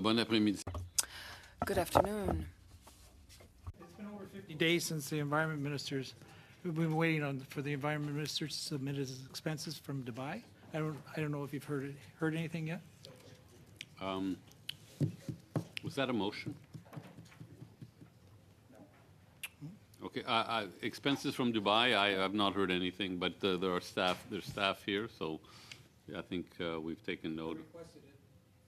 Bon après-midi. Good afternoon. It's been over 50 days since the environment ministers. We've been waiting for the environment minister to submit his expenses from Dubai. I don't know if you've heard anything yet. Was that a motion? Okay. Expenses from Dubai. I have not heard anything, but there's staff here, so I think we've taken note. He requested it,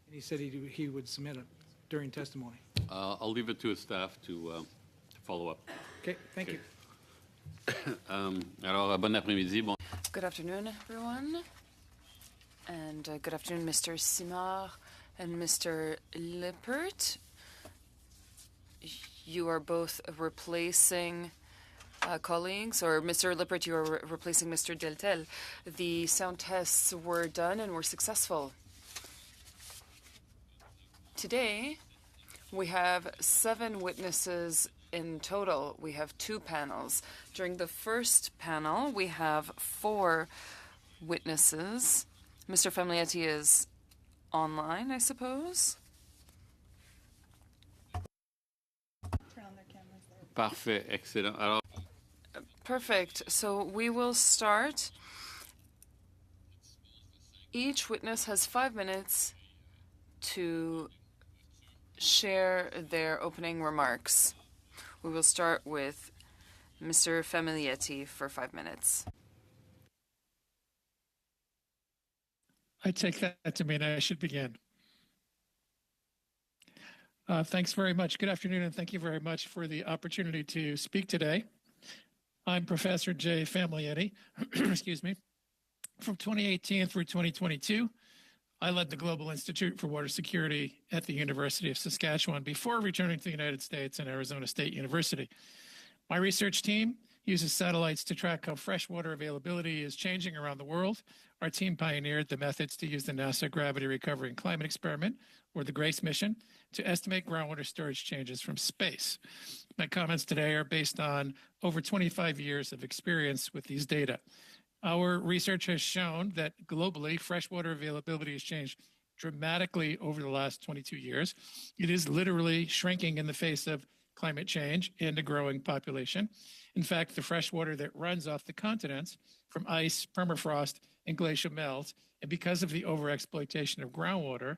and he said he would submit it during testimony. I'll leave it to his staff to follow up. Okay, thank you. Alors, bon après-midi. Bon. Good afternoon, everyone. And good afternoon, Mr. Simard and Mr. Lippert. You are both replacing colleagues, or Mr. Lippert, you are replacing Mr. Deltel. The sound tests were done and were successful. Today, we have 7 witnesses in total. We have 2 panels. During the first panel, we have 4 witnesses. Mr. Famiglietti is online, I suppose. Parfait, excellent. Alors, Perfect. So we will start. Each witness has 5 minutes to share their opening remarks. We will start with Mr. Famiglietti for 5 minutes. I take that to mean I should begin. Thanks very much. Good afternoon, and thank you very much for the opportunity to speak today. I'm Professor Jay Famiglietti, excuse me. From 2018 through 2022, I led the Global Institute for Water Security at the University of Saskatchewan before returning to the United States and Arizona State University. My research team uses satellites to track how freshwater availability is changing around the world. Our team pioneered the methods to use the NASA Gravity Recovery and Climate Experiment, or the GRACE mission, to estimate groundwater storage changes from space. My comments today are based on over 25 years of experience with these data. Our research has shown that globally, freshwater availability has changed dramatically over the last 22 years. It is literally shrinking in the face of climate change and a growing population. In fact, the freshwater that runs off the continents from ice, permafrost, and glacial melt, and because of the overexploitation of groundwater,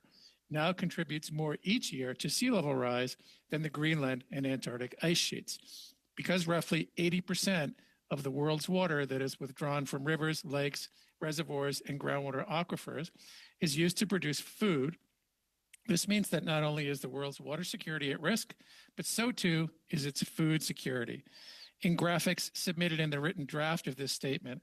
now contributes more each year to sea level rise than the Greenland and Antarctic ice sheets. Because roughly 80% of the world's water that is withdrawn from rivers, lakes, reservoirs, and groundwater aquifers is used to produce food, this means that not only is the world's water security at risk, but so too is its food security. In graphics submitted in the written draft of this statement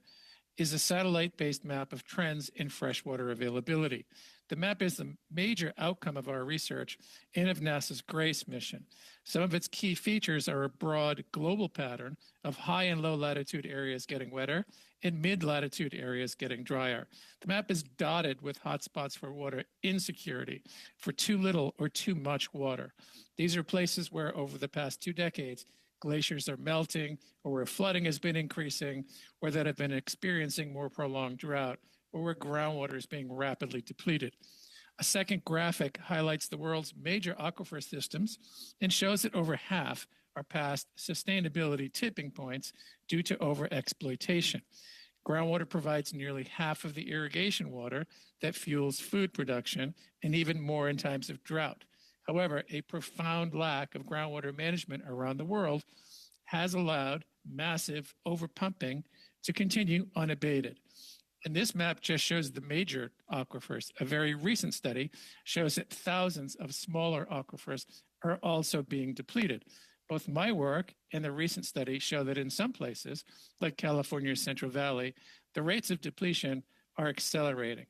is a satellite-based map of trends in freshwater availability. The map is the major outcome of our research and of NASA's GRACE mission. Some of its key features are a broad global pattern of high and low latitude areas getting wetter and mid-latitude areas getting drier. The map is dotted with hotspots for water insecurity, for too little or too much water. These are places where over the past 2 decades, glaciers are melting, or where flooding has been increasing, or that have been experiencing more prolonged drought, or where groundwater is being rapidly depleted. A second graphic highlights the world's major aquifer systems and shows that over half are past sustainability tipping points due to overexploitation. Groundwater provides nearly half of the irrigation water that fuels food production, and even more in times of drought. However, a profound lack of groundwater management around the world has allowed massive overpumping to continue unabated. And this map just shows the major aquifers. A very recent study shows that thousands of smaller aquifers are also being depleted. Both my work and the recent study show that in some places, like California's Central Valley, the rates of depletion are accelerating.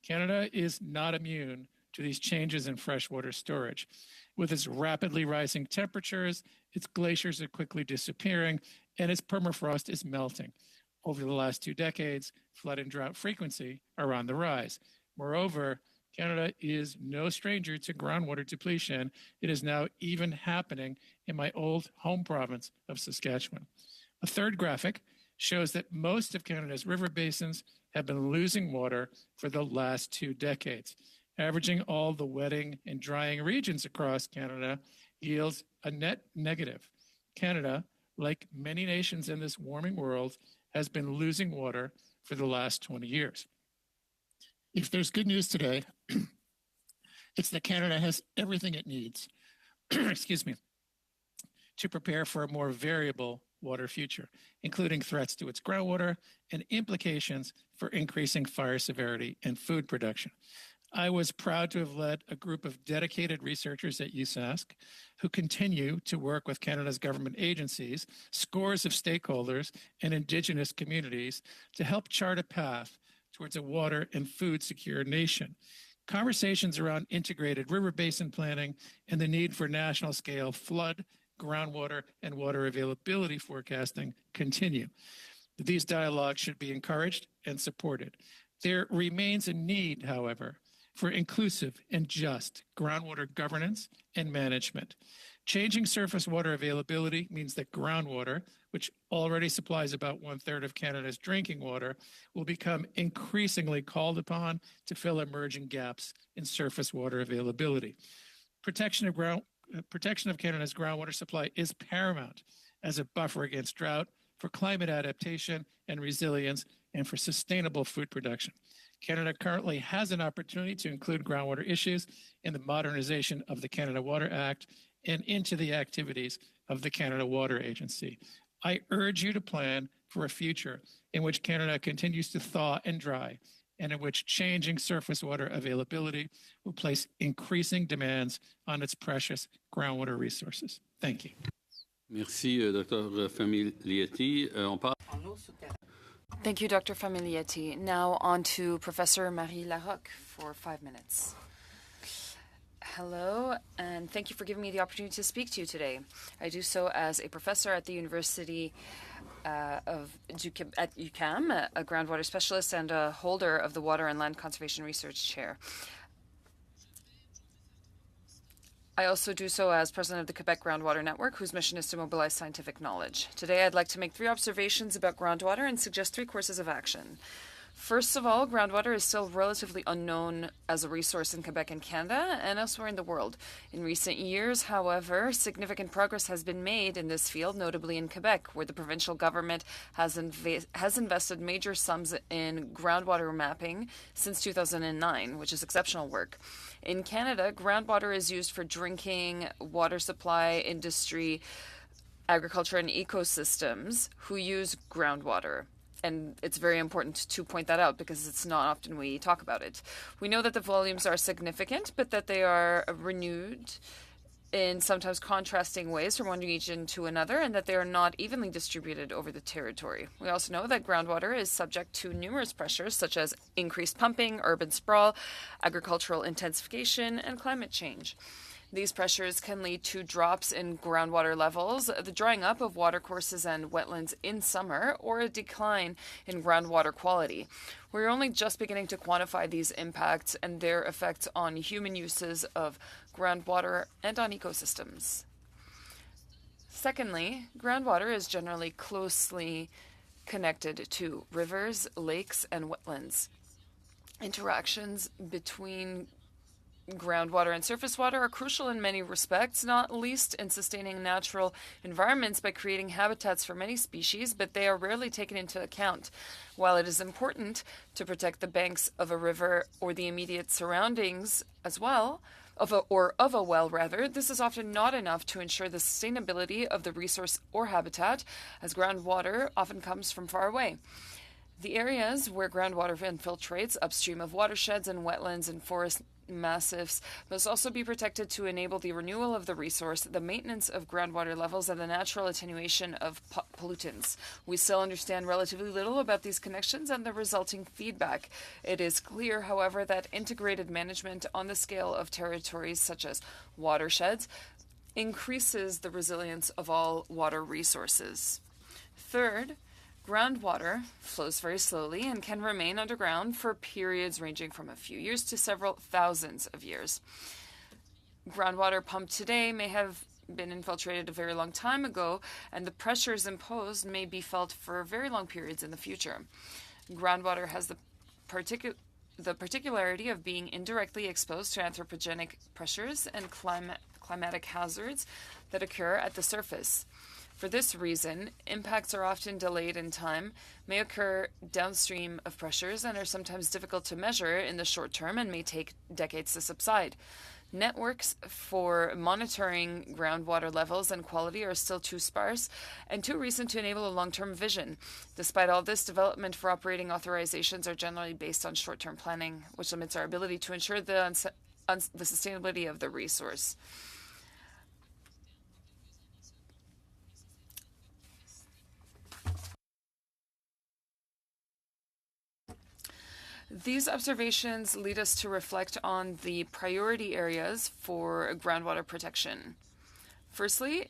Canada is not immune to these changes in freshwater storage. With its rapidly rising temperatures, its glaciers are quickly disappearing, and its permafrost is melting. Over the last 2 decades, flood and drought frequency are on the rise. Moreover, Canada is no stranger to groundwater depletion. It is now even happening in my old home province of Saskatchewan. A third graphic shows that most of Canada's river basins have been losing water for the last 2 decades. Averaging all the wetting and drying regions across Canada yields a net negative. Canada, like many nations in this warming world, has been losing water for the last 20 years. If there's good news today, it's that Canada has everything it needs, excuse me, to prepare for a more variable water future, including threats to its groundwater and implications for increasing fire severity and food production. I was proud to have led a group of dedicated researchers at USask who continue to work with Canada's government agencies, scores of stakeholders, and Indigenous communities to help chart a path towards a water and food secure nation. Conversations around integrated river basin planning and the need for national scale flood, groundwater, and water availability forecasting continue. These dialogues should be encouraged and supported. There remains a need, however, for inclusive and just groundwater governance and management. Changing surface water availability means that groundwater, which already supplies about 1/3 of Canada's drinking water, will become increasingly called upon to fill emerging gaps in surface water availability. Protection of Canada's groundwater supply is paramount as a buffer against drought, for climate adaptation and resilience, and for sustainable food production. Canada currently has an opportunity to include groundwater issues in the modernization of the Canada Water Act and into the activities of the Canada Water Agency. I urge you to plan for a future in which Canada continues to thaw and dry, and in which changing surface water availability will place increasing demands on its precious groundwater resources. Thank you. Merci, Dr. Famiglietti. On parle... Thank you, Dr. Famiglietti. Now on to Professor Marie Larocque for 5 minutes. Hello, and thank you for giving me the opportunity to speak to you today. I do so as a professor at the University at UQAM, a groundwater specialist and a holder of the Water and Land Conservation Research Chair. I also do so as president of the Quebec Groundwater Network, whose mission is to mobilize scientific knowledge. Today, I'd like to make 3 observations about groundwater and suggest 3 courses of action. First of all, groundwater is still relatively unknown as a resource in Quebec and Canada and elsewhere in the world. In recent years, however, significant progress has been made in this field, notably in Quebec, where the provincial government has invested major sums in groundwater mapping since 2009, which is exceptional work. In Canada, groundwater is used for drinking, water supply, industry, agriculture, and ecosystems who use groundwater. And it's very important to point that out because it's not often we talk about it. We know that the volumes are significant, but that they are renewed in sometimes contrasting ways from one region to another, and that they are not evenly distributed over the territory. We also know that groundwater is subject to numerous pressures, such as increased pumping, urban sprawl, agricultural intensification, and climate change. These pressures can lead to drops in groundwater levels, the drying up of watercourses and wetlands in summer, or a decline in groundwater quality. We're only just beginning to quantify these impacts and their effects on human uses of groundwater and on ecosystems. Secondly, groundwater is generally closely connected to rivers, lakes, and wetlands. Interactions between groundwater and surface water are crucial in many respects, not least in sustaining natural environments by creating habitats for many species, but they are rarely taken into account. While it is important to protect the banks of a river or the immediate surroundings as well, of a well, this is often not enough to ensure the sustainability of the resource or habitat, as groundwater often comes from far away. The areas where groundwater infiltrates upstream of watersheds and wetlands and forest massifs must also be protected to enable the renewal of the resource, the maintenance of groundwater levels, and the natural attenuation of pollutants. We still understand relatively little about these connections and the resulting feedback. It is clear, however, that integrated management on the scale of territories such as watersheds increases the resilience of all water resources. Third, groundwater flows very slowly and can remain underground for periods ranging from a few years to several thousands of years. Groundwater pumped today may have been infiltrated a very long time ago, and the pressures imposed may be felt for very long periods in the future. Groundwater has the the particularity of being indirectly exposed to anthropogenic pressures and climatic hazards that occur at the surface. For this reason, impacts are often delayed in time, may occur downstream of pressures, and are sometimes difficult to measure in the short term and may take decades to subside. Networks for monitoring groundwater levels and quality are still too sparse and too recent to enable a long-term vision. Despite all this, development for operating authorizations are generally based on short-term planning, which limits our ability to ensure the sustainability of the resource. These observations lead us to reflect on the priority areas for groundwater protection. Firstly,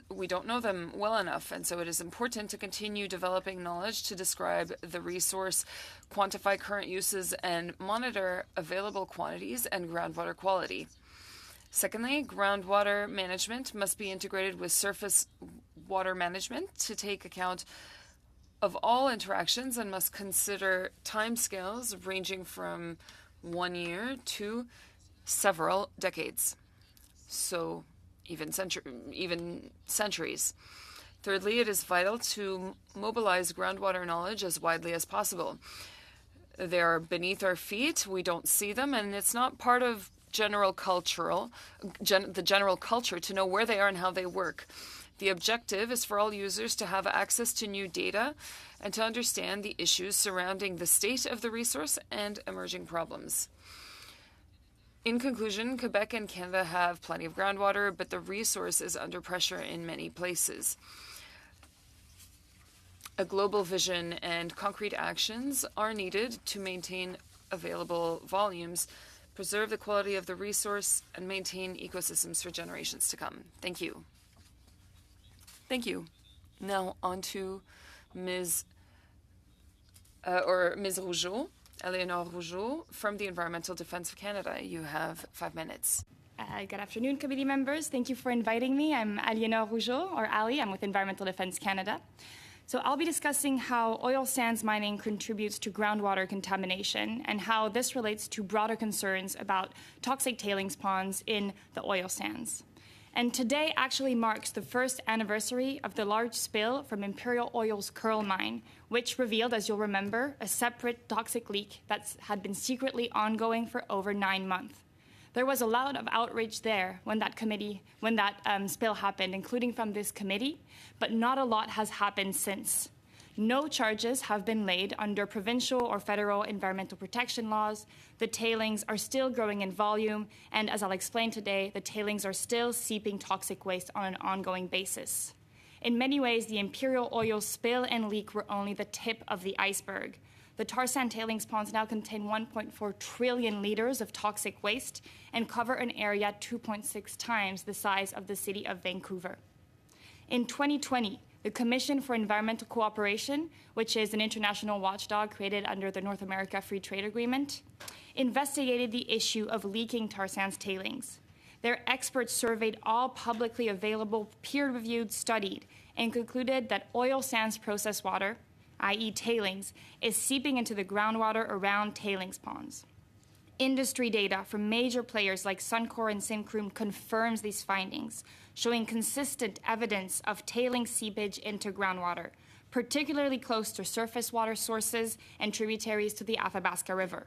we don't know them well enough, and so it is important to continue developing knowledge to describe the resource, quantify current uses, and monitor available quantities and groundwater quality. Secondly, groundwater management must be integrated with surface water management to take account of all interactions and must consider timescales ranging from 1 year to several decades, so even centuries. Thirdly, it is vital to mobilize groundwater knowledge as widely as possible. They are beneath our feet, we don't see them, and it's not part of the general culture to know where they are and how they work. The objective is for all users to have access to new data and to understand the issues surrounding the state of the resource and emerging problems. In conclusion, Quebec and Canada have plenty of groundwater, but the resource is under pressure in many places. A global vision and concrete actions are needed to maintain available volumes, preserve the quality of the resource, and maintain ecosystems for generations to come. Thank you. Thank you. Now on to Ms. Rougeau, Eleanor Rougeau from the Environmental Defense of Canada. You have 5 minutes. Good afternoon, committee members. Thank you for inviting me. I'm Eleanor Rougeau, or Ali. I'm with Environmental Defense Canada. So I'll be discussing how oil sands mining contributes to groundwater contamination and how this relates to broader concerns about toxic tailings ponds in the oil sands. And today actually marks the first anniversary of the large spill from Imperial Oil's Kearl mine, which revealed, as you'll remember, a separate toxic leak that had been secretly ongoing for over 9 months. There was a lot of outrage there when that spill happened, including from this committee, but not a lot has happened since. No charges have been laid under provincial or federal environmental protection laws. The tailings are still growing in volume, and as I'll explain today, the tailings are still seeping toxic waste on an ongoing basis. In many ways, the Imperial Oil spill and leak were only the tip of the iceberg. The tar sand tailings ponds now contain 1.4 trillion liters of toxic waste and cover an area 2.6 times the size of the city of Vancouver. In 2020, the Commission for Environmental Cooperation, which is an international watchdog created under the North America Free Trade Agreement, investigated the issue of leaking tar sands tailings. Their experts surveyed all publicly available, peer-reviewed, studied, and concluded that oil sands process water, i.e. tailings, is seeping into the groundwater around tailings ponds. Industry data from major players like Suncor and Syncrude confirms these findings, showing consistent evidence of tailings seepage into groundwater, particularly close to surface water sources and tributaries to the Athabasca River.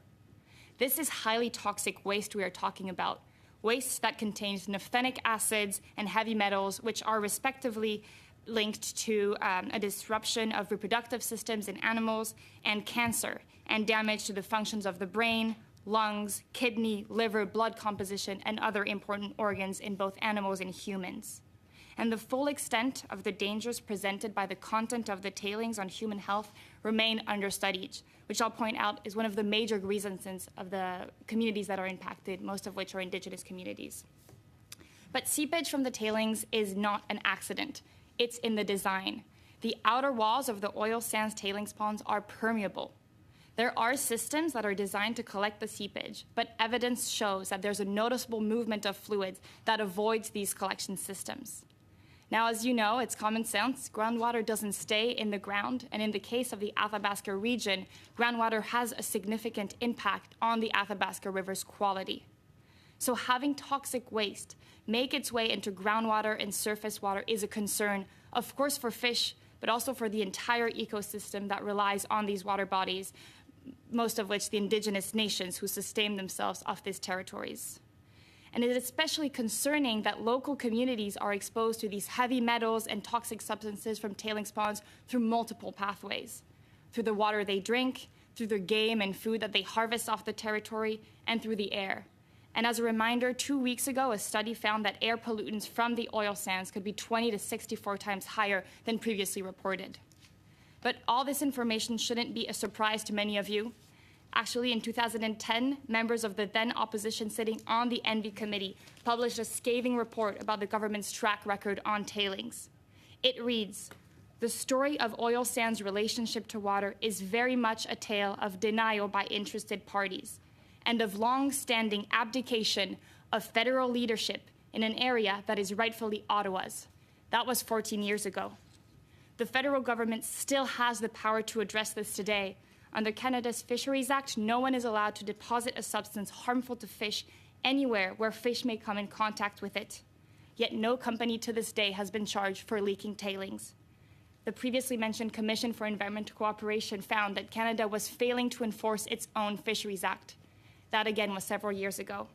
This is highly toxic waste we are talking about, waste that contains naphthenic acids and heavy metals, which are respectively linked to a disruption of reproductive systems in animals and cancer, and damage to the functions of the brain, lungs, kidney, liver, blood composition, and other important organs in both animals and humans. And the full extent of the dangers presented by the content of the tailings on human health remain understudied, which I'll point out is one of the major reasons of the communities that are impacted, most of which are Indigenous communities. But seepage from the tailings is not an accident. It's in the design. The outer walls of the oil sands tailings ponds are permeable. There are systems that are designed to collect the seepage, but evidence shows that there's a noticeable movement of fluids that avoids these collection systems. Now, as you know, it's common sense. Groundwater doesn't stay in the ground, and in the case of the Athabasca region, groundwater has a significant impact on the Athabasca River's quality. So having toxic waste make its way into groundwater and surface water is a concern, of course, for fish, but also for the entire ecosystem that relies on these water bodies, most of which the indigenous nations who sustain themselves off these territories. And it is especially concerning that local communities are exposed to these heavy metals and toxic substances from tailings ponds through multiple pathways, through the water they drink, through their game and food that they harvest off the territory, and through the air. And as a reminder, 2 weeks ago, a study found that air pollutants from the oil sands could be 20 to 64 times higher than previously reported. But all this information shouldn't be a surprise to many of you. Actually, in 2010, members of the then opposition sitting on the ENVI committee published a scathing report about the government's track record on tailings. It reads, "The story of oil sands' relationship to water is very much a tale of denial by interested parties and of long-standing abdication of federal leadership in an area that is rightfully Ottawa's." That was 14 years ago. The federal government still has the power to address this today. Under Canada's Fisheries Act, no one is allowed to deposit a substance harmful to fish anywhere where fish may come in contact with it. Yet no company to this day has been charged for leaking tailings. The previously mentioned Commission for Environmental Cooperation found that Canada was failing to enforce its own Fisheries Act. That again was several years ago.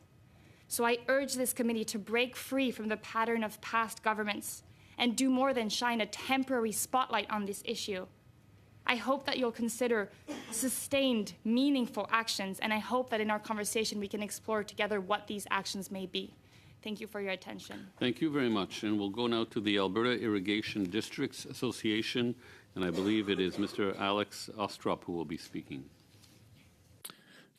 So I urge this committee to break free from the pattern of past governments and do more than shine a temporary spotlight on this issue. I hope that you'll consider sustained, meaningful actions, and I hope that in our conversation we can explore together what these actions may be. Thank you for your attention. Thank you very much. And we'll go now to the Alberta Irrigation Districts Association, and I believe it is Mr. Alex Ostrop who will be speaking.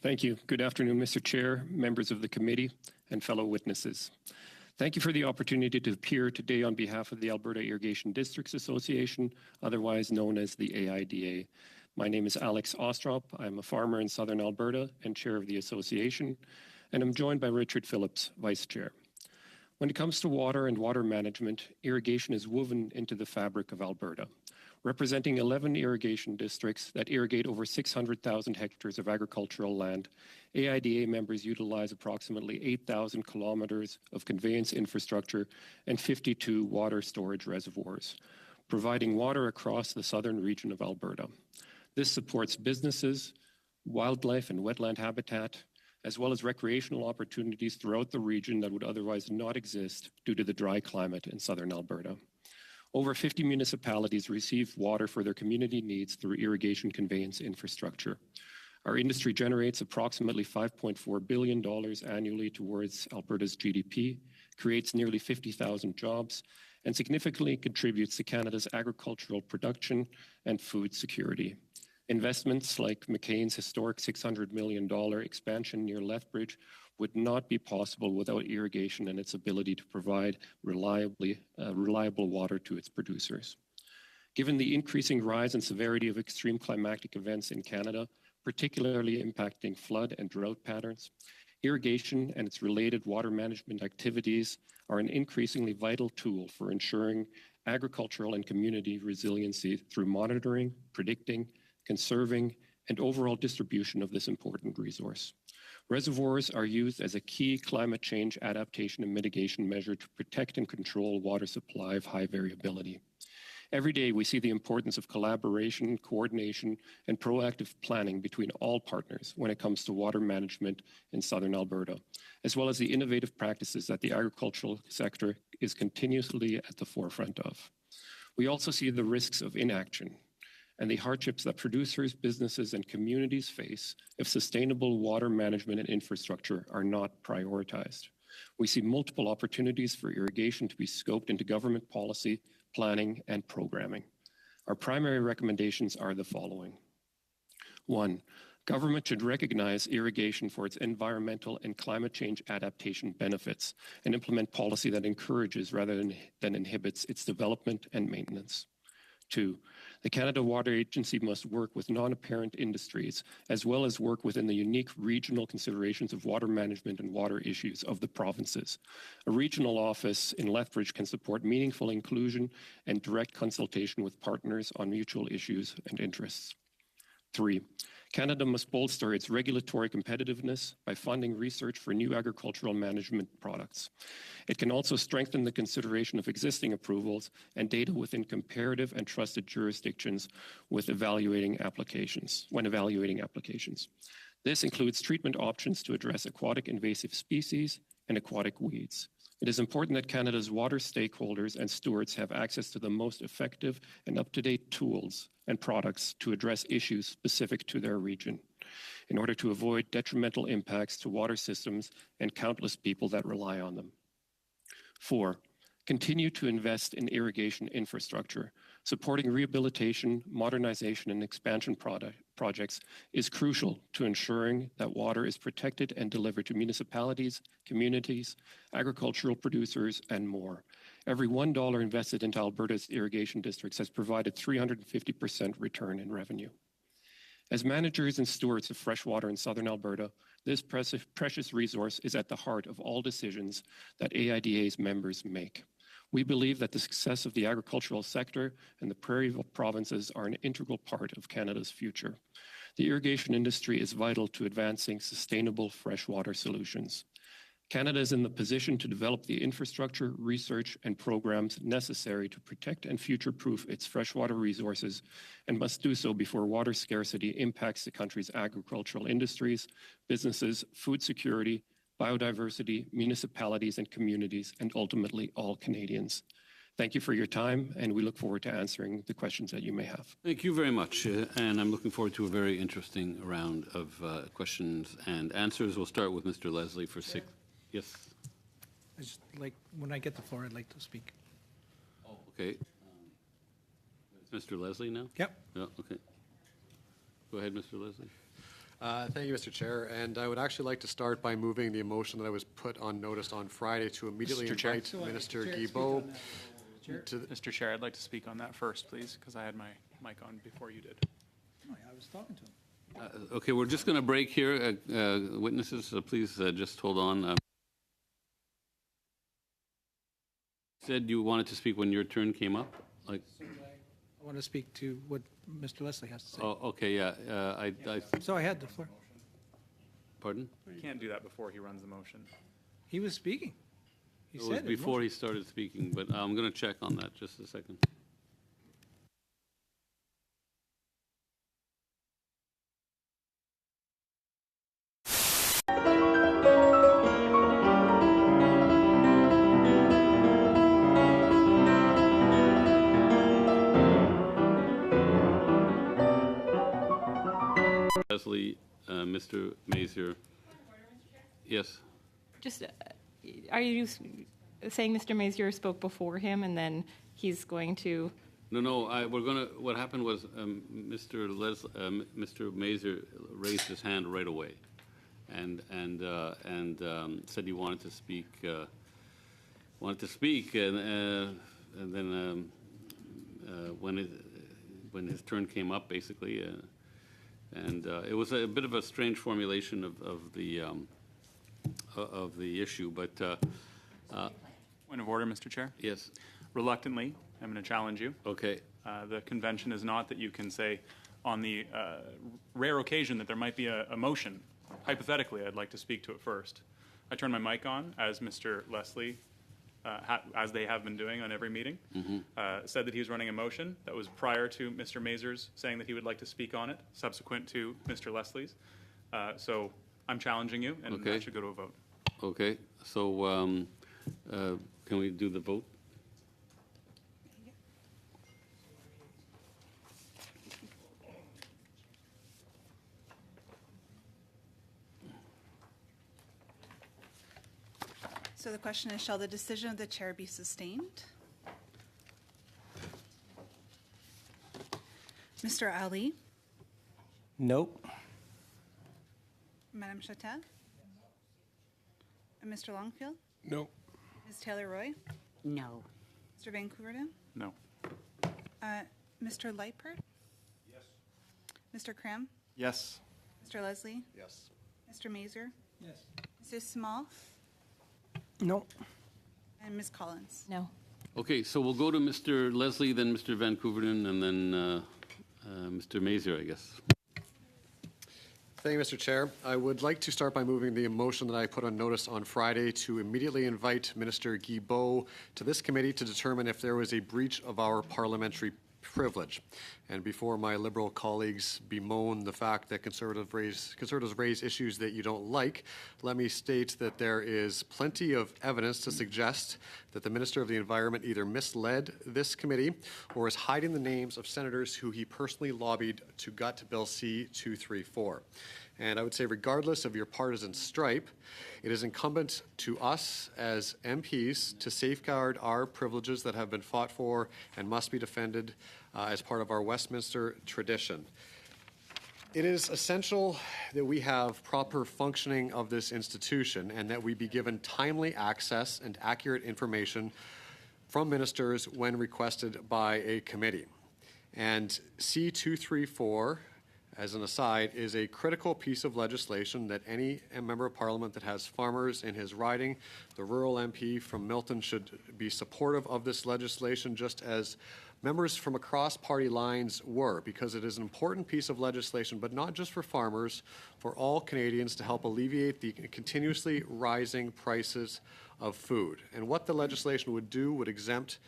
Thank you. Good afternoon, Mr. Chair, members of the committee, and fellow witnesses. Thank you for the opportunity to appear today on behalf of the Alberta Irrigation Districts Association, otherwise known as the AIDA. My name is Alex Ostrop. I'm a farmer in southern Alberta and chair of the association, and I'm joined by Richard Phillips, vice chair. When it comes to water and water management, irrigation is woven into the fabric of Alberta. Representing 11 irrigation districts that irrigate over 600,000 hectares of agricultural land, AIDA members utilize approximately 8,000 kilometers of conveyance infrastructure and 52 water storage reservoirs, providing water across the southern region of Alberta. This supports businesses, wildlife and wetland habitat, as well as recreational opportunities throughout the region that would otherwise not exist due to the dry climate in southern Alberta. Over 50 municipalities receive water for their community needs through irrigation conveyance infrastructure. Our industry generates approximately $5.4 billion annually towards Alberta's GDP, creates nearly 50,000 jobs, and significantly contributes to Canada's agricultural production and food security. Investments like McCain's historic $600 million expansion near Lethbridge would not be possible without irrigation and its ability to provide reliable water to its producers. Given the increasing rise and severity of extreme climatic events in Canada, particularly impacting flood and drought patterns, irrigation and its related water management activities are an increasingly vital tool for ensuring agricultural and community resiliency through monitoring, predicting, conserving, and overall distribution of this important resource. Reservoirs are used as a key climate change adaptation and mitigation measure to protect and control water supply of high variability. Every day, we see the importance of collaboration, coordination, and proactive planning between all partners when it comes to water management in southern Alberta, as well as the innovative practices that the agricultural sector is continuously at the forefront of. We also see the risks of inaction and the hardships that producers, businesses, and communities face if sustainable water management and infrastructure are not prioritized. We see multiple opportunities for irrigation to be scoped into government policy, planning, and programming. Our primary recommendations are the following. 1, government should recognize irrigation for its environmental and climate change adaptation benefits and implement policy that encourages rather than inhibits its development and maintenance. 2, The Canada Water Agency must work with non-apparent industries, as well as work within the unique regional considerations of water management and water issues of the provinces. A regional office in Lethbridge can support meaningful inclusion and direct consultation with partners on mutual issues and interests. 3, Canada must bolster its regulatory competitiveness by funding research for new agricultural management products. It can also strengthen the consideration of existing approvals and data within comparative and trusted jurisdictions when evaluating applications. This includes treatment options to address aquatic invasive species and aquatic weeds. It is important that Canada's water stakeholders and stewards have access to the most effective and up-to-date tools and products to address issues specific to their region in order to avoid detrimental impacts to water systems and countless people that rely on them. 4, continue to invest in irrigation infrastructure. Supporting rehabilitation, modernization, and expansion projects is crucial to ensuring that water is protected and delivered to municipalities, communities, agricultural producers, and more. Every $1 invested into Alberta's irrigation districts has provided 350% return in revenue. As managers and stewards of fresh water in southern Alberta, this precious resource is at the heart of all decisions that AIDA's members make. We believe that the success of the agricultural sector and the prairie provinces are an integral part of Canada's future. The irrigation industry is vital to advancing sustainable freshwater solutions. Canada is in the position to develop the infrastructure, research, and programs necessary to protect and future-proof its freshwater resources and must do so before water scarcity impacts the country's agricultural industries, businesses, food security, biodiversity, municipalities and communities, and ultimately all Canadians. Thank you for your time, and we look forward to answering the questions that you may have. Thank you very much, and I'm looking forward to a very interesting round of questions and answers. We'll start with Mr. Leslie for 6. Yes. I just like, when I get the floor, I'd like to speak. Oh, okay. Mr. Leslie now? Yep. Yeah, okay. Go ahead, Mr. Leslie. Thank you, Mr. Chair. And I would actually like to start by moving the motion that I was put on notice on Friday to immediately invite Minister Guilbeault to Mr. Chair, I'd like to speak on that first, please, because I had my mic on before you did. Oh, yeah, I was talking to him. Okay, we're just going to break here. Witnesses, so please just hold on. Said you wanted to speak when your turn came up? Like, I want to speak to what Mr. Leslie has to say. oh, okay, yeah. So I had the floor. Pardon? You can't do that before he runs the motion. He was speaking. He It was said it. before he started speaking, but I'm going to check on that just a second. Leslie, Mr. Mazier. Yes. Just, are you saying Mr. Mazier spoke before him and then he's going to? No, we're gonna. What happened was Mr. Mazier raised his hand right away, and said he wanted to speak. And then when his turn came up, basically. And it was a bit of a strange formulation of the issue, but Point of order, Mr. Chair. yes, Reluctantly, I'm going to challenge you. okay, The convention is not that you can say on the rare occasion that there might be a motion. Hypothetically, I'd like to speak to it first. I turn my mic on as Mr. Leslie, as they have been doing on every meeting, said that he was running a motion that was prior to Mr. Mazer's saying that he would like to speak on it, subsequent to Mr. Leslie's. So I'm challenging you, and Okay. that should go to a vote. okay. So can we do the vote? So the question is, shall the decision of the chair be sustained? Mr. Ali? Nope. Madame Chatel? And Mr. Longfield? No. Ms. Taylor-Roy? No. Mr. Van Couverdin? No. Mr. Lightpert? Yes. Mr. Krim? Yes. Mr. Leslie? Yes. Mr. Mazer? Yes. Mrs. Small? No. And Ms. Collins? No. Okay, so we'll go to Mr. Leslie, then Mr. Van Koeverden, and then Mr. Mazer, I guess. Thank you, Mr. Chair. I would like to start by moving the motion that I put on notice on Friday to immediately invite Minister Guilbeault to this committee to determine if there was a breach of our parliamentary privilege. And before my Liberal colleagues bemoan the fact that conservatives raise issues that you don't like, let me state that there is plenty of evidence to suggest that the Minister of the Environment either misled this committee or is hiding the names of senators who he personally lobbied to gut Bill C-234. And I would say, regardless of your partisan stripe, it is incumbent to us as MPs to safeguard our privileges that have been fought for and must be defended as part of our Westminster tradition. It is essential that we have proper functioning of this institution and that we be given timely access and accurate information from ministers when requested by a committee. And C-234, as an aside, is a critical piece of legislation that any member of parliament that has farmers in his riding, the rural MP from Milton, should be supportive of this legislation, just as members from across party lines were, because it is an important piece of legislation, but not just for farmers, for all Canadians, to help alleviate the continuously rising prices of food. And what the legislation would do would exempt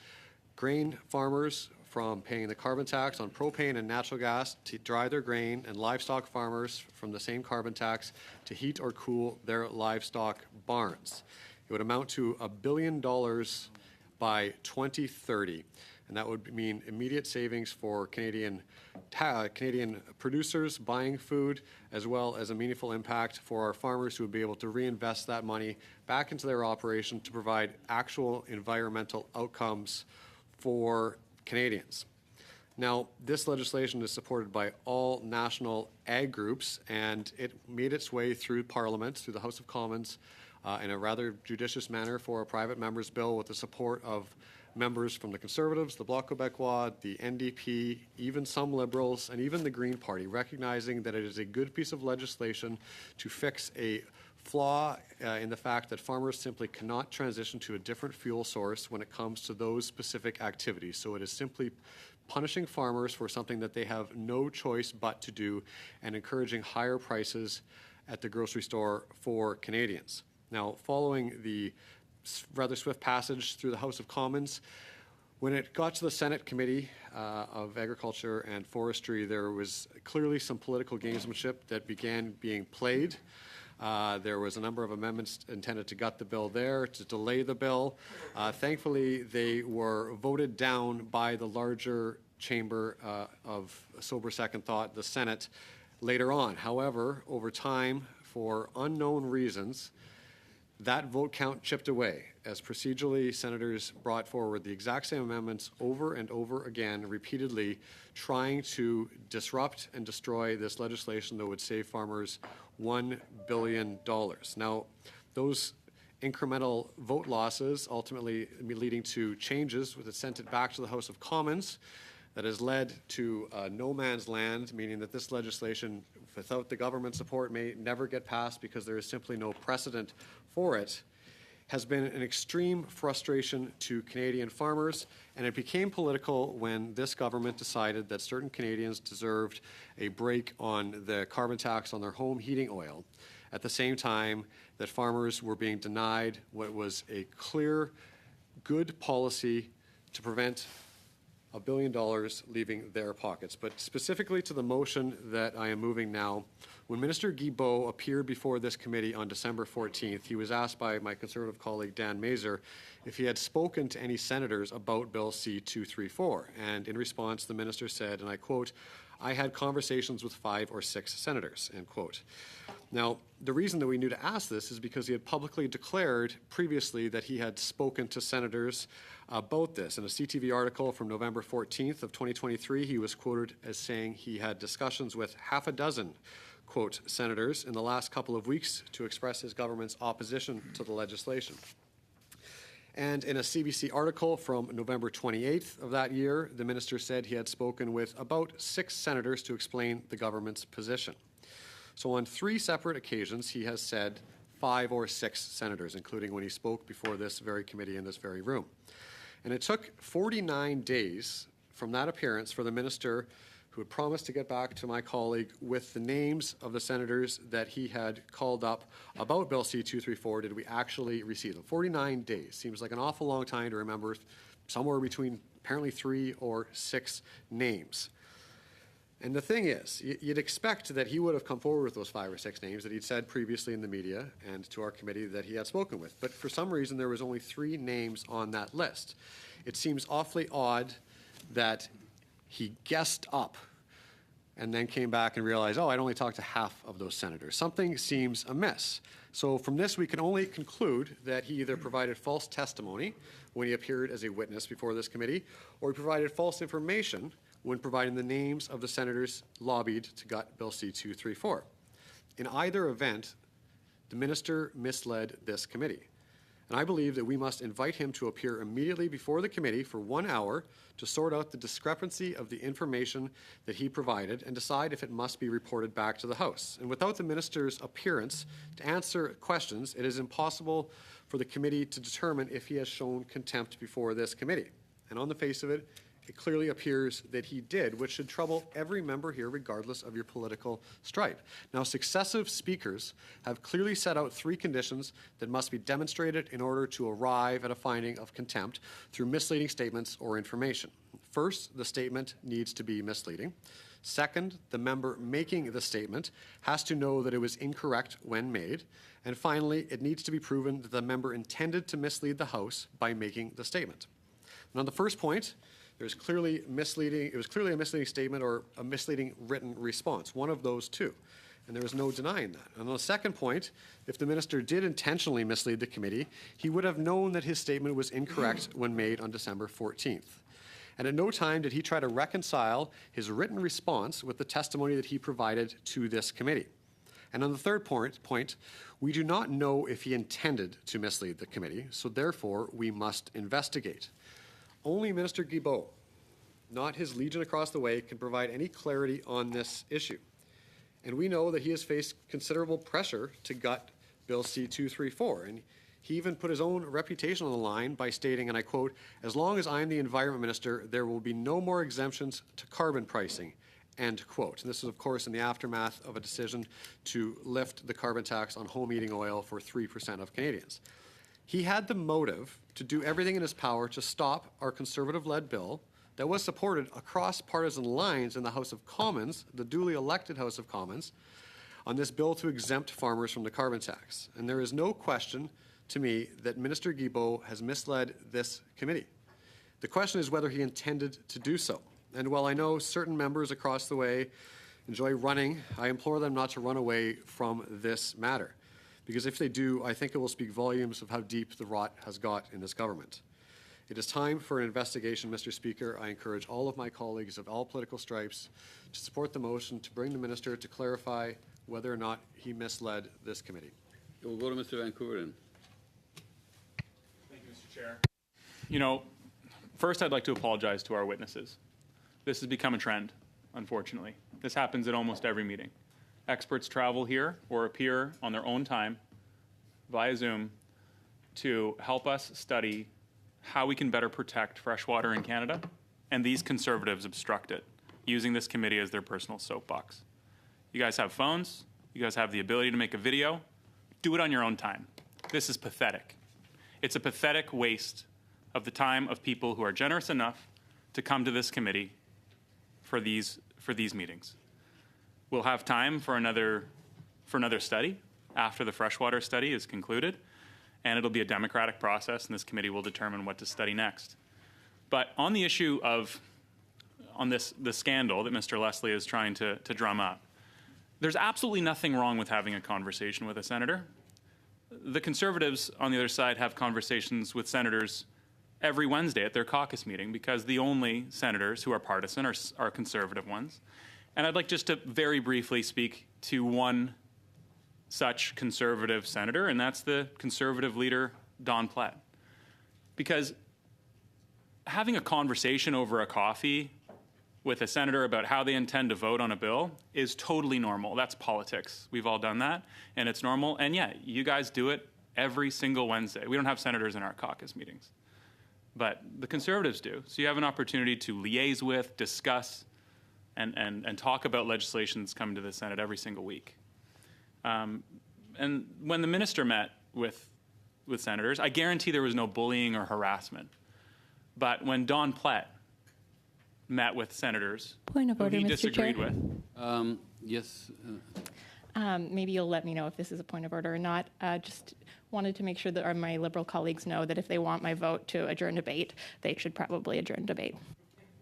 grain farmers from paying the carbon tax on propane and natural gas to dry their grain, and livestock farmers from the same carbon tax to heat or cool their livestock barns. It would amount to $1 billion by 2030, and that would mean immediate savings for Canadian producers buying food, as well as a meaningful impact for our farmers who would be able to reinvest that money back into their operation to provide actual environmental outcomes for Canadians. Now, this legislation is supported by all national ag groups, and it made its way through Parliament, through the House of Commons, in a rather judicious manner for a private member's bill with the support of members from the Conservatives, the Bloc Québécois, the NDP, even some Liberals, and even the Green Party, recognizing that it is a good piece of legislation to fix a flaw in the fact that farmers simply cannot transition to a different fuel source when it comes to those specific activities. So it is simply punishing farmers for something that they have no choice but to do, and encouraging higher prices at the grocery store for Canadians. Now, following the rather swift passage through the House of Commons, when it got to the Senate Committee of Agriculture and Forestry, there was clearly some political gamesmanship that began being played. There was a number of amendments intended to gut the bill there, to delay the bill. Thankfully, they were voted down by the larger chamber of sober second thought, the Senate, later on. However, over time, for unknown reasons, that vote count chipped away as procedurally senators brought forward the exact same amendments over and over again, repeatedly trying to disrupt and destroy this legislation that would save farmers $1 billion. Now, those incremental vote losses ultimately leading to changes with it sent it back to the House of Commons that has led to no man's land, meaning that this legislation, without the government support, may never get passed because there is simply no precedent for it, has been an extreme frustration to Canadian farmers, and it became political when this government decided that certain Canadians deserved a break on the carbon tax on their home heating oil, at the same time that farmers were being denied what was a clear, good policy to prevent $1 billion leaving their pockets. But specifically to the motion that I am moving now, when Minister Guilbeault appeared before this committee on December 14th, he was asked by my Conservative colleague Dan Mazer if he had spoken to any senators about Bill C-234. And in response, the minister said, and I quote, "I had conversations with 5 or 6 senators," end quote. Now, the reason that we knew to ask this is because he had publicly declared previously that he had spoken to senators about this. In a CTV article from November 14th of 2023, he was quoted as saying he had discussions with half a dozen, quote, senators in the last couple of weeks to express his government's opposition to the legislation. And in a CBC article from November 28th of that year, the minister said he had spoken with about 6 senators to explain the government's position. So on 3 separate occasions, he has said 5 or 6 senators, including when he spoke before this very committee in this very room. And it took 49 days from that appearance for the minister, who had promised to get back to my colleague with the names of the senators that he had called up about Bill C-234, did we actually receive them. 49 days seems like an awful long time to remember somewhere between apparently 3 or 6 names. And the thing is, you'd expect that he would have come forward with those 5 or 6 names that he'd said previously in the media and to our committee that he had spoken with. But for some reason, there was only 3 names on that list. It seems awfully odd that he guessed up and then came back and realized, oh, I'd only talked to half of those senators. Something seems amiss. So from this, we can only conclude that he either provided false testimony when he appeared as a witness before this committee, or he provided false information when providing the names of the senators lobbied to gut Bill C-234. In either event, the minister misled this committee. And I believe that we must invite him to appear immediately before the committee for 1 hour to sort out the discrepancy of the information that he provided and decide if it must be reported back to the House. And without the minister's appearance to answer questions, it is impossible for the committee to determine if he has shown contempt before this committee. And on the face of it, it clearly appears that he did, which should trouble every member here regardless of your political stripe. Now, successive speakers have clearly set out 3 conditions that must be demonstrated in order to arrive at a finding of contempt through misleading statements or information. First, the statement needs to be misleading. Second, the member making the statement has to know that it was incorrect when made. And finally, it needs to be proven that the member intended to mislead the House by making the statement. And on the first point, it was clearly a misleading statement or a misleading written response, one of those 2. And there was no denying that. And on the second point, if the minister did intentionally mislead the committee, he would have known that his statement was incorrect when made on December 14th. And at no time did he try to reconcile his written response with the testimony that he provided to this committee. And on the third point, we do not know if he intended to mislead the committee, so therefore we must investigate. Only Minister Guilbeault, not his legion across the way, can provide any clarity on this issue. And we know that he has faced considerable pressure to gut Bill C-234. And he even put his own reputation on the line by stating, and I quote, "As long as I'm the Environment Minister, there will be no more exemptions to carbon pricing," end quote. And this is, of course, in the aftermath of a decision to lift the carbon tax on home heating oil for 3% of Canadians. He had the motive to do everything in his power to stop our Conservative-led bill that was supported across partisan lines in the House of Commons, the duly elected House of Commons, on this bill to exempt farmers from the carbon tax. And there is no question to me that Minister Guilbeault has misled this committee. The question is whether he intended to do so. And while I know certain members across the way enjoy running, I implore them not to run away from this matter. Because if they do, I think it will speak volumes of how deep the rot has got in this government. It is time for an investigation, Mr. Speaker. I encourage all of my colleagues of all political stripes to support the motion to bring the minister to clarify whether or not he misled this committee. We'll go to Mr. Vancouver then. Thank you, Mr. Chair. You know, first I'd like to apologize to our witnesses. This has become a trend, unfortunately. This happens at almost every meeting. Experts travel here or appear on their own time via Zoom to help us study how we can better protect freshwater in Canada, and these Conservatives obstruct it, using this committee as their personal soapbox. You guys have phones. You guys have the ability to make a video. Do it on your own time. This is pathetic. It's a pathetic waste of the time of people who are generous enough to come to this committee for these meetings. We'll have time for another study after the freshwater study is concluded, and it'll be a democratic process, and this committee will determine what to study next. But on the issue of the scandal that Mr. Leslie is trying to drum up, there's absolutely nothing wrong with having a conversation with a senator. The Conservatives on the other side have conversations with senators every Wednesday at their caucus meeting because the only senators who are partisan are Conservative ones. And I'd like just to very briefly speak to one such Conservative senator, and that's the Conservative leader, Don Plett. because having a conversation over a coffee with a senator about how they intend to vote on a bill is totally normal. That's politics. We've all done that, and it's normal. And yeah, you guys do it every single Wednesday. We don't have senators in our caucus meetings, but the Conservatives do. So you have an opportunity to liaise with, discuss, and talk about legislation that's coming to the Senate every single week. And when the minister met with senators, I guarantee there was no bullying or harassment. But when Don Plett met with senators Point of who order, he Mr. disagreed Chair. with. Yes. Maybe you'll let me know if this is a point of order or not. Just wanted to make sure that my Liberal colleagues know that if they want my vote to adjourn debate, they should probably adjourn debate.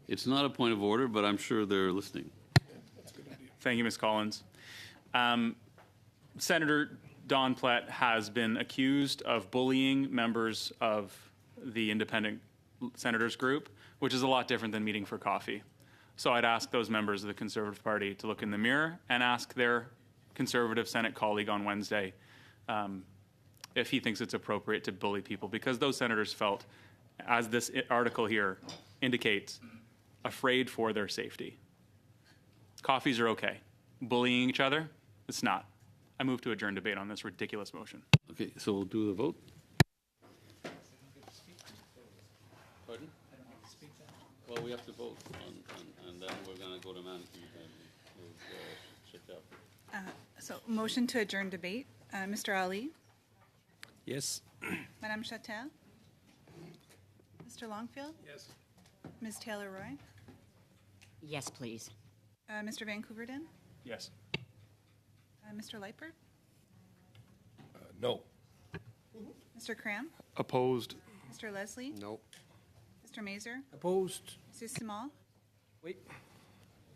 It's not a point of order, but I'm sure they're listening. Thank you, Ms. Collins. Senator Don Plett has been accused of bullying members of the independent senators group, which is a lot different than meeting for coffee. So I'd ask those members of the Conservative Party to look in the mirror and ask their Conservative Senate colleague on Wednesday if he thinks it's appropriate to bully people, because those senators felt, as this article here indicates, afraid for their safety. Coffees are okay. Bullying each other, it's not. I move to adjourn debate on this ridiculous motion. Okay, so we'll do the vote. Pardon? Well, we have to vote, and then we're going to go to management with Chatel. So motion to adjourn debate. Mr. Ali? Yes. Madame Chatel? Mr. Longfield? Yes. Ms. Taylor-Roy? Yes, please. Mr. Vancouverden? Yes. Mr. Lightbird? No. Mr. Cram? Opposed. Mr. Leslie? Nope. Mr. Mazer? Opposed. Mrs. Simall? Wait.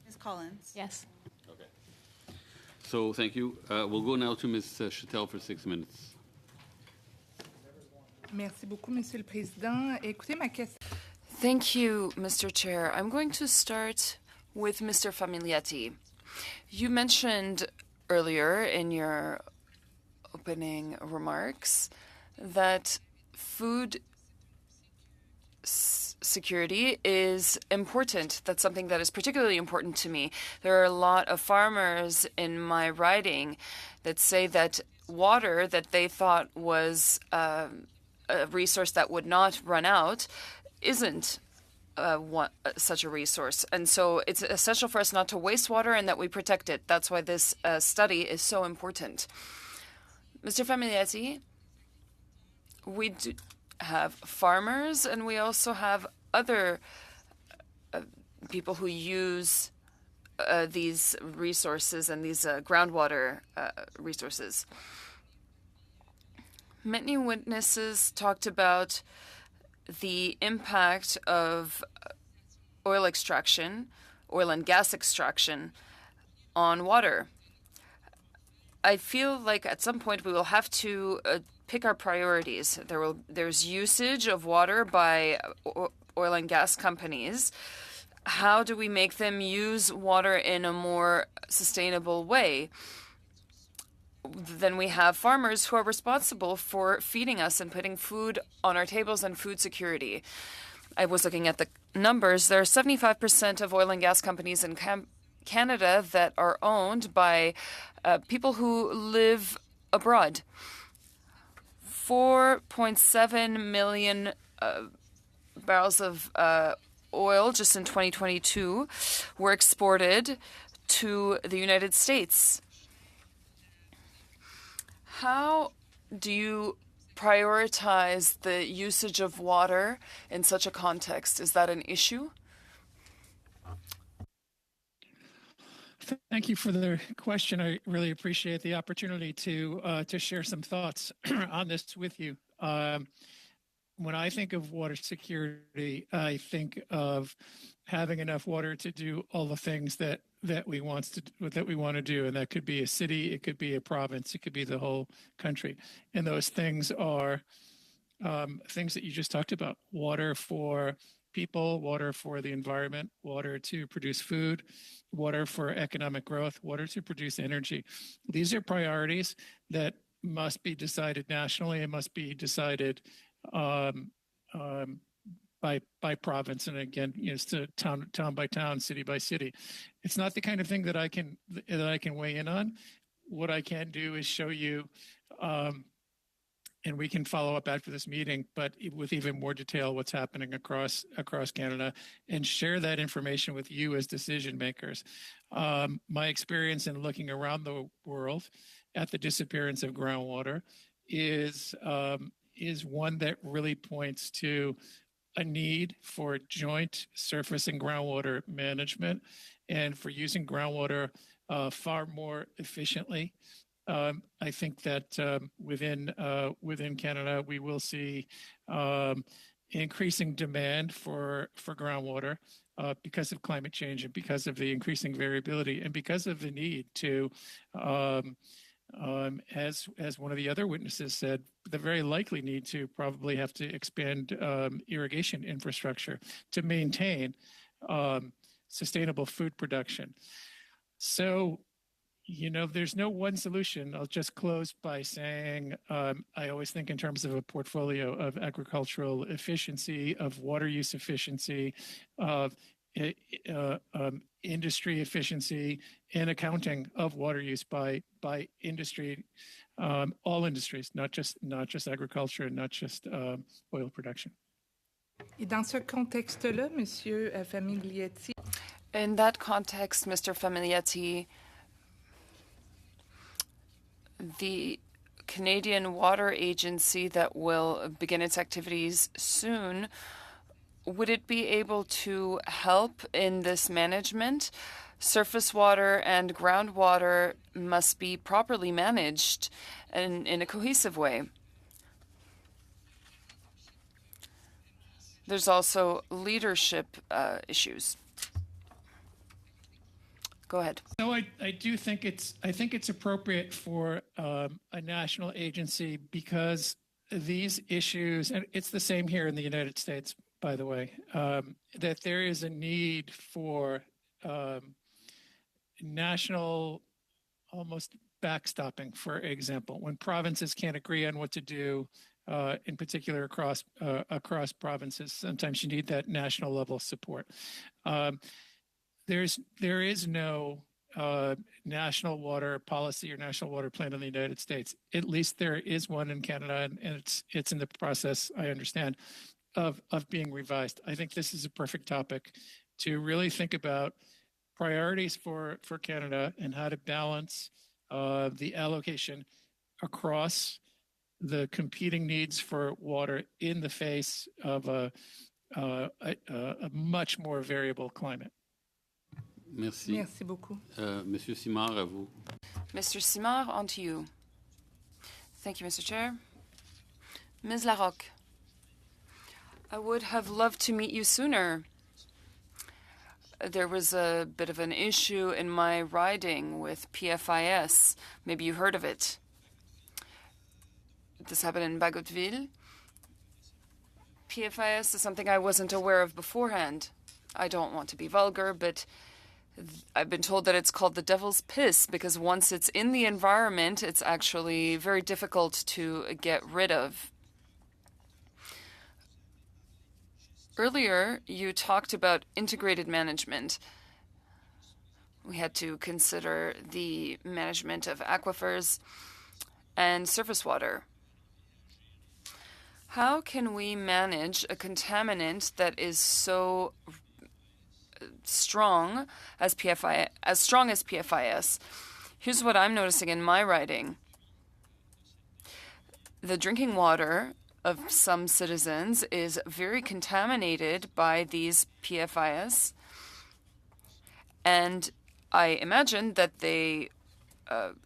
Ms. Collins? Yes. Okay. So thank you. We'll go now to Ms. Chatel for 6 minutes. Merci beaucoup, Monsieur le Président. Écoutez ma question. Thank you, Mr. Chair. I'm going to start with Mr. Famiglietti. You mentioned earlier in your opening remarks that food security is important. That's something that is particularly important to me. There are a lot of farmers in my riding that say that water that they thought was a resource that would not run out isn't such a resource. And so it's essential for us not to waste water and that we protect it. That's why this study is so important. Mr. Famiglietti, we do have farmers and we also have other people who use these resources and these groundwater resources. Many witnesses talked about the impact of oil extraction, oil and gas extraction on water. I feel like at some point we will have to pick our priorities. There's usage of water by oil and gas companies. How do we make them use water in a more sustainable way? Then we have farmers who are responsible for feeding us and putting food on our tables and food security. I was looking at the numbers. There are 75% of oil and gas companies in Canada that are owned by people who live abroad. 4.7 million barrels of oil just in 2022 were exported to the United States. How do you prioritize the usage of water in such a context? Is that an issue? Thank you for the question. I really appreciate the opportunity to share some thoughts on this with you. When I think of water security, I think of having enough water to do all the things that we want to do, and that could be a city, it could be a province, it could be the whole country. And those things are things that you just talked about: water for people, water for the environment, water to produce food, water for economic growth, water to produce energy. These are priorities that must be decided nationally and must be decided by province, and again, it's town by town, city by city. It's not the kind of thing that I can weigh in on. What I can do is show you, and we can follow up after this meeting, but with even more detail, what's happening across Canada, and share that information with you as decision makers. My experience in looking around the world at the disappearance of groundwater is one that really points to a need for joint surface and groundwater management, and for using groundwater far more efficiently. I think that within Canada, we will see increasing demand for groundwater because of climate change, and because of the increasing variability, and because of the need to, as one of the other witnesses said, the very likely need to probably have to expand irrigation infrastructure to maintain sustainable food production. So, there's no one solution. I'll just close by saying I always think in terms of a portfolio of agricultural efficiency, of water use efficiency, of industry efficiency, and accounting of water use by industry, all industries, not just agriculture and not just oil production. Et dans ce contexte-là, Monsieur Famiglietti. In that context, Mr. Famiglietti, the Canadian Water Agency that will begin its activities soon, would it be able to help in this management? Surface water and groundwater must be properly managed in a cohesive way. There's also leadership issues. Go ahead. No, I do think it's appropriate for a national agency, because these issues, and it's the same here in the United States, by the way, that there is a need for national almost backstopping. For example, when provinces can't agree on what to do, in particular across provinces, sometimes you need that national level support. There is no national water policy or national water plan in the United States. At least there is one in Canada, and it's in the process, I understand, of being revised. I think this is a perfect topic to really think about priorities for Canada and how to balance the allocation across the competing needs for water in the face of a much more variable climate. Merci. Merci beaucoup. Monsieur Simard, à vous. Mr. Simard, on to you. Thank you, Mr. Chair. Ms. Larocque, I would have loved to meet you sooner. There was a bit of an issue in my riding with PFIS. Maybe you heard of it. This happened in Bagotville. PFIS is something I wasn't aware of beforehand. I don't want to be vulgar, but I've been told that it's called the devil's piss, because once it's in the environment, it's actually very difficult to get rid of. Earlier, you talked about integrated management. We had to consider the management of aquifers and surface water. How can we manage a contaminant that is so strong as PFIS? Here's what I'm noticing in my writing. The drinking water of some citizens is very contaminated by these PFIS, and I imagine that they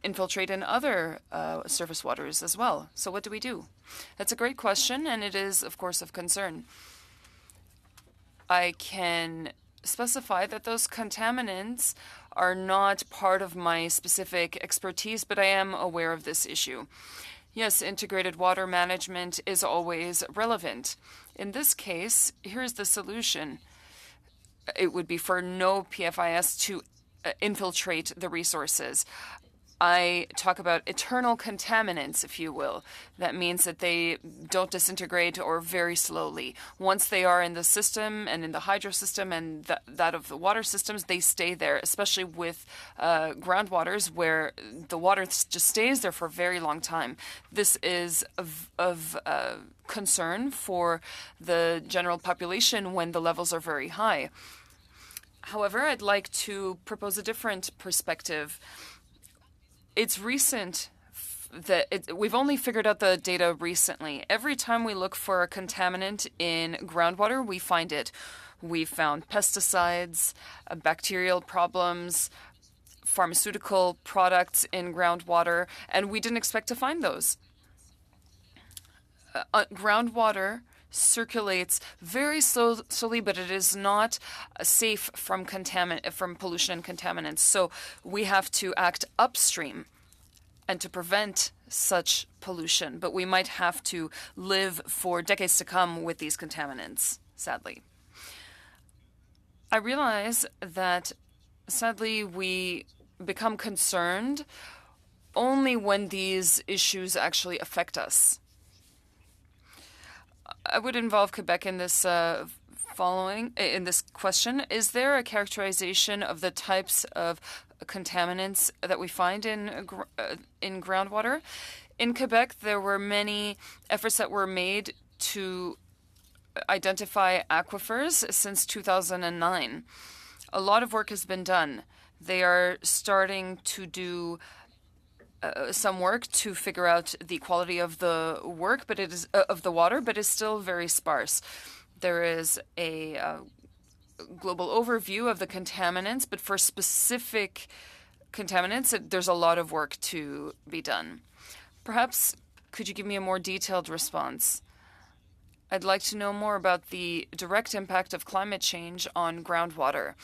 infiltrate in other surface waters as well. So what do we do? That's a great question, and it is, of course, of concern. I can specify that those contaminants are not part of my specific expertise, but I am aware of this issue. Yes, integrated water management is always relevant. In this case, here's the solution. It would be for no PFIS to infiltrate the resources. I talk about eternal contaminants, if you will. That means that they don't disintegrate or very slowly. Once they are in the system and in the hydro system and that of the water systems, they stay there, especially with groundwaters where the water just stays there for a very long time. This is of concern for the general population when the levels are very high. However, I'd like to propose a different perspective. It's recent that we've only figured out the data recently. Every time we look for a contaminant in groundwater, we find it. We found pesticides, bacterial problems, pharmaceutical products in groundwater, and we didn't expect to find those. Groundwater circulates very slowly, but it is not safe from pollution and contaminants. So we have to act upstream and to prevent such pollution. But we might have to live for decades to come with these contaminants, sadly. I realize that, sadly, we become concerned only when these issues actually affect us. I would involve Quebec in this in this question. Is there a characterization of the types of contaminants that we find in groundwater? In Quebec, there were many efforts that were made to identify aquifers since 2009. A lot of work has been done. They are starting to do some work to figure out the quality of the work, but it is of the water, but it's still very sparse. There is a global overview of the contaminants, but for specific contaminants, there's a lot of work to be done. Perhaps could you give me a more detailed response? I'd like to know more about the direct impact of climate change on groundwater.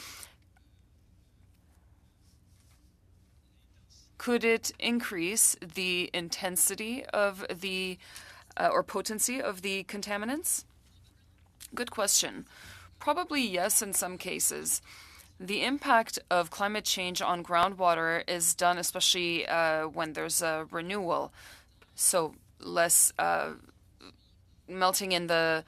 Could it increase the intensity of the or potency of the contaminants? Good question. Probably yes in some cases. The impact of climate change on groundwater is done especially when there's a renewal, so less melting in the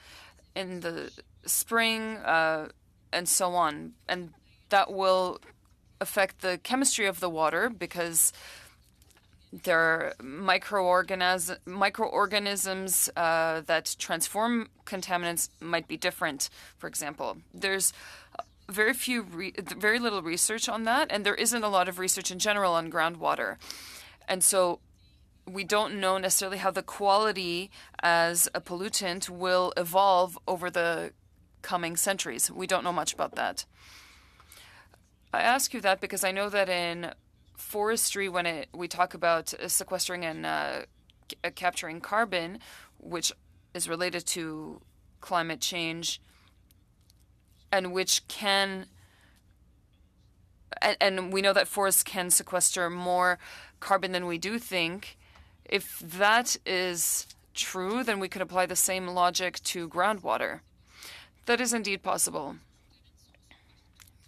spring and so on, and that will affect the chemistry of the water because there are microorganisms that transform contaminants might be different. For example, there's very little research on that, and there isn't a lot of research in general on groundwater, and so we don't know necessarily how the quality as a pollutant will evolve over the coming centuries. We don't know much about that. I ask you that because I know that in forestry, when we talk about sequestering and capturing carbon, which is related to climate change, and which can, and we know that forests can sequester more carbon than we do think. If that is true, then we could apply the same logic to groundwater. That is indeed possible.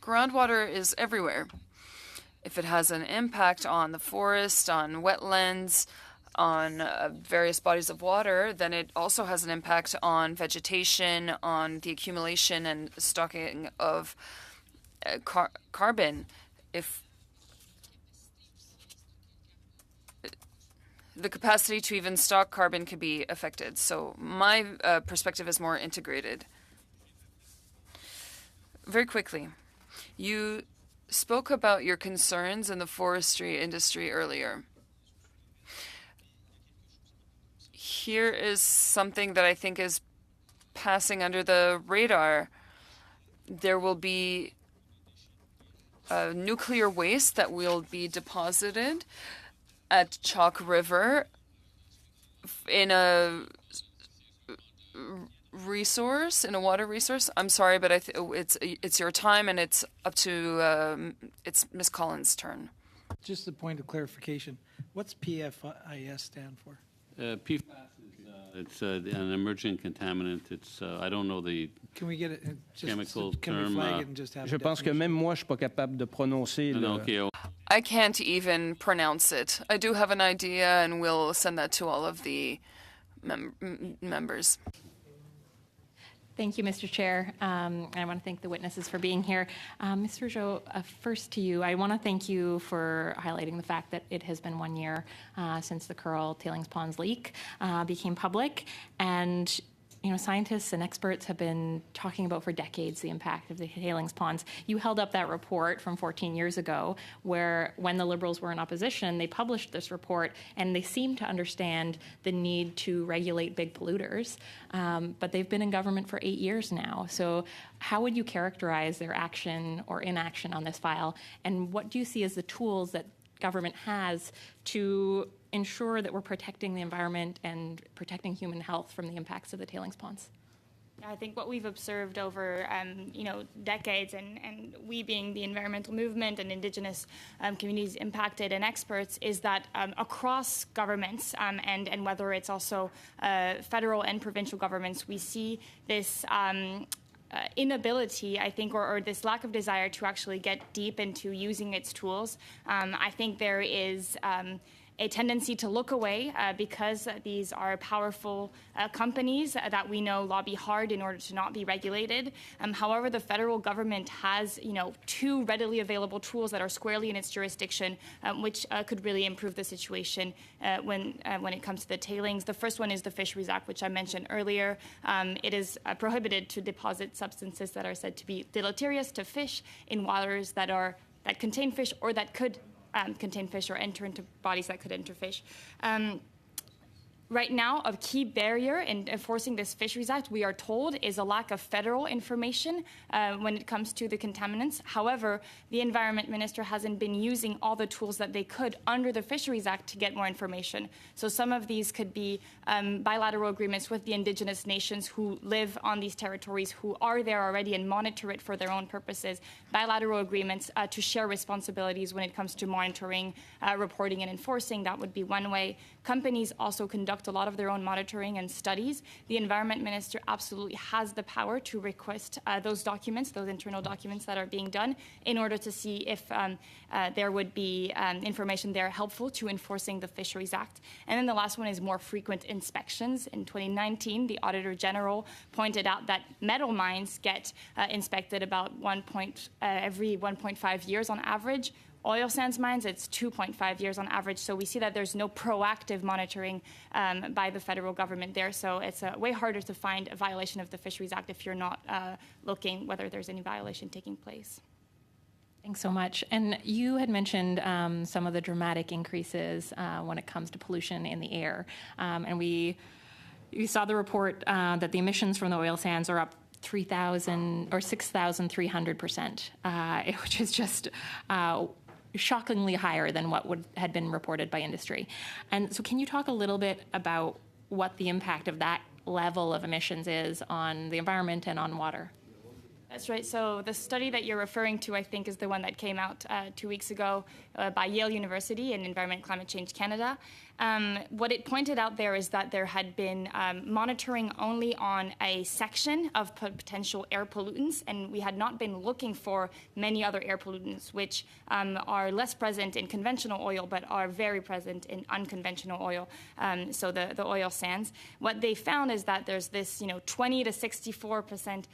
Groundwater is everywhere. If it has an impact on the forest, on wetlands, on various bodies of water, then it also has an impact on vegetation, on the accumulation and stocking of carbon. If the capacity to even stock carbon could be affected. So my perspective is more integrated. Very quickly. You spoke about your concerns in the forestry industry earlier. Here is something that I think is passing under the radar. There will be nuclear waste that will be deposited at Chalk River in a resource, in a water resource. I'm sorry, but it's your time, and it's up to it's Ms. Collins' turn. Just a point of clarification. What's PFIS stand for? PFAS it's an emerging contaminant. It's I don't know the Can we get it? Just, chemical can term. we flag it and just have Je pense que même moi, je suis pas capable de prononcer le... Okay. I can't even pronounce it. I do have an idea, and we'll send that to all of the members. Thank you, Mr. Chair. And I want to thank the witnesses for being here. Mr. Rougeau, first to you, I want to thank you for highlighting the fact that it has been 1 year since the Curl Tailings Ponds leak became public. And scientists and experts have been talking about for decades the impact of the tailings ponds. You held up that report from 14 years ago where, when the Liberals were in opposition, they published this report and they seemed to understand the need to regulate big polluters. But they've been in government for 8 years now. So how would you characterize their action or inaction on this file? And what do you see as the tools that government has to ensure that we're protecting the environment and protecting human health from the impacts of the tailings ponds? I think what we've observed over, decades, and we being the environmental movement and Indigenous communities impacted and experts, is that across governments, and whether it's also federal and provincial governments, we see this inability, I think, or this lack of desire to actually get deep into using its tools. I think there is a tendency to look away because these are powerful companies that we know lobby hard in order to not be regulated. However, the federal government has, two readily available tools that are squarely in its jurisdiction, which could really improve the situation when it comes to the tailings. The first one is the Fisheries Act, which I mentioned earlier. It is prohibited to deposit substances that are said to be deleterious to fish in waters that contain fish or that could contain fish or enter into bodies that could enter fish. Right now, a key barrier in enforcing this Fisheries Act, we are told, is a lack of federal information when it comes to the contaminants. However, the Environment Minister hasn't been using all the tools that they could under the Fisheries Act to get more information. So some of these could be bilateral agreements with the Indigenous nations who live on these territories, who are there already and monitor it for their own purposes, bilateral agreements to share responsibilities when it comes to monitoring, reporting, and enforcing. That would be one way. Companies also conduct a lot of their own monitoring and studies. The Environment Minister absolutely has the power to request those documents, those internal documents that are being done, in order to see if there would be information there helpful to enforcing the Fisheries Act. And then the last one is more frequent inspections. In 2019, the Auditor General pointed out that metal mines get inspected about every 1.5 years on average. Oil sands mines, it's 2.5 years on average. So we see that there's no proactive monitoring by the federal government there. So it's way harder to find a violation of the Fisheries Act if you're not looking whether there's any violation taking place. Thanks so much. And you had mentioned some of the dramatic increases when it comes to pollution in the air. And we saw the report that the emissions from the oil sands are up 3,000 or 6,300%, which is just shockingly higher than what had been reported by industry. And so can you talk a little bit about what the impact of that level of emissions is on the environment and on water? That's right. So the study that you're referring to, I think, is the one that came out 2 weeks ago by Yale University and Environment and Climate Change Canada. What it pointed out there is that there had been monitoring only on a section of potential air pollutants, and we had not been looking for many other air pollutants, which are less present in conventional oil but are very present in unconventional oil, so the oil sands. What they found is that there's this 20 to 64%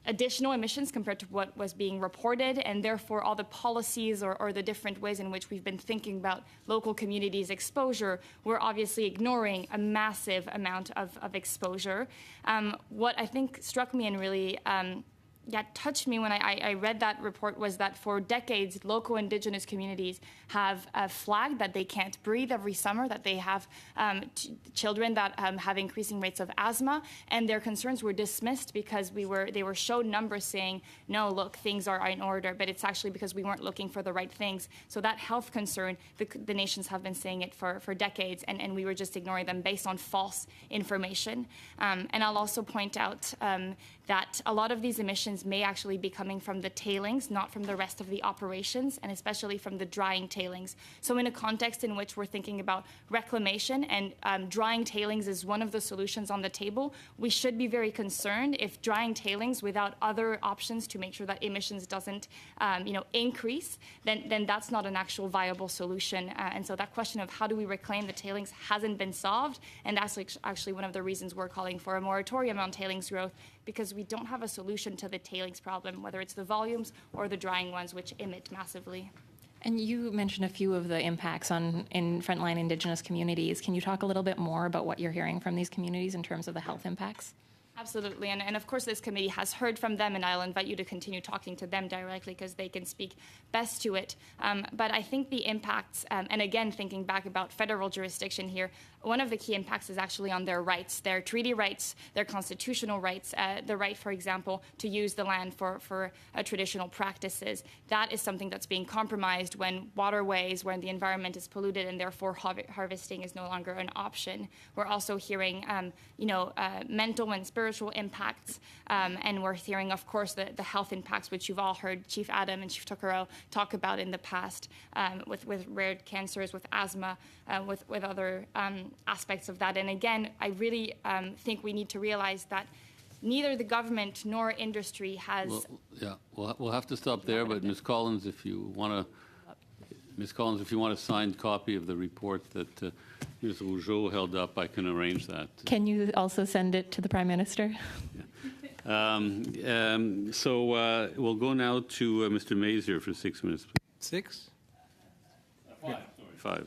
additional emissions compared to what was being reported, and therefore all the policies or the different ways in which we've been thinking about local communities' exposure, we're obviously ignoring a massive amount of exposure. What I think struck me and really touched me when I read that report was that for decades, local Indigenous communities have flagged that they can't breathe every summer, that they have children that have increasing rates of asthma, and their concerns were dismissed because they were showed numbers saying, no, look, things are in order, but it's actually because we weren't looking for the right things. So that health concern, the nations have been saying it for decades, and we were just ignoring them based on false information. And I'll also point out that a lot of these emissions emissions may actually be coming from the tailings, not from the rest of the operations, and especially from the drying tailings. So in a context in which we're thinking about reclamation and drying tailings is one of the solutions on the table, we should be very concerned if drying tailings without other options to make sure that emissions doesn't increase, then that's not an actual viable solution. And so that question of how do we reclaim the tailings hasn't been solved, and that's actually one of the reasons we're calling for a moratorium on tailings growth, because we don't have a solution to the tailings problem, whether it's the volumes or the drying ones, which emit massively. And you mentioned a few of the impacts in frontline Indigenous communities. Can you talk a little bit more about what you're hearing from these communities in terms of the health impacts? Absolutely, and of course this committee has heard from them, and I'll invite you to continue talking to them directly because they can speak best to it. But I think the impacts, and again thinking back about federal jurisdiction here, one of the key impacts is actually on their rights, their treaty rights, their constitutional rights, the right, for example, to use the land for traditional practices. That is something that's being compromised when waterways, when the environment is polluted, and therefore harvesting is no longer an option. We're also hearing, mental and spiritual impacts, and we're hearing, of course, the health impacts, which you've all heard Chief Adam and Chief Tokoro talk about in the past, with rare cancers, with asthma, with other aspects of that. And again, I really think we need to realize that neither the government nor industry has... We'll have to stop there, but Ms. Collins, if you want a signed copy of the report that Ms. Rougeau held up, I can arrange that. Can you also send it to the Prime Minister? So we'll go now to Mr. Mazur for 6 minutes. 6? 5. Okay.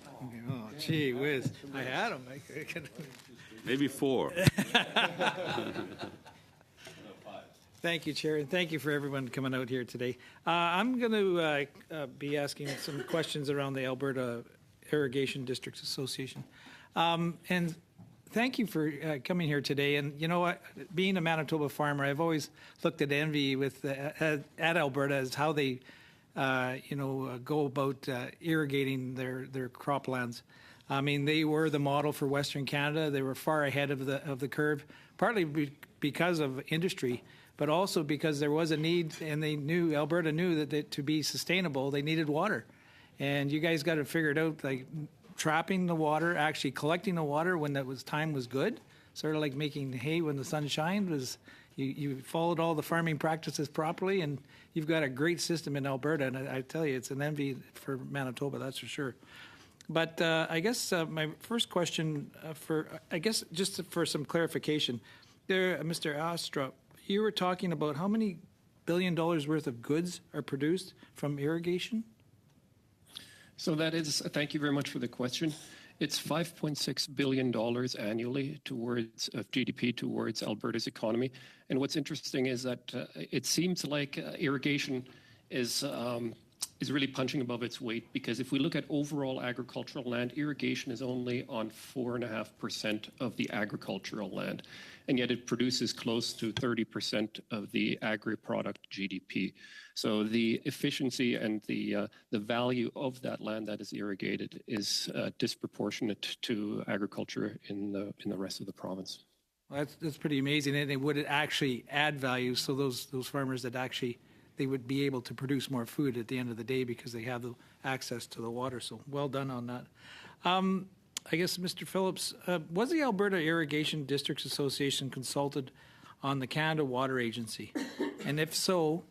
Oh, gee whiz. I had them. Maybe 4. Thank you, Chair, and thank you for everyone coming out here today. I'm going to be asking some questions around the Alberta Irrigation Districts Association. And thank you for coming here today. And you know what? Being a Manitoba farmer, I've always looked at envy at Alberta as how they go about irrigating their croplands. I mean, they were the model for Western Canada. They were far ahead of the curve, partly because of industry, but also because there was a need, and Alberta knew that to be sustainable, they needed water. And you guys got to figure it out, like trapping the water, actually collecting the water when time was good, sort of like making hay when the sun shined. You followed all the farming practices properly, and you've got a great system in Alberta, and I tell you, it's an envy for Manitoba, that's for sure. But I guess my first question, just for some clarification, there, Mr. Astrup, you were talking about how many $1 billion worth of goods are produced from irrigation? So that is, thank you very much for the question. It's $5.6 billion annually towards GDP towards Alberta's economy. And what's interesting is that it seems like irrigation is really punching above its weight, because if we look at overall agricultural land, irrigation is only on 4.5% of the agricultural land, and yet it produces close to 30% of the agri-product GDP. So the efficiency and the value of that land that is irrigated is disproportionate to agriculture in the rest of the province. Well, that's pretty amazing, and would it actually add value so those farmers that actually they would be able to produce more food at the end of the day because they have the access to the water. So well done on that. I guess, Mr. Phillips, was the Alberta Irrigation Districts Association consulted on the Canada Water Agency? And if so,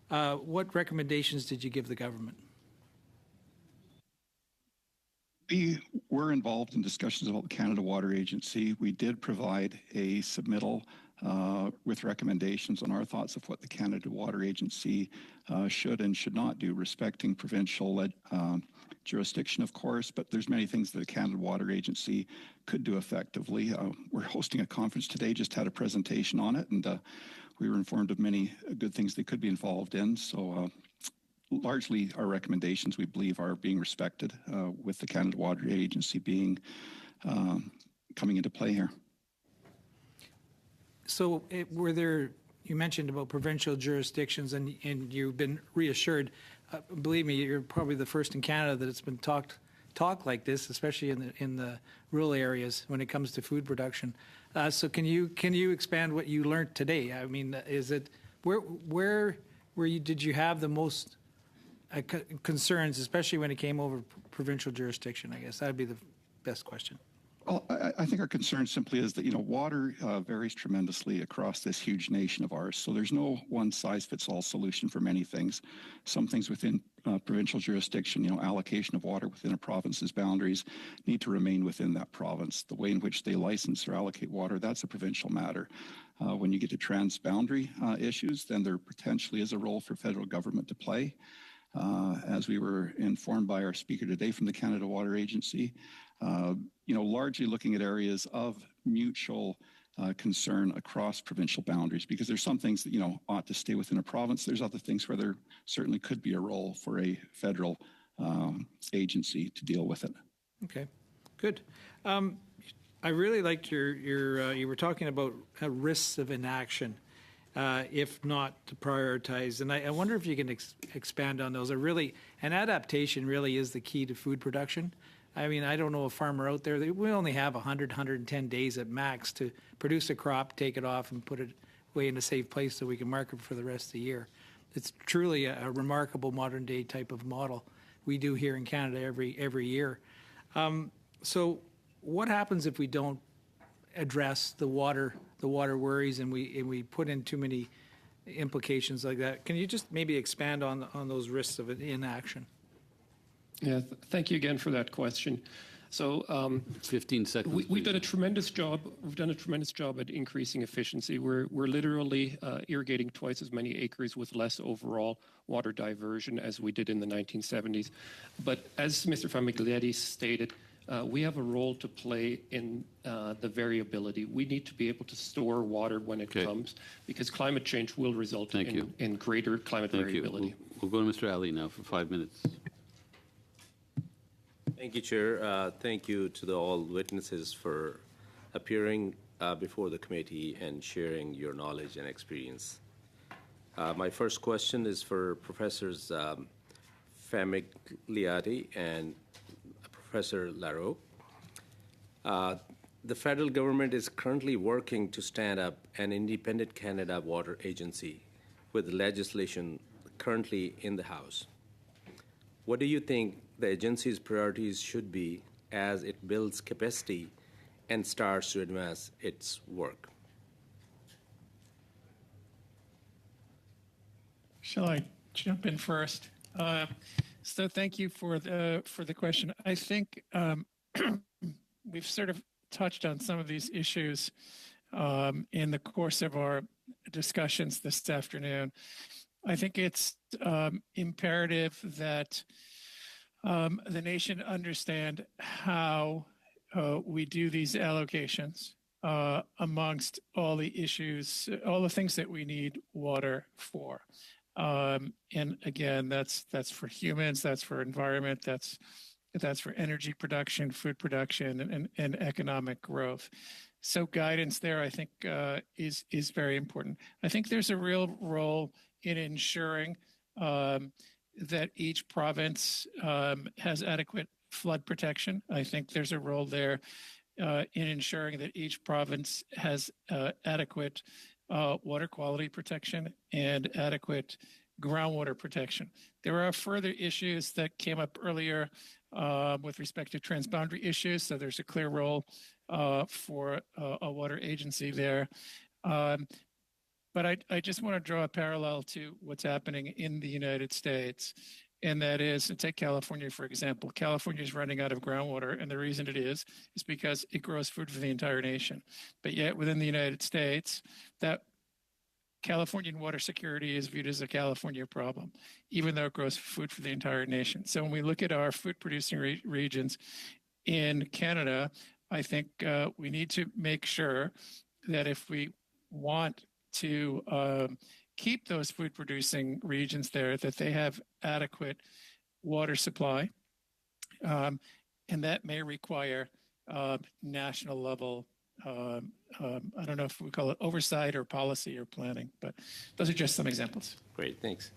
what recommendations did you give the government? We were involved in discussions about the Canada Water Agency. We did provide a submittal with recommendations on our thoughts of what the Canada Water Agency should and should not do, respecting provincial jurisdiction, of course, but there's many things that the Canada Water Agency could do effectively. We're hosting a conference today, just had a presentation on it, and we were informed of many good things they could be involved in. So largely our recommendations, we believe, are being respected with the Canada Water Agency being coming into play here. So you mentioned about provincial jurisdictions, and you've been reassured. Believe me, you're probably the first in Canada that it's been talk like this, especially in the rural areas when it comes to food production. So can you expand what you learned today? I mean, is it where did you have the most concerns, especially when it came over provincial jurisdiction? I guess that'd be the best question. Well, I think our concern simply is that, water varies tremendously across this huge nation of ours. So there's no one-size-fits-all solution for many things. Some things within provincial jurisdiction, allocation of water within a province's boundaries need to remain within that province. The way in which they license or allocate water, that's a provincial matter. When you get to transboundary issues, then there potentially is a role for federal government to play. As we were informed by our speaker today from the Canada Water Agency, largely looking at areas of mutual concern across provincial boundaries, because there's some things that, ought to stay within a province. There's other things where there certainly could be a role for a federal agency to deal with it. Okay, good. I really liked you were talking about risks of inaction, if not to prioritize. And I wonder if you can expand on those. And adaptation really is the key to food production. I mean, I don't know a farmer out there. We only have 100, 110 days at max to produce a crop, take it off, and put it away in a safe place so we can market for the rest of the year. It's truly a remarkable modern day type of model we do here in Canada every year. So what happens if we don't address the water worries and we put in too many implications like that? Can you just maybe expand on those risks of inaction? Yeah, thank you again for that question. So 15 seconds. We've done a tremendous job. We've done a tremendous job at increasing efficiency. We're literally irrigating twice as many acres with less overall water diversion as we did in the 1970s. But as Mr. Famiglietti stated, we have a role to play in the variability. We need to be able to store water when it comes, because climate change will result in greater climate variability. We'll go to Mr. Ali now for 5 minutes. Thank you, Chair. Thank you to all witnesses for appearing before the committee and sharing your knowledge and experience. My first question is for Professors Famiglietti and Professor Larocque. The federal government is currently working to stand up an independent Canada Water Agency with legislation currently in the House. What do you think the agency's priorities should be as it builds capacity and starts to advance its work? Shall I jump in first? So thank you for the question. I think we've sort of touched on some of these issues in the course of our discussions this afternoon. I think it's imperative that the nation understand how we do these allocations amongst all the issues, all the things that we need water for. And again, that's for humans, that's for environment, that's for energy production, food production, and economic growth. So guidance there, I think, is very important. I think there's a real role in ensuring that each province has adequate flood protection. I think there's a role there in ensuring that each province has adequate water quality protection and adequate groundwater protection. There are further issues that came up earlier with respect to transboundary issues, so there's a clear role for a water agency there. But I just want to draw a parallel to what's happening in the United States, and that is, and take California, for example. California is running out of groundwater, and the reason it is because it grows food for the entire nation. But yet within the United States, that Californian water security is viewed as a California problem, even though it grows food for the entire nation. So when we look at our food-producing regions in Canada, I think we need to make sure that if we want to keep those food-producing regions there, that they have adequate water supply, and that may require national level, I don't know if we call it oversight or policy or planning, but those are just some examples. Great, thanks.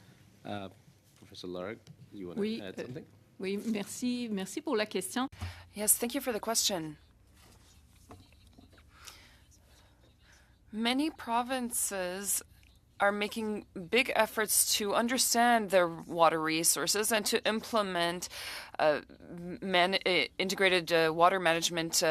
Professor Larocque, you want to add something? Oui, merci pour la question. Yes, thank you for the question. Many provinces are making big efforts to understand their water resources and to implement integrated water management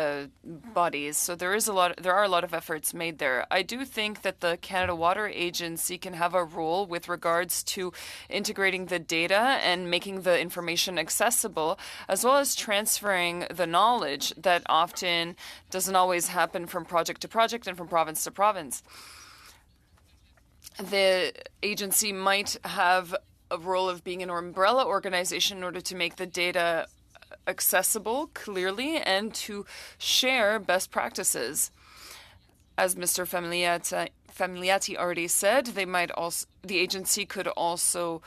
bodies. So there are a lot of efforts made there. I do think that the Canada Water Agency can have a role with regards to integrating the data and making the information accessible, as well as transferring the knowledge that often doesn't always happen from project to project and from province to province. The agency might have a role of being an umbrella organization in order to make the data accessible clearly and to share best practices. As Mr. Familiati already said, the agency could also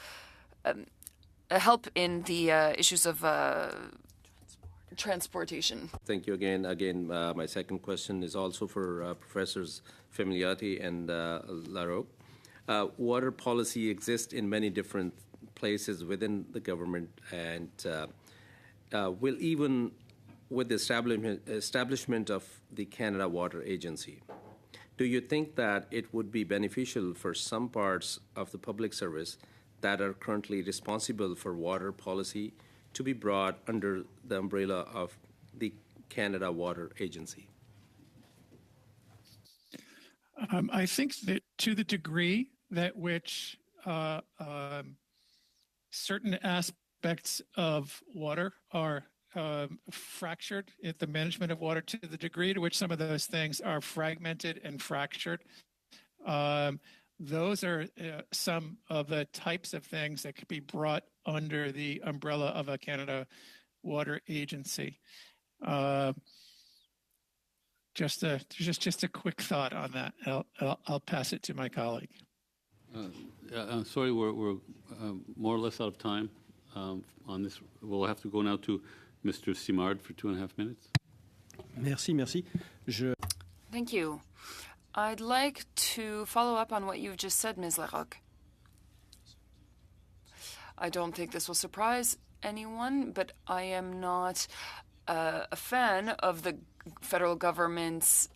help in the issues of transportation. Thank you again. My second question is also for Professors Familiati and Larocque. Water policy exists in many different places within the government, and will even with the establishment of the Canada Water Agency, do you think that it would be beneficial for some parts of the public service that are currently responsible for water policy to be brought under the umbrella of the Canada Water Agency? I think that to the degree that which certain aspects of water are fractured at the management of water, to the degree to which some of those things are fragmented and fractured, those are some of the types of things that could be brought under the umbrella of a Canada Water Agency. Just a quick thought on that. I'll pass it to my colleague. I'm sorry, we're more or less out of time on this. We'll have to go now to Mr. Simard for 2.5 minutes. Merci. Thank you. I'd like to follow up on what you've just said, Ms. Larocque. I don't think this will surprise anyone, but I am not a fan of the federal government's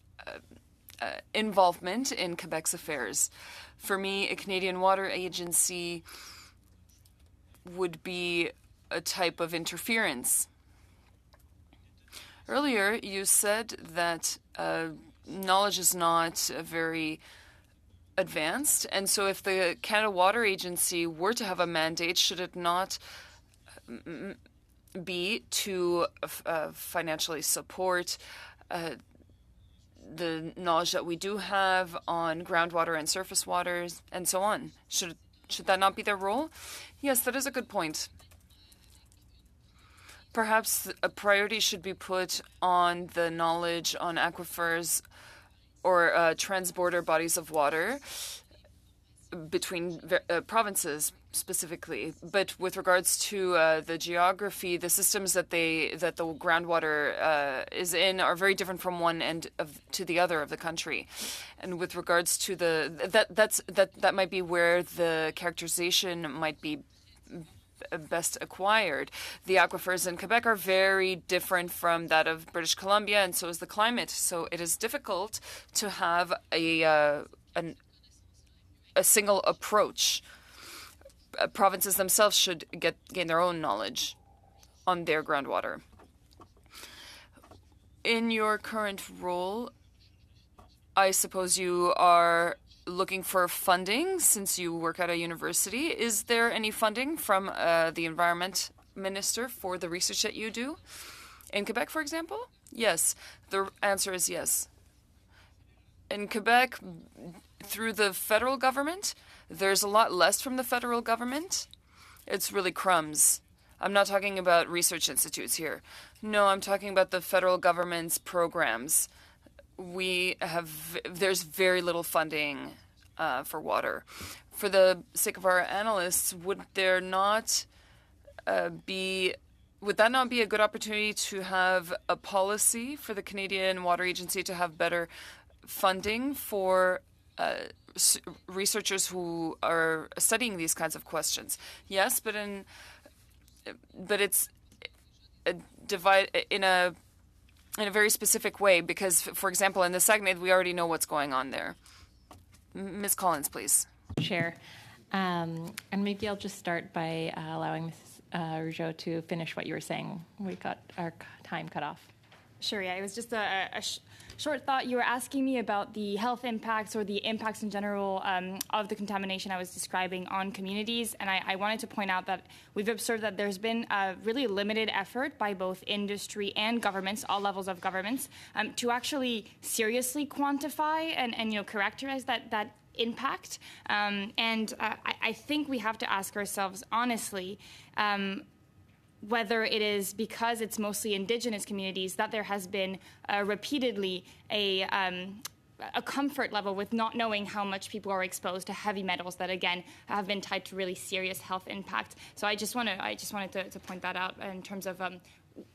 involvement in Quebec's affairs. For me, a Canadian Water Agency would be a type of interference. Earlier, you said that knowledge is not very advanced, and so if the Canada Water Agency were to have a mandate, should it not be to financially support the knowledge that we do have on groundwater and surface waters and so on? Should that not be their role? Yes, that is a good point. Perhaps a priority should be put on the knowledge on aquifers or transborder bodies of water between provinces specifically. But with regards to the geography, the systems that the groundwater is in are very different from one end to the other of the country. And with regards to that might be where the characterization might be best acquired. The aquifers in Quebec are very different from that of British Columbia, and so is the climate. So it is difficult to have a single approach. Provinces themselves should gain their own knowledge on their groundwater. In your current role, I suppose you are looking for funding since you work at a university. Is there any funding from the environment minister for the research that you do? In Quebec, for example? Yes. The answer is yes. In Quebec, through the federal government, there's a lot less from the federal government. It's really crumbs. I'm not talking about research institutes here. No, I'm talking about the federal government's programs. There's very little funding for water. For the sake of our analysts, would that not be a good opportunity to have a policy for the Canadian Water Agency to have better funding for researchers who are studying these kinds of questions? Yes, but it's divided in a very specific way because, for example, in the Saguenay, we already know what's going on there. Ms. Collins, please. Chair. And maybe I'll just start by allowing Ms. Rougeau to finish what you were saying. We got our time cut off. Sure, yeah. It was just a short thought. You were asking me about the health impacts or the impacts in general of the contamination I was describing on communities. And I wanted to point out that we've observed that there's been a really limited effort by both industry and governments, all levels of governments, to actually seriously quantify and characterize that impact. I think we have to ask ourselves honestly, whether it is because it's mostly indigenous communities that there has been repeatedly a comfort level with not knowing how much people are exposed to heavy metals that, again, have been tied to really serious health impact. So I just wanted to point that out in terms of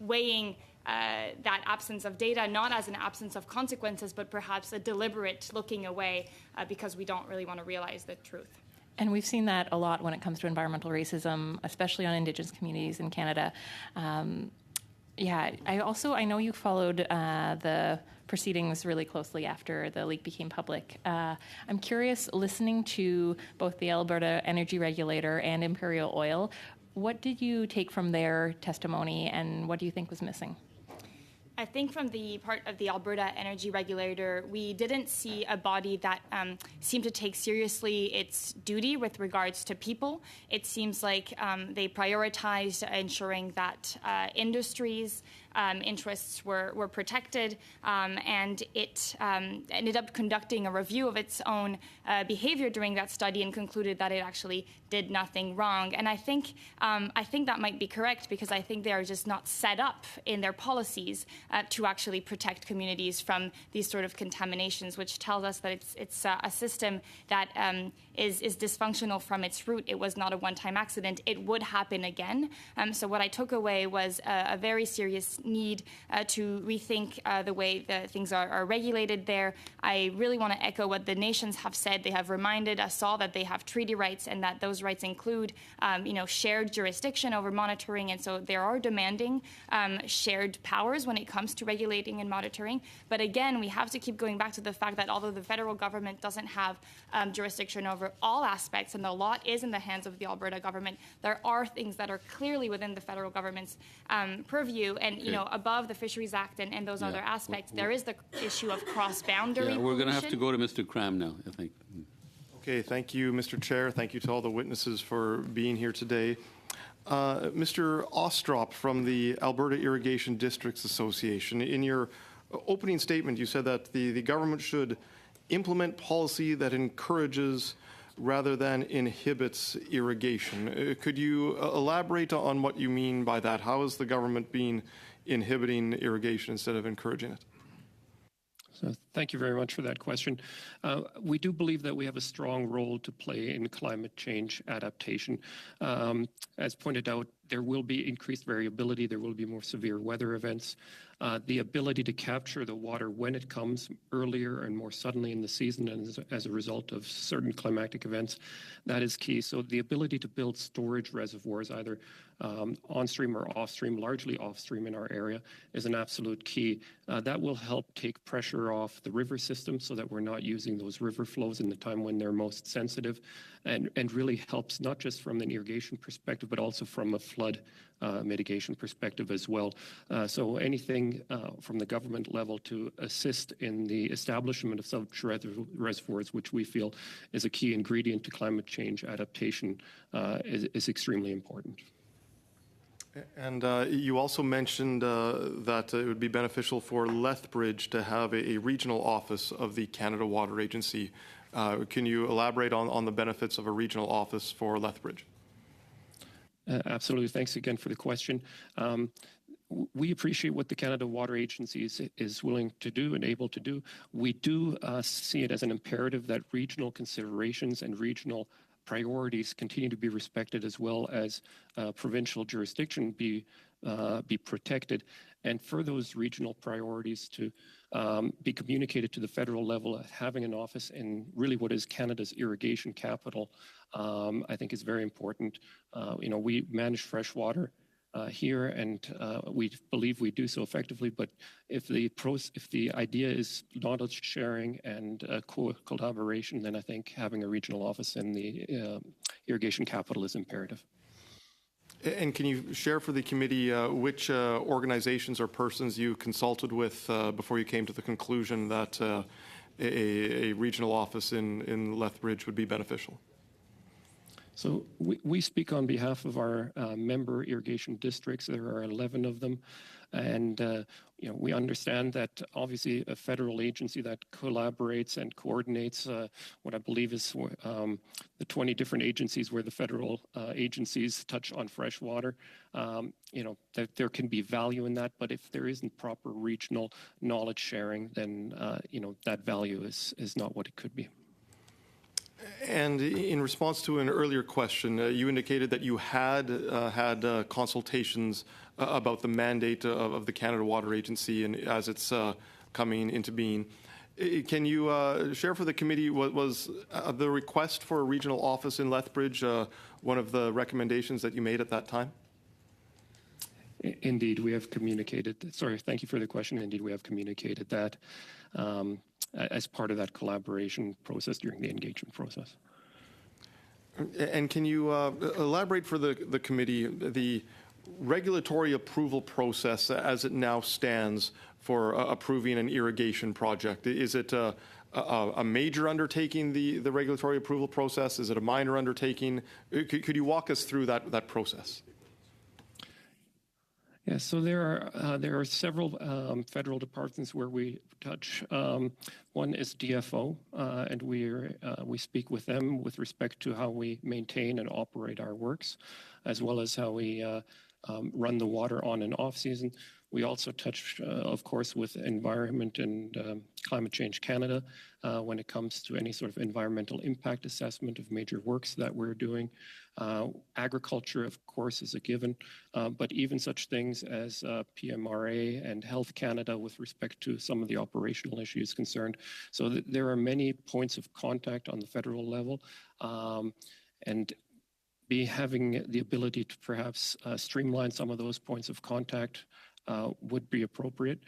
weighing that absence of data, not as an absence of consequences, but perhaps a deliberate looking away because we don't really want to realize the truth. And we've seen that a lot when it comes to environmental racism, especially on Indigenous communities in Canada. I know you followed the proceedings really closely after the leak became public. I'm curious, listening to both the Alberta Energy Regulator and Imperial Oil, what did you take from their testimony and what do you think was missing? I think from the part of the Alberta Energy Regulator, we didn't see a body that seemed to take seriously its duty with regards to people. It seems like they prioritized ensuring that industries' interests were protected, and it ended up conducting a review of its own behavior during that study and concluded that it actually did nothing wrong. And I think that might be correct because I think they are just not set up in their policies to actually protect communities from these sort of contaminations, which tells us that it's a system that is dysfunctional from its root. It was not a one-time accident. It would happen again. So what I took away was a very serious need to rethink the way the things are regulated there. I really want to echo what the nations have said. They have reminded us all that they have treaty rights and that those rights include, shared jurisdiction over monitoring. And so they are demanding shared powers when it comes to regulating and monitoring. But again, we have to keep going back to the fact that although the federal government doesn't have jurisdiction over all aspects and the lot is in the hands of the Alberta government, there are things that are clearly within the federal government's purview. And, above the Fisheries Act and those other aspects, there is the issue of cross-boundary Yeah, we're going to have to pollution. go to Mr. Cram now, I think. Okay, thank you, Mr. Chair. Thank you to all the witnesses for being here today. Mr. Ostrop from the Alberta Irrigation Districts Association, in your opening statement, you said that the government should implement policy that encourages rather than inhibits irrigation. Could you elaborate on what you mean by that? How is the government being inhibiting irrigation instead of encouraging it? So thank you very much for that question. We do believe that we have a strong role to play in climate change adaptation. As pointed out, there will be increased variability. There will be more severe weather events. The ability to capture the water when it comes earlier and more suddenly in the season and as a result of certain climatic events, that is key. So the ability to build storage reservoirs, either on-stream or off-stream, largely off-stream in our area, is an absolute key. That will help take pressure off the river system so that we're not using those river flows in the time when they're most sensitive, and really helps not just from an irrigation perspective, but also from a flood mitigation perspective as well. So anything from the government level to assist in the establishment of such reservoirs, which we feel is a key ingredient to climate change adaptation, is extremely important. And you also mentioned that it would be beneficial for Lethbridge to have a regional office of the Canada Water Agency. Can you elaborate on the benefits of a regional office for Lethbridge? Absolutely. Thanks again for the question. We appreciate what the Canada Water Agency is willing to do and able to do. We do see it as an imperative that regional considerations and regional priorities continue to be respected, as well as provincial jurisdiction be protected, and for those regional priorities to be communicated to the federal level. Having an office in really what is Canada's irrigation capital, I think is very important. We manage fresh water here, and we believe we do so effectively. But if the idea is knowledge sharing and collaboration, then I think having a regional office in the irrigation capital is imperative. And can you share for the committee which organizations or persons you consulted with before you came to the conclusion that a regional office in Lethbridge would be beneficial? So we speak on behalf of our member irrigation districts. There are 11 of them. And we understand that obviously a federal agency that collaborates and coordinates what I believe is the 20 different agencies where the federal agencies touch on fresh water, that there can be value in that. But if there isn't proper regional knowledge sharing, then that value is not what it could be. And in response to an earlier question, you indicated that you had had consultations about the mandate of the Canada Water Agency and as it's coming into being. Can you share for the committee what was the request for a regional office in Lethbridge, one of the recommendations that you made at that time? Indeed, we have communicated. Sorry, thank you for the question. Indeed, we have communicated that as part of that collaboration process during the engagement process. And can you elaborate for the committee the regulatory approval process as it now stands for approving an irrigation project? Is it a major undertaking, the regulatory approval process? Is it a minor undertaking? Could you walk us through that process? Yeah, so there are several federal departments where we touch. One is DFO, and we speak with them with respect to how we maintain and operate our works, as well as how we run the water on and off season. We also touch, of course, with Environment and Climate Change Canada when it comes to any sort of environmental impact assessment of major works that we're doing. Agriculture, of course, is a given, but even such things as PMRA and Health Canada with respect to some of the operational issues concerned. So there are many points of contact on the federal level, and having the ability to perhaps streamline some of those points of contact would be appropriate.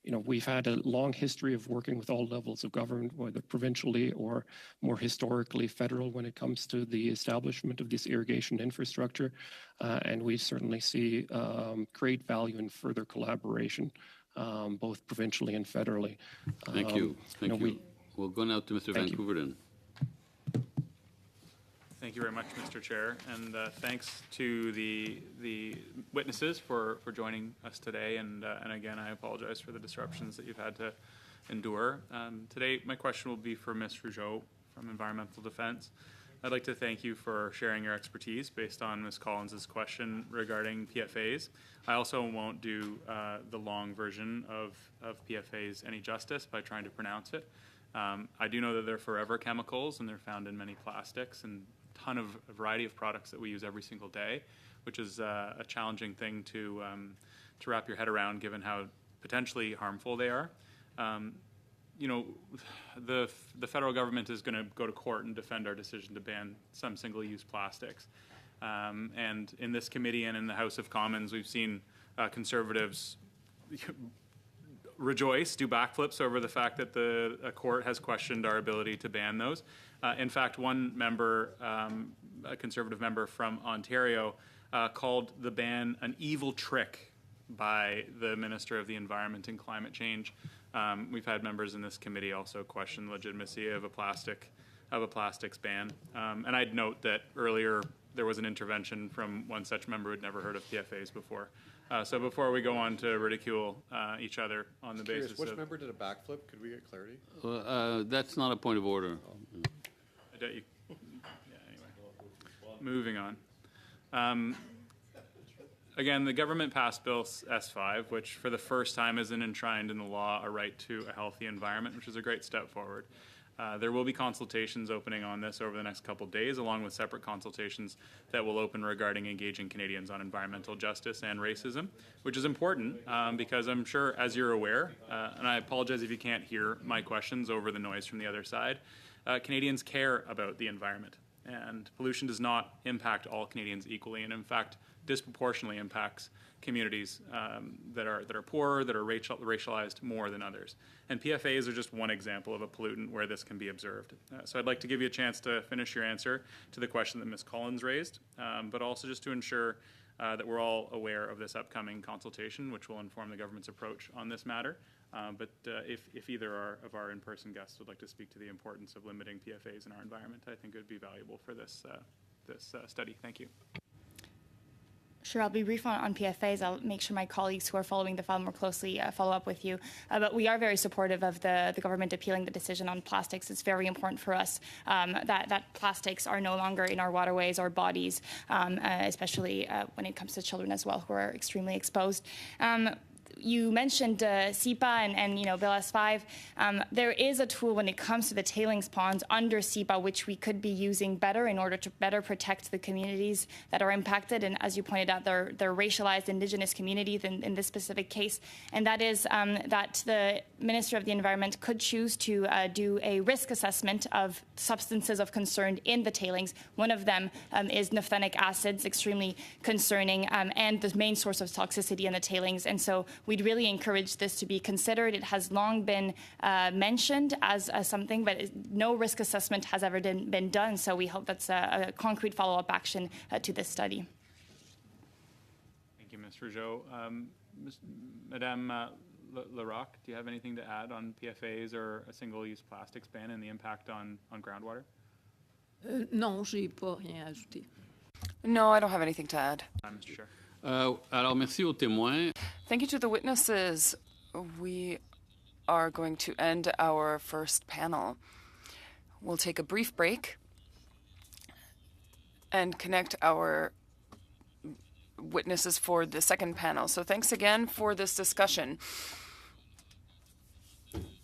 We've had a long history of working with all levels of government, whether provincially or more historically federal, when it comes to the establishment of this irrigation infrastructure. And we certainly see great value in further collaboration, both provincially and federally. Thank you. Thank you. We'll go now to Mr. Vancouver then. Thank you very much, Mr. Chair, and thanks to the witnesses for joining us today. And again, I apologize for the disruptions that you've had to endure. Today, my question will be for Ms. Rougeau from Environmental Defence. I'd like to thank you for sharing your expertise based on Ms. Collins's question regarding PFAs. I also won't do the long version of PFAs any justice by trying to pronounce it. I do know that they're forever chemicals and they're found in many plastics and a variety of products that we use every single day, which is a challenging thing to wrap your head around given how potentially harmful they are. The federal government is going to go to court and defend our decision to ban some single-use plastics. And in this committee and in the House of Commons, we've seen Conservatives rejoice, do backflips over the fact that a court has questioned our ability to ban those. In fact, one member, a Conservative member from Ontario, called the ban an evil trick by the Minister of the Environment and Climate Change. We've had members in this committee also question the legitimacy of a plastics ban. And I'd note that earlier there was an intervention from one such member who'd never heard of PFAs before. So before we go on to ridicule each other on the basis Which of... member did a backflip? Could we get clarity? That's not a point of order. I doubt you... Yeah, anyway. Moving on. Again, the government passed Bill S5, which for the first time has enshrined in the law a right to a healthy environment, which is a great step forward. There will be consultations opening on this over the next couple of days, along with separate consultations that will open regarding engaging Canadians on environmental justice and racism, which is important because I'm sure, as you're aware, and I apologize if you can't hear my questions over the noise from the other side, Canadians care about the environment, and pollution does not impact all Canadians equally, and in fact, disproportionately impacts communities that are poorer, that are racialized more than others. And PFAS are just one example of a pollutant where this can be observed. So I'd like to give you a chance to finish your answer to the question that Ms. Collins raised, but also just to ensure that we're all aware of this upcoming consultation, which will inform the government's approach on this matter. But if either of our in-person guests would like to speak to the importance of limiting PFAS in our environment, I think it would be valuable for this study. Thank you. Sure, I'll be brief on PFAS. I'll make sure my colleagues who are following the file more closely follow up with you. But we are very supportive of the government appealing the decision on plastics. It's very important for us that plastics are no longer in our waterways or bodies, especially when it comes to children as well, who are extremely exposed. You mentioned SEPA and Bill S5. There is a tool when it comes to the tailings ponds under SEPA, which we could be using better in order to better protect the communities that are impacted. And as you pointed out, they're racialized Indigenous communities in this specific case. And that is that the Minister of the Environment could choose to do a risk assessment of substances of concern in the tailings. One of them is naphthenic acids, extremely concerning, and the main source of toxicity in the tailings. And so we'd really encourage this to be considered. It has long been mentioned as something, but no risk assessment has ever been done. So we hope that's a concrete follow-up action to this study. Thank you, Ms. Rougeau. Madame Larocque, do you have anything to add on PFAS or a single-use plastics ban and the impact on groundwater? Non, j'ai pas rien à ajouter. No, I don't have anything to add. Mr. Chair. Alors, merci aux témoins. Thank you to the witnesses. We are going to end our first panel. We'll take a brief break and connect our witnesses for the second panel. So thanks again for this discussion.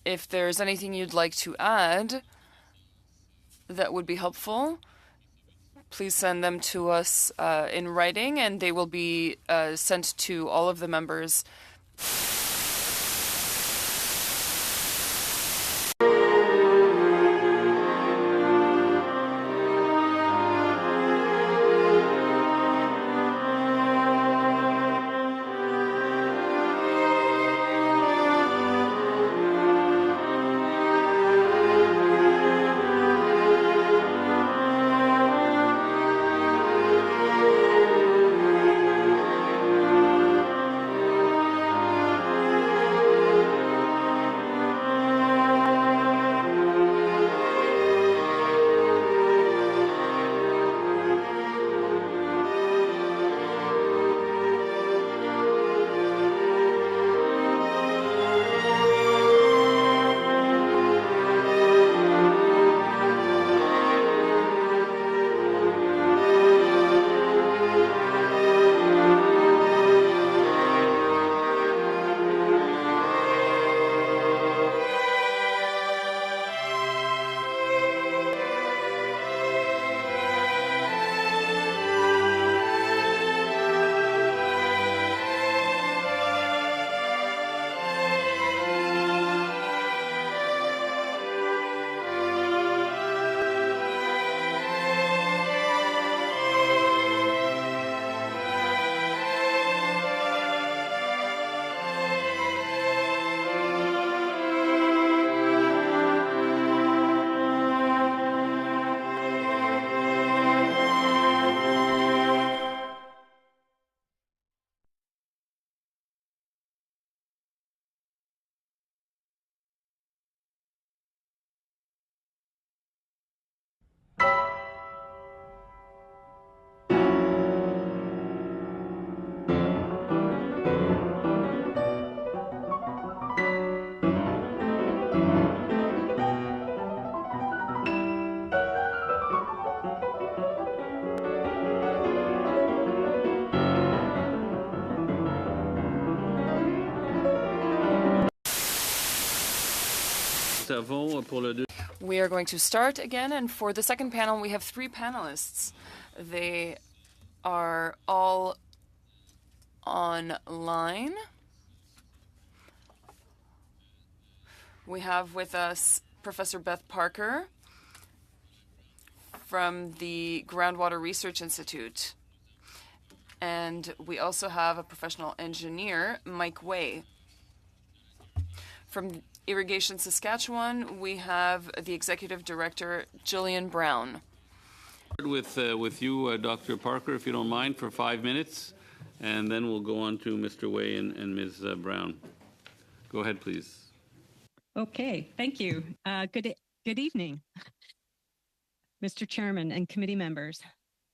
If there's anything you'd like to add that would be helpful, please send them to us in writing, and they will be sent to all of the members. We are going to start again, and for the second panel, we have 3 panelists. They are all online. We have with us Professor Beth Parker from the Groundwater Research Institute. And we also have a professional engineer, Mike Way. From Irrigation Saskatchewan, we have the Executive Director, Jillian Brown. With you, Dr. Parker, if you don't mind, for 5 minutes, and then we'll go on to Mr. Way and Ms. Brown. Go ahead, please. Okay, thank you. Good evening, Mr. Chairman and committee members.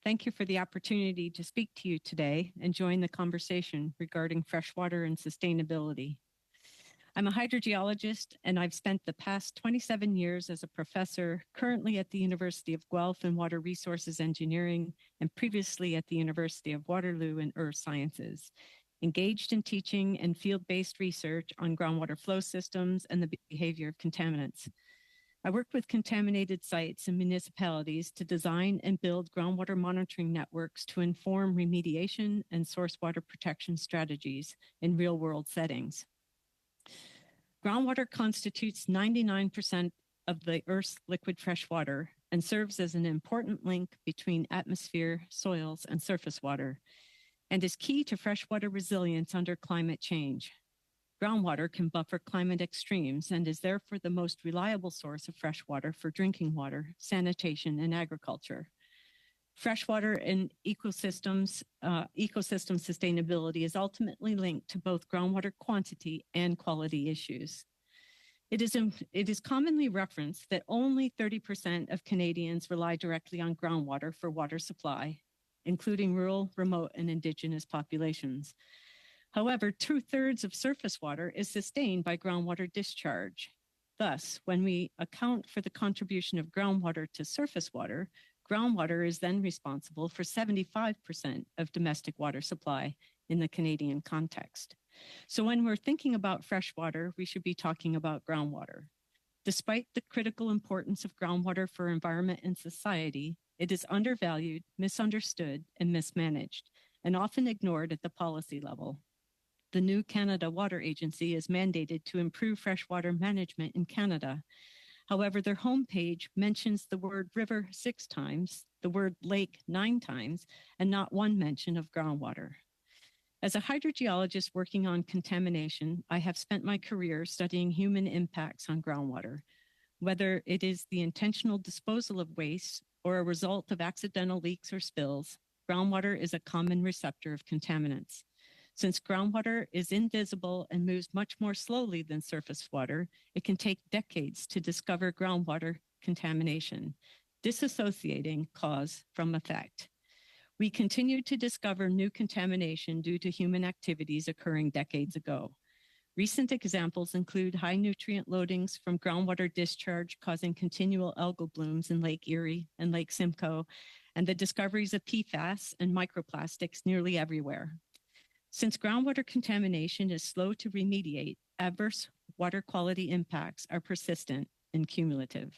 Thank you for the opportunity to speak to you today and join the conversation regarding freshwater and sustainability. I'm a hydrogeologist, and I've spent the past 27 years as a professor, currently at the University of Guelph in Water Resources Engineering, and previously at the University of Waterloo in Earth Sciences, engaged in teaching and field-based research on groundwater flow systems and the behavior of contaminants. I work with contaminated sites and municipalities to design and build groundwater monitoring networks to inform remediation and source water protection strategies in real-world settings. Groundwater constitutes 99% of the Earth's liquid fresh water and serves as an important link between atmosphere, soils, and surface water, and is key to freshwater resilience under climate change. Groundwater can buffer climate extremes and is therefore the most reliable source of fresh water for drinking water, sanitation, and agriculture. Freshwater and ecosystem sustainability is ultimately linked to both groundwater quantity and quality issues. It is commonly referenced that only 30% of Canadians rely directly on groundwater for water supply, including rural, remote, and Indigenous populations. However, 2/3 of surface water is sustained by groundwater discharge. Thus, when we account for the contribution of groundwater to surface water, groundwater is then responsible for 75% of domestic water supply in the Canadian context. So when we're thinking about fresh water, we should be talking about groundwater. Despite the critical importance of groundwater for environment and society, it is undervalued, misunderstood, and mismanaged, and often ignored at the policy level. The new Canada Water Agency is mandated to improve freshwater management in Canada. However, their homepage mentions the word river 6 times, the word lake 9 times, and not one mention of groundwater. As a hydrogeologist working on contamination, I have spent my career studying human impacts on groundwater, whether it is the intentional disposal of waste or a result of accidental leaks or spills. Groundwater is a common receptor of contaminants. Since groundwater is invisible and moves much more slowly than surface water, it can take decades to discover groundwater contamination, disassociating cause from effect. We continue to discover new contamination due to human activities occurring decades ago. Recent examples include high nutrient loadings from groundwater discharge causing continual algal blooms in Lake Erie and Lake Simcoe, and the discoveries of PFAS and microplastics nearly everywhere. Since groundwater contamination is slow to remediate, adverse water quality impacts are persistent and cumulative.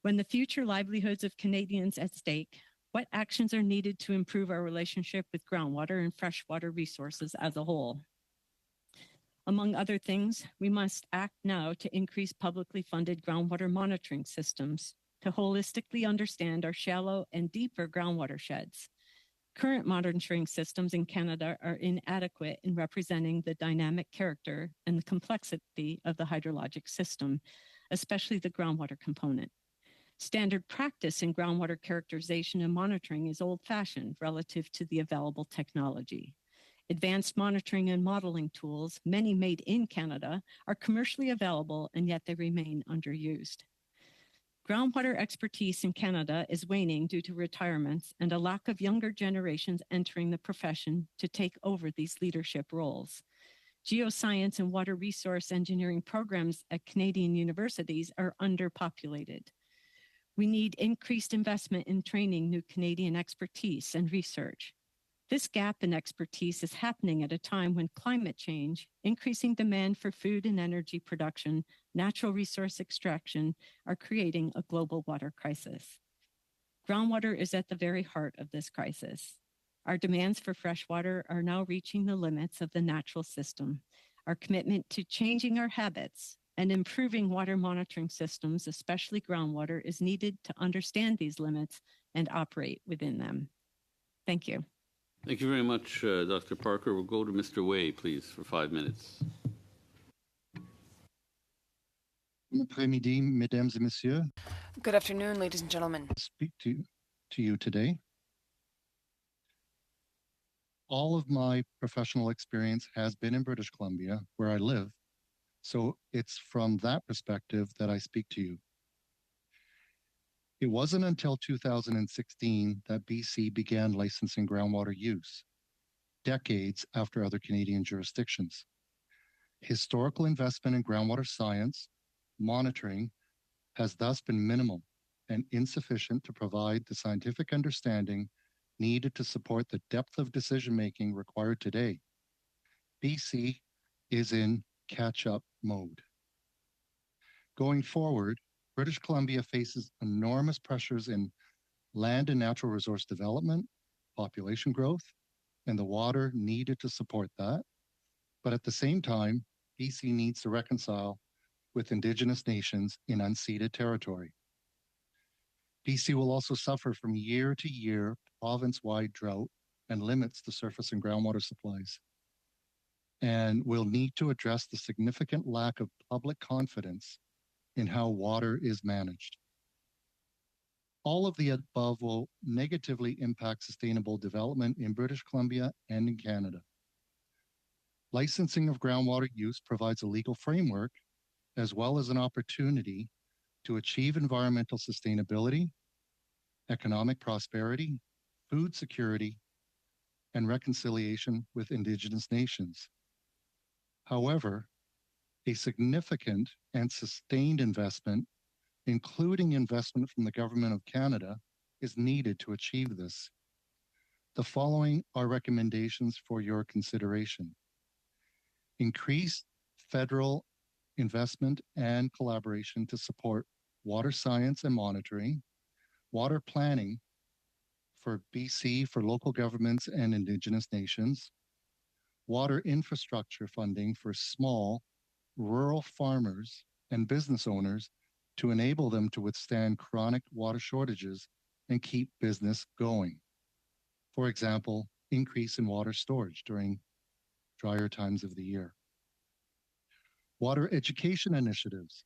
When the future livelihoods of Canadians at stake, what actions are needed to improve our relationship with groundwater and freshwater resources as a whole? Among other things, we must act now to increase publicly funded groundwater monitoring systems to holistically understand our shallow and deeper groundwater sheds. Current monitoring systems in Canada are inadequate in representing the dynamic character and the complexity of the hydrologic system, especially the groundwater component. Standard practice in groundwater characterization and monitoring is old-fashioned relative to the available technology. Advanced monitoring and modeling tools, many made in Canada, are commercially available, and yet they remain underused. Groundwater expertise in Canada is waning due to retirements and a lack of younger generations entering the profession to take over these leadership roles. Geoscience and water resource engineering programs at Canadian universities are underpopulated. We need increased investment in training new Canadian expertise and research. This gap in expertise is happening at a time when climate change, increasing demand for food and energy production, natural resource extraction are creating a global water crisis. Groundwater is at the very heart of this crisis. Our demands for fresh water are now reaching the limits of the natural system. Our commitment to changing our habits and improving water monitoring systems, especially groundwater, is needed to understand these limits and operate within them. Thank you. Thank you very much, Dr. Parker. We'll go to Mr. Way, please, for 5 minutes. Bon après-midi, mesdames et messieurs. Good afternoon, ladies and gentlemen. Speak to you today. All of my professional experience has been in British Columbia, where I live. So it's from that perspective that I speak to you. It wasn't until 2016 that BC began licensing groundwater use, decades after other Canadian jurisdictions. Historical investment in groundwater science, monitoring, has thus been minimal and insufficient to provide the scientific understanding needed to support the depth of decision-making required today. BC is in catch-up mode. Going forward, British Columbia faces enormous pressures in land and natural resource development, population growth, and the water needed to support that. But at the same time, BC needs to reconcile with Indigenous nations in unceded territory. BC will also suffer from year to year province-wide drought and limits to surface and groundwater supplies, and will need to address the significant lack of public confidence in how water is managed. All of the above will negatively impact sustainable development in British Columbia and in Canada. Licensing of groundwater use provides a legal framework as well as an opportunity to achieve environmental sustainability, economic prosperity, food security, and reconciliation with Indigenous nations. However, a significant and sustained investment, including investment from the Government of Canada, is needed to achieve this. The following are recommendations for your consideration. Increase federal investment and collaboration to support water science and monitoring, water planning for BC for local governments and Indigenous nations, water infrastructure funding for small rural farmers and business owners to enable them to withstand chronic water shortages and keep business going. For example, increase in water storage during drier times of the year. Water education initiatives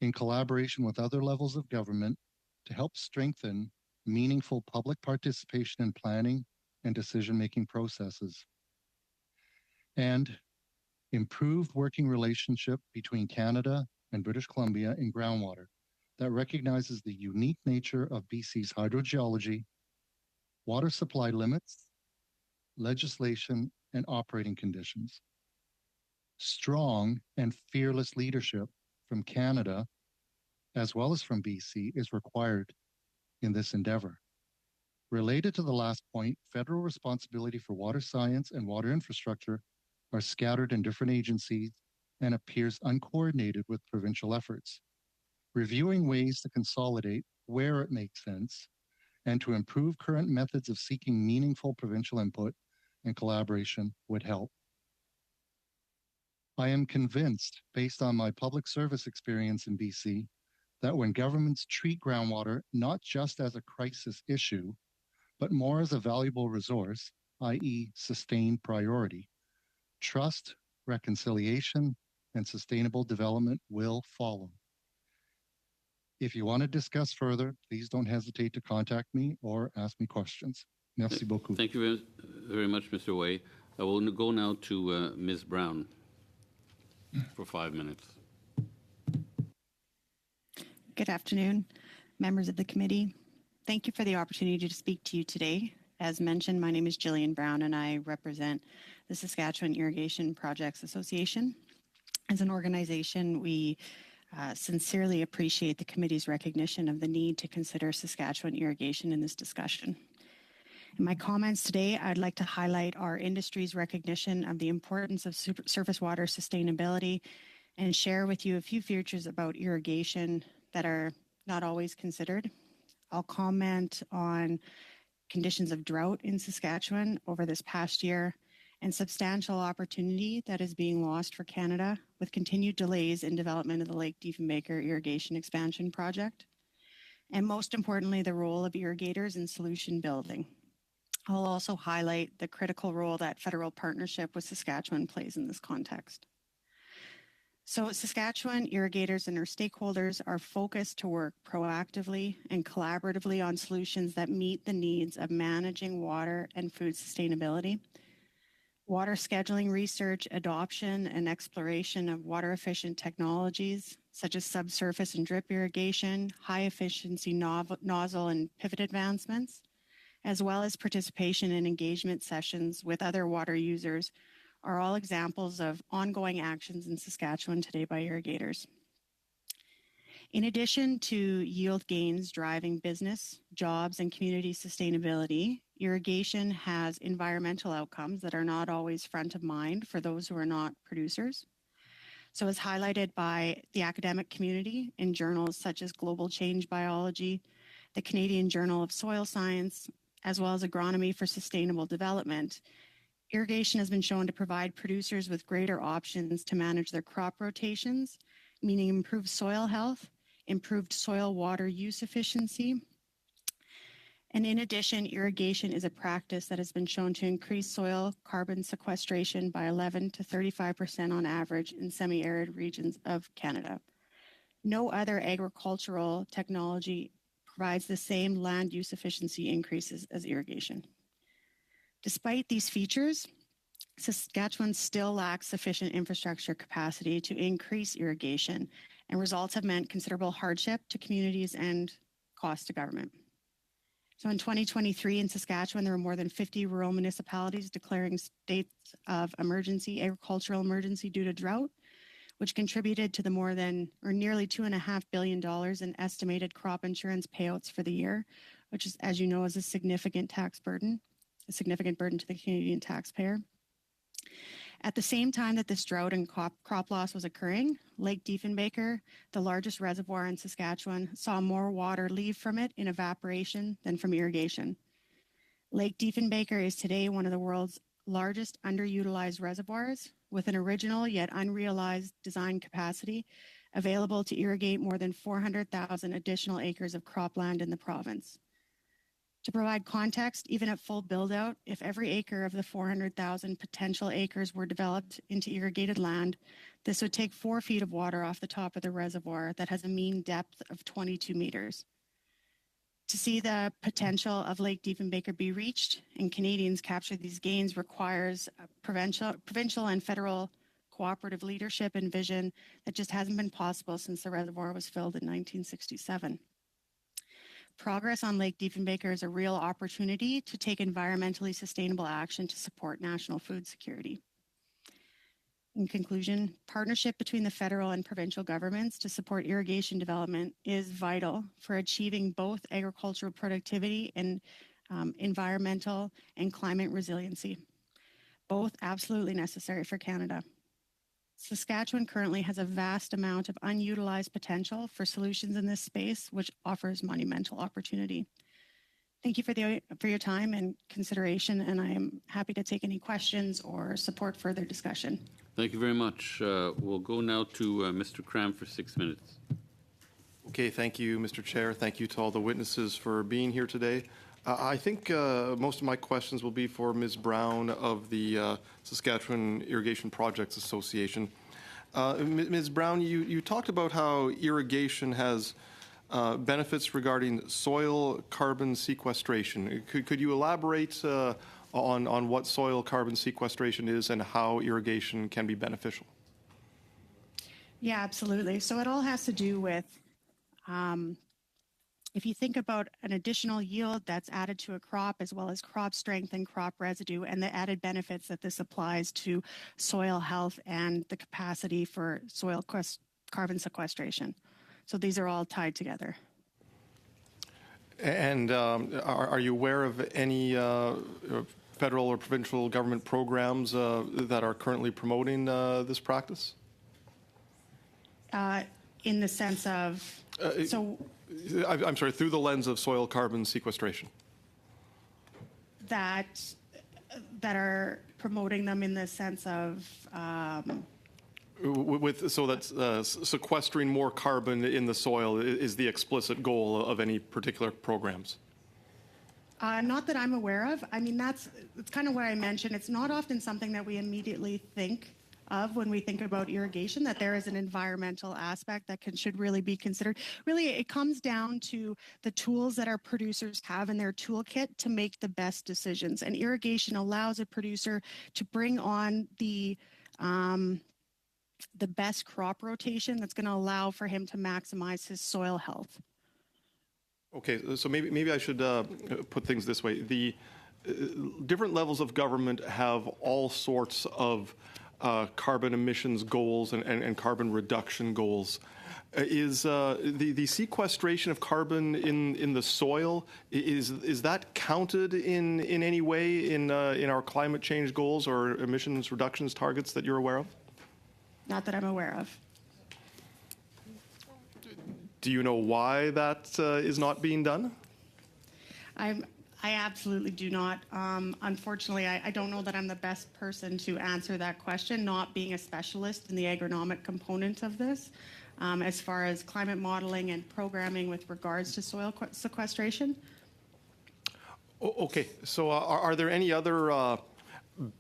in collaboration with other levels of government to help strengthen meaningful public participation in planning and decision-making processes. And improved working relationship between Canada and British Columbia in groundwater that recognizes the unique nature of BC's hydrogeology, water supply limits, legislation, and operating conditions. Strong and fearless leadership from Canada, as well as from BC, is required in this endeavor. Related to the last point, federal responsibility for water science and water infrastructure are scattered in different agencies and appears uncoordinated with provincial efforts. Reviewing ways to consolidate where it makes sense and to improve current methods of seeking meaningful provincial input and collaboration would help. I am convinced, based on my public service experience in BC, that when governments treat groundwater not just as a crisis issue, but more as a valuable resource, i.e. sustained priority, trust, reconciliation, and sustainable development will follow. If you want to discuss further, please don't hesitate to contact me or ask me questions. Merci beaucoup. Thank you very much, Mr. Way. I will go now to Ms. Brown for 5 minutes. Good afternoon, members of the committee. Thank you for the opportunity to speak to you today. As mentioned, my name is Jillian Brown and I represent the Saskatchewan Irrigation Projects Association. As an organization, we sincerely appreciate the committee's recognition of the need to consider Saskatchewan irrigation in this discussion. In my comments today, I'd like to highlight our industry's recognition of the importance of surface water sustainability and share with you a few features about irrigation that are not always considered. I'll comment on conditions of drought in Saskatchewan over this past year and substantial opportunity that is being lost for Canada with continued delays in development of the Lake Diefenbaker Irrigation Expansion Project. And most importantly, the role of irrigators in solution building. I'll also highlight the critical role that federal partnership with Saskatchewan plays in this context. So Saskatchewan irrigators and our stakeholders are focused to work proactively and collaboratively on solutions that meet the needs of managing water and food sustainability. Water scheduling research, adoption, and exploration of water efficient technologies such as subsurface and drip irrigation, high efficiency nozzle and pivot advancements, as well as participation in engagement sessions with other water users are all examples of ongoing actions in Saskatchewan today by irrigators. In addition to yield gains driving business, jobs, and community sustainability, irrigation has environmental outcomes that are not always front of mind for those who are not producers. So as highlighted by the academic community in journals such as Global Change Biology, the Canadian Journal of Soil Science, as well as Agronomy for Sustainable Development, irrigation has been shown to provide producers with greater options to manage their crop rotations, meaning improved soil health, improved soil water use efficiency. And in addition, irrigation is a practice that has been shown to increase soil carbon sequestration by 11 to 35% on average in semi-arid regions of Canada. No other agricultural technology provides the same land use efficiency increases as irrigation. Despite these features, Saskatchewan still lacks sufficient infrastructure capacity to increase irrigation, and results have meant considerable hardship to communities and cost to government. So in 2023 in Saskatchewan, there were more than 50 rural municipalities declaring states of emergency, agricultural emergency due to drought, which contributed to the nearly $2.5 billion in estimated crop insurance payouts for the year, which is, as you know, is a significant tax burden. A significant burden to the Canadian taxpayer. At the same time that this drought and crop loss was occurring, Lake Diefenbaker, the largest reservoir in Saskatchewan, saw more water leave from it in evaporation than from irrigation. Lake Diefenbaker is today one of the world's largest underutilized reservoirs, with an original yet unrealized design capacity available to irrigate more than 400,000 additional acres of cropland in the province. To provide context, even at full build-out, if every acre of the 400,000 potential acres were developed into irrigated land, this would take 4 feet of water off the top of the reservoir that has a mean depth of 22 meters. To see the potential of Lake Diefenbaker be reached and Canadians capture these gains requires provincial and federal cooperative leadership and vision that just hasn't been possible since the reservoir was filled in 1967. Progress on Lake Diefenbaker is a real opportunity to take environmentally sustainable action to support national food security. In conclusion, partnership between the federal and provincial governments to support irrigation development is vital for achieving both agricultural productivity and environmental and climate resiliency, both absolutely necessary for Canada. Saskatchewan currently has a vast amount of unutilized potential for solutions in this space, which offers monumental opportunity. Thank you for your time and consideration, and I am happy to take any questions or support further discussion. Thank you very much. We'll go now to Mr. Cram for 6 minutes. Okay, thank you, Mr. Chair. Thank you to all the witnesses for being here today. I think most of my questions will be for Ms. Brown of the Saskatchewan Irrigation Projects Association. Ms. Brown, you talked about how irrigation has benefits regarding soil carbon sequestration. Could you elaborate on what soil carbon sequestration is and how irrigation can be beneficial? Yeah, absolutely. So it all has to do with if you think about an additional yield that's added to a crop, as well as crop strength and crop residue, and the added benefits that this applies to soil health and the capacity for soil carbon sequestration. So these are all tied together. And are you aware of any federal or provincial government programs that are currently promoting this practice? In the sense of, I'm sorry, through the lens of soil carbon sequestration. That are promoting them in the sense of so that's sequestering more carbon in the soil is the explicit goal of any particular programs. Not that I'm aware of. I mean, that's kind of what I mentioned. It's not often something that we immediately think of when we think about irrigation, that there is an environmental aspect that should really be considered. Really, it comes down to the tools that our producers have in their toolkit to make the best decisions. And irrigation allows a producer to bring on the best crop rotation that's going to allow for him to maximize his soil health. Okay, so maybe I should put things this way. The different levels of government have all sorts of carbon emissions goals and carbon reduction goals. Is the sequestration of carbon in the soil, is that counted in any way in our climate change goals or emissions reductions targets that you're aware of? Not that I'm aware of. Do you know why that is not being done? I absolutely do not. Unfortunately, I don't know that I'm the best person to answer that question, not being a specialist in the agronomic component of this, as far as climate modeling and programming with regards to soil sequestration. Okay, so are there any other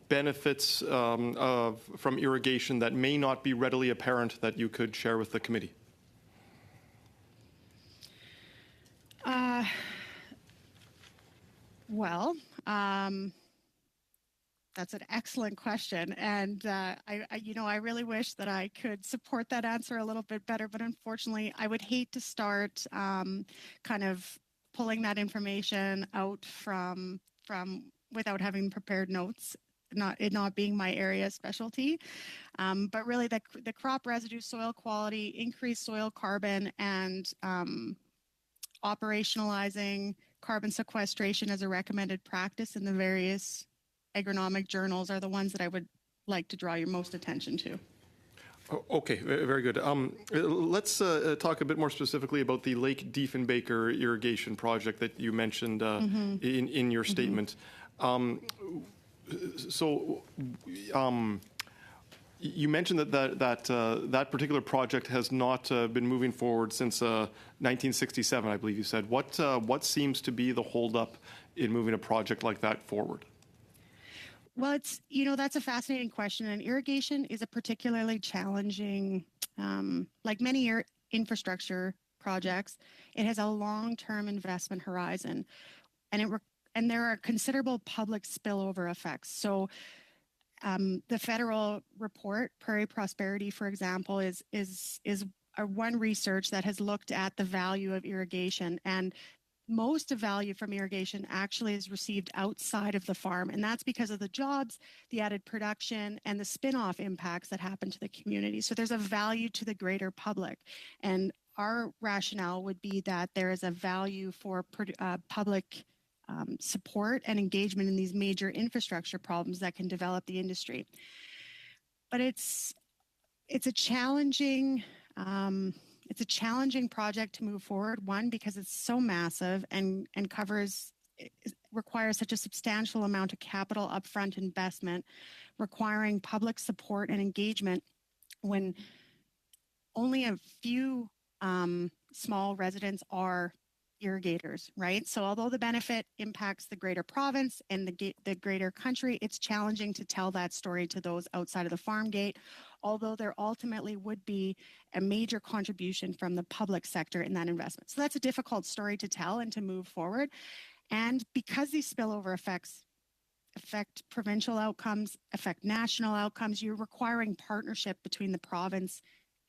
benefits from irrigation that may not be readily apparent that you could share with the committee? Well, that's an excellent question, and I really wish that I could support that answer a little bit better, but unfortunately, I would hate to start kind of pulling that information out from without having prepared notes. It not being my area of specialty, but really the crop residue, soil quality, increased soil carbon, and operationalizing carbon sequestration as a recommended practice in the various agronomic journals are the ones that I would like to draw your most attention to. Okay, very good. Let's talk a bit more specifically about the Lake Diefenbaker irrigation project that you mentioned in your statement. You mentioned that particular project has not been moving forward since 1967, I believe you said. What seems to be the holdup in moving a project like that forward? Well, that's a fascinating question, and irrigation is a particularly challenging, like many infrastructure projects, it has a long-term investment horizon, and there are considerable public spillover effects. So the federal report, Prairie Prosperity, for example, is one research that has looked at the value of irrigation, and most of value from irrigation actually is received outside of the farm, and that's because of the jobs, the added production, and the spin-off impacts that happen to the community. So there's a value to the greater public, and our rationale would be that there is a value for public support and engagement in these major infrastructure problems that can develop the industry. But it's a challenging project to move forward. One, because it's so massive and requires such a substantial amount of capital upfront investment, requiring public support and engagement when only a few small residents are irrigators, right? So although the benefit impacts the greater province and the greater country, it's challenging to tell that story to those outside of the farm gate, although there ultimately would be a major contribution from the public sector in that investment. So that's a difficult story to tell and to move forward. And because these spillover effects affect provincial outcomes, affect national outcomes, you're requiring partnership between the province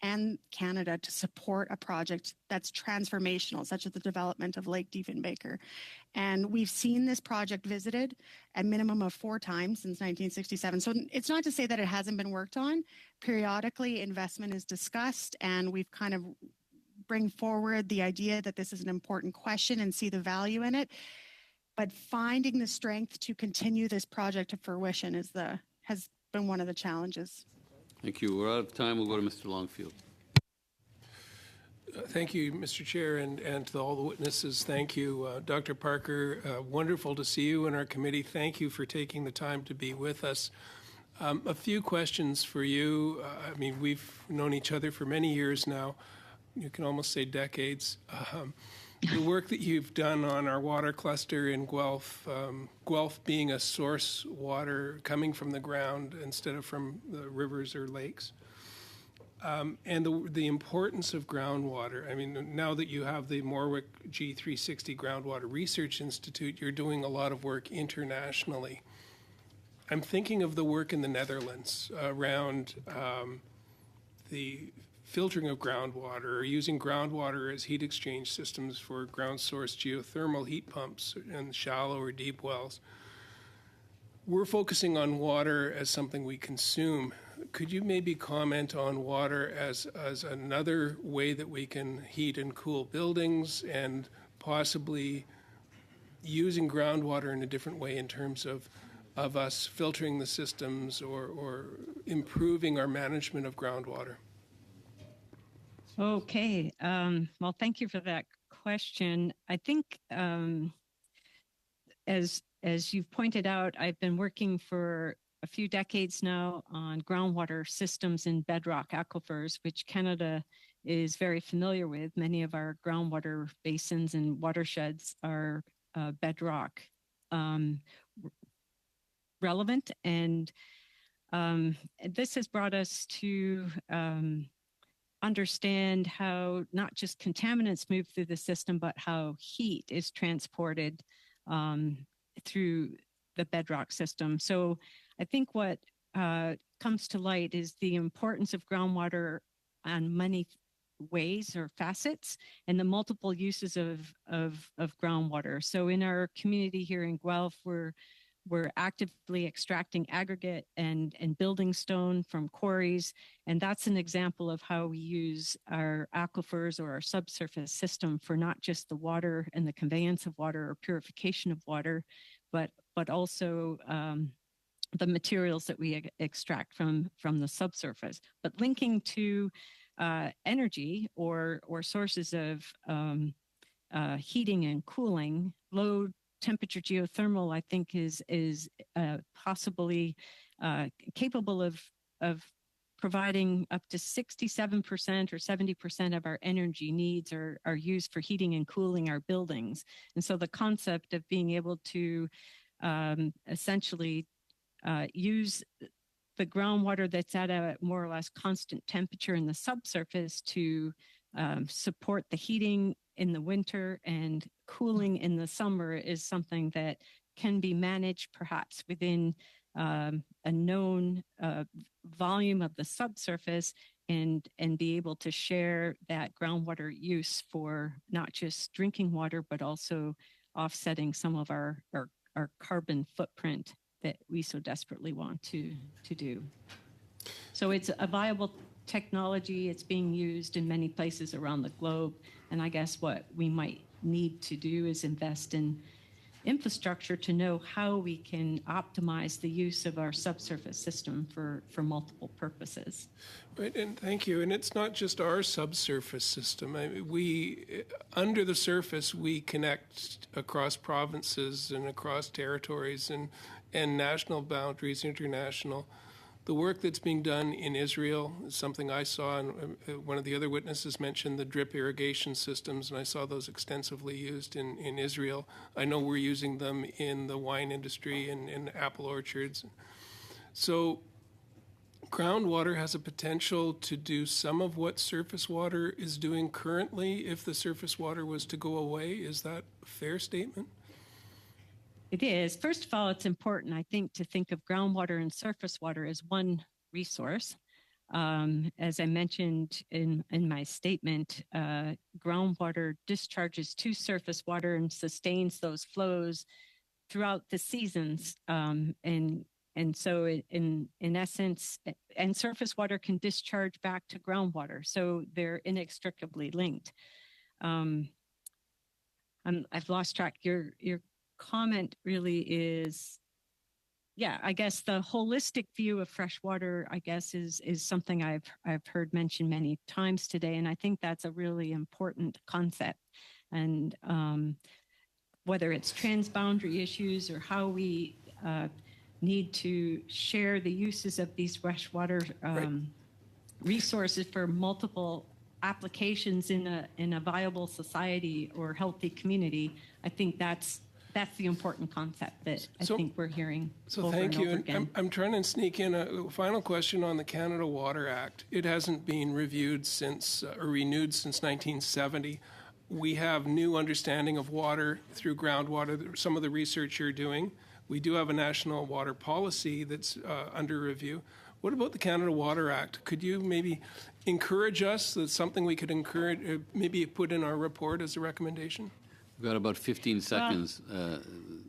and Canada to support a project that's transformational, such as the development of Lake Diefenbaker. And we've seen this project visited a minimum of 4 times since 1967. So it's not to say that it hasn't been worked on. Periodically, investment is discussed, and we've kind of bring forward the idea that this is an important question and see the value in it. But finding the strength to continue this project to fruition has been one of the challenges. Thank you. We're out of time. We'll go to Mr. Longfield. Thank you, Mr. Chair, and to all the witnesses, thank you. Dr. Parker, wonderful to see you in our committee. Thank you for taking the time to be with us. A few questions for you. I mean, we've known each other for many years now. You can almost say decades. the work that you've done on our water cluster in Guelph, Guelph being a source water coming from the ground instead of from the rivers or lakes. And the importance of groundwater. I mean, now that you have the Morwick G360 Groundwater Research Institute, you're doing a lot of work internationally. I'm thinking of the work in the Netherlands around the filtering of groundwater, or using groundwater as heat exchange systems for ground source geothermal heat pumps and shallow or deep wells. We're focusing on water as something we consume. Could you maybe comment on water as another way that we can heat and cool buildings, and possibly using groundwater in a different way in terms of us filtering the systems or improving our management of groundwater? Okay. Well, thank you for that question. I think as you've pointed out, I've been working for a few decades now on groundwater systems in bedrock aquifers, which Canada is very familiar with. Many of our groundwater basins and watersheds are bedrock relevant. And this has brought us to understand how not just contaminants move through the system, but how heat is transported through the bedrock system. So I think what comes to light is the importance of groundwater on many ways or facets, and the multiple uses of groundwater. So in our community here in Guelph, we're actively extracting aggregate and building stone from quarries, and that's an example of how we use our aquifers or our subsurface system for not just the water and the conveyance of water or purification of water, but also the materials that we extract from the subsurface. But linking to energy or sources of heating and cooling, low temperature geothermal, I think, is possibly capable of providing up to 67% or 70% of our energy needs are used for heating and cooling our buildings. And so the concept of being able to essentially use the groundwater that's at a more or less constant temperature in the subsurface to support the heating in the winter and cooling in the summer is something that can be managed perhaps within a known volume of the subsurface, and be able to share that groundwater use for not just drinking water, but also offsetting some of our carbon footprint that we so desperately want to do. So it's a viable technology. It's being used in many places around the globe. And I guess what we might need to do is invest in infrastructure to know how we can optimize the use of our subsurface system for multiple purposes. Right, and thank you. And it's not just our subsurface system. I mean, we, under the surface, we connect across provinces and across territories and national boundaries, international. The work that's being done in Israel is something I saw, and one of the other witnesses mentioned the drip irrigation systems, and I saw those extensively used in Israel. I know we're using them in the wine industry and in apple orchards. So groundwater has a potential to do some of what surface water is doing currently if the surface water was to go away. Is that a fair statement? It is. First of all, it's important, I think, to think of groundwater and surface water as one resource. As I mentioned in my statement, groundwater discharges to surface water and sustains those flows throughout the seasons. And so in essence, and surface water can discharge back to groundwater. So they're inextricably linked. I've lost track. Your comment really is, I guess the holistic view of freshwater, I guess, is something I've heard mentioned many times today, and I think that's a really important concept. And whether it's transboundary issues or how we need to share the uses of these freshwater resources for multiple applications in a viable society or healthy community, I think that's the important concept that I think we're hearing. So over thank and you. over again. I'm trying to sneak in a final question on the Canada Water Act. It hasn't been reviewed since or renewed since 1970. We have new understanding of water through groundwater, some of the research you're doing. We do have a national water policy that's under review. What about the Canada Water Act? Could you maybe encourage us? That's something we could encourage, maybe put in our report as a recommendation? We've got about 15 seconds.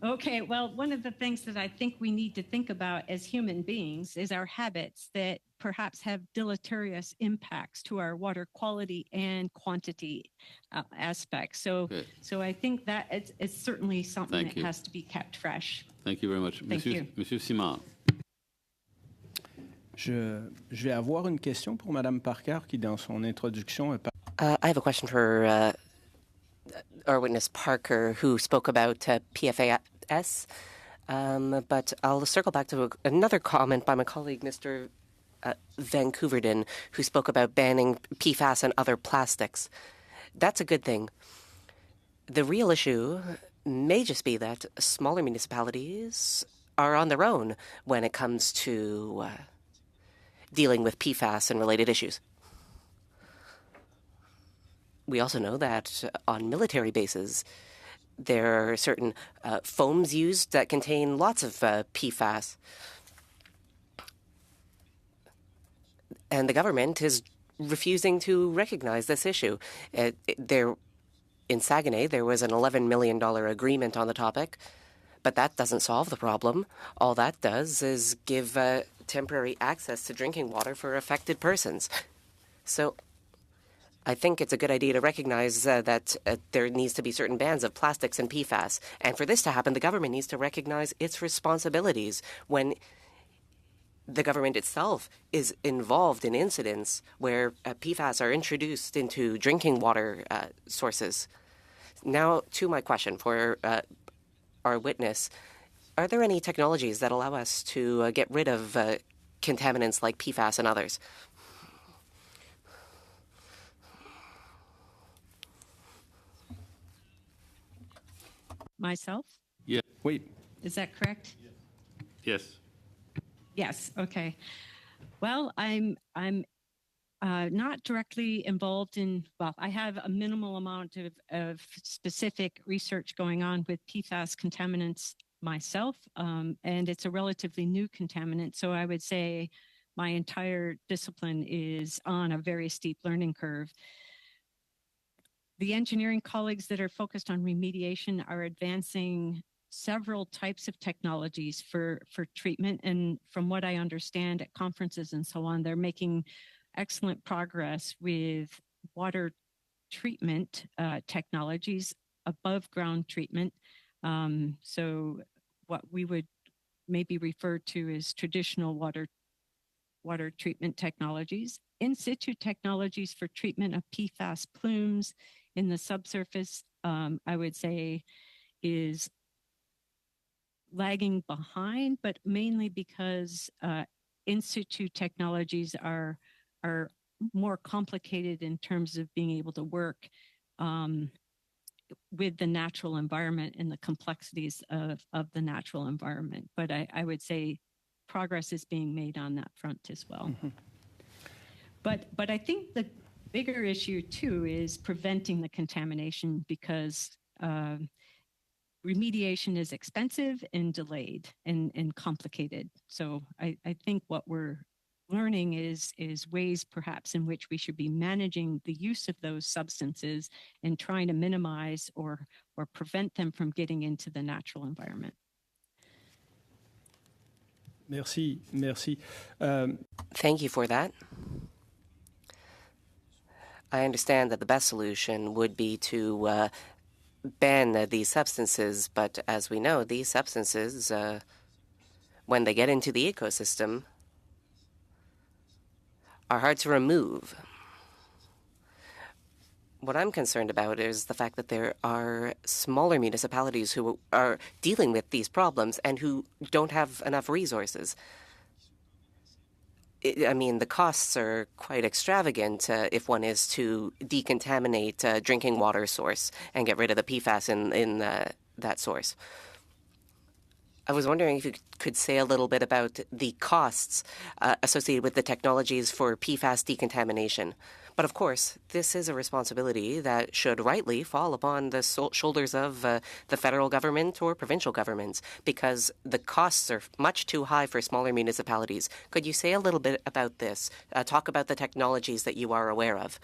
Okay, well, one of the things that I think we need to think about as human beings is our habits that perhaps have deleterious impacts to our water quality and quantity aspects. So I think that it's certainly something Thank that you. has to be kept fresh. Thank you very much. Thank you. Monsieur Simard. Je vais avoir une question pour Madame Parker qui, dans son introduction, I have a question for our witness Parker, who spoke about PFAS, but I'll circle back to another comment by my colleague, Mr. Vancouverden, who spoke about banning PFAS and other plastics. That's a good thing. The real issue may just be that smaller municipalities are on their own when it comes to dealing with PFAS and related issues. We also know that on military bases, there are certain foams used that contain lots of PFAS. And the government is refusing to recognize this issue. In Saguenay, there was an $11 million agreement on the topic, but that doesn't solve the problem. All that does is give temporary access to drinking water for affected persons. So I think it's a good idea to recognize that there needs to be certain bans of plastics and PFAS. And for this to happen, the government needs to recognize its responsibilities when the government itself is involved in incidents where PFAS are introduced into drinking water sources. Now to my question for our witness. Are there any technologies that allow us to get rid of contaminants like PFAS and others? Myself? Yeah. Wait. Is that correct? Yes. Yes. Okay. Well, I'm not directly involved in. Well, I have a minimal amount of specific research going on with PFAS contaminants myself, and it's a relatively new contaminant. So I would say my entire discipline is on a very steep learning curve. The engineering colleagues that are focused on remediation are advancing several types of technologies for treatment. And from what I understand at conferences and so on, they're making excellent progress with water treatment technologies, above ground treatment. So what we would maybe refer to as traditional water treatment technologies. In situ technologies for treatment of PFAS plumes in the subsurface, I would say, is lagging behind, but mainly because in situ technologies are more complicated in terms of being able to work with the natural environment and the complexities of the natural environment. But I would say progress is being made on that front as well. Mm-hmm. But I think the bigger issue too is preventing the contamination, because remediation is expensive and delayed and complicated. So I think what we're learning is ways perhaps in which we should be managing the use of those substances and trying to minimize or prevent them from getting into the natural environment. Merci. Thank you for that. I understand that the best solution would be to ban these substances, but as we know, these substances, when they get into the ecosystem, are hard to remove. What I'm concerned about is the fact that there are smaller municipalities who are dealing with these problems and who don't have enough resources. I mean, the costs are quite extravagant if one is to decontaminate a drinking water source and get rid of the PFAS in that source. I was wondering if you could say a little bit about the costs associated with the technologies for PFAS decontamination. But of course, this is a responsibility that should rightly fall upon the shoulders of the federal government or provincial governments, because the costs are much too high for smaller municipalities. Could you say a little bit about this? Talk about the technologies that you are aware of.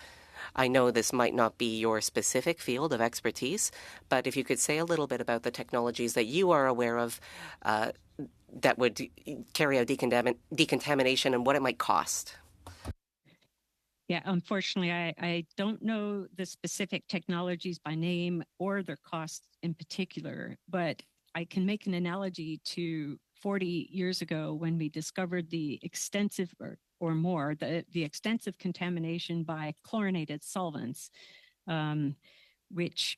I know this might not be your specific field of expertise, but if you could say a little bit about the technologies that you are aware of that would carry out decontamination and what it might cost. Yeah, unfortunately, I don't know the specific technologies by name or their costs in particular, but I can make an analogy to 40 years ago when we discovered the extensive or more, the extensive contamination by chlorinated solvents, which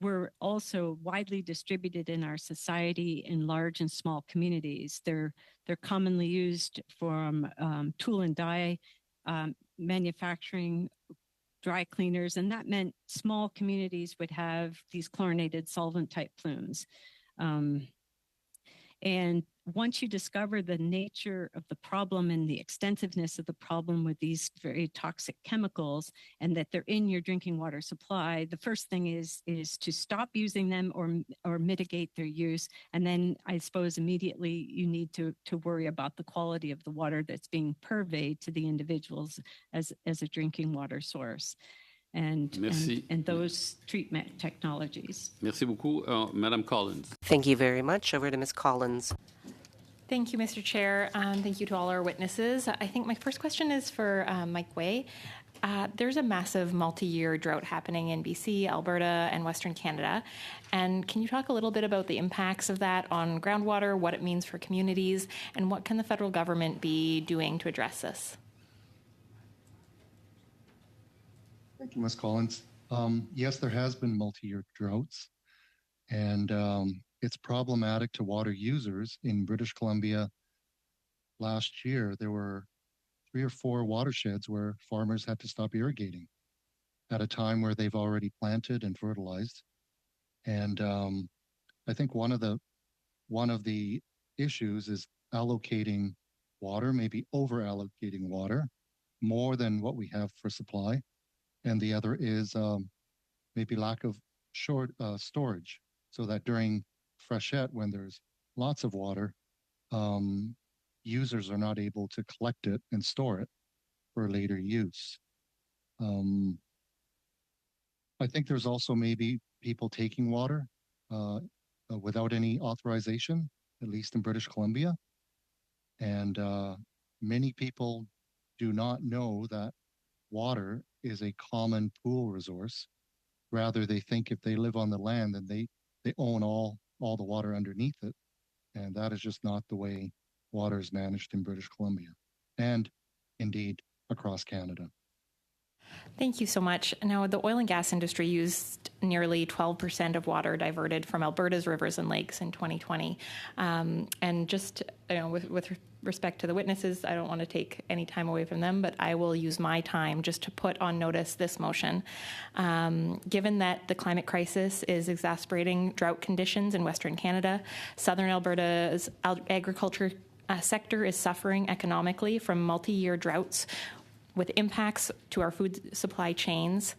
were also widely distributed in our society in large and small communities. They're commonly used from tool and die manufacturing, dry cleaners, and that meant small communities would have these chlorinated solvent type plumes. And once you discover the nature of the problem and the extensiveness of the problem with these very toxic chemicals and that they're in your drinking water supply, the first thing is to stop using them or mitigate their use. And then I suppose immediately you need to worry about the quality of the water that's being purveyed to the individuals as a drinking water source. And those treatment technologies. Merci beaucoup. Madame Collins. Thank you very much. Over to Ms. Collins. Thank you, Mr. Chair. Thank you to all our witnesses. I think my first question is for Mike Way. There's a massive multi-year drought happening in BC, Alberta, and Western Canada. And can you talk a little bit about the impacts of that on groundwater, what it means for communities, and what can the federal government be doing to address this? Thank you, Ms. Collins. Yes, there has been multi-year droughts, and it's problematic to water users. In British Columbia last year, there were 3 or 4 watersheds where farmers had to stop irrigating at a time where they've already planted and fertilized. And I think one of the issues is allocating water, maybe over allocating water, more than what we have for supply. And the other is maybe lack of storage, so that during freshet, when there's lots of water, users are not able to collect it and store it for later use. I think there's also maybe people taking water without any authorization, at least in British Columbia. And many people do not know that water is a common pool resource. Rather, they think if they live on the land, then they own all the water underneath it. And that is just not the way water is managed in British Columbia and indeed across Canada. Thank you so much. Now, the oil and gas industry used nearly 12% of water diverted from Alberta's rivers and lakes in 2020. And just with respect to the witnesses, I don't want to take any time away from them, but I will use my time just to put on notice this motion. Given that the climate crisis is exacerbating drought conditions in Western Canada, Southern Alberta's agriculture sector is suffering economically from multi-year droughts with impacts to our food supply chains.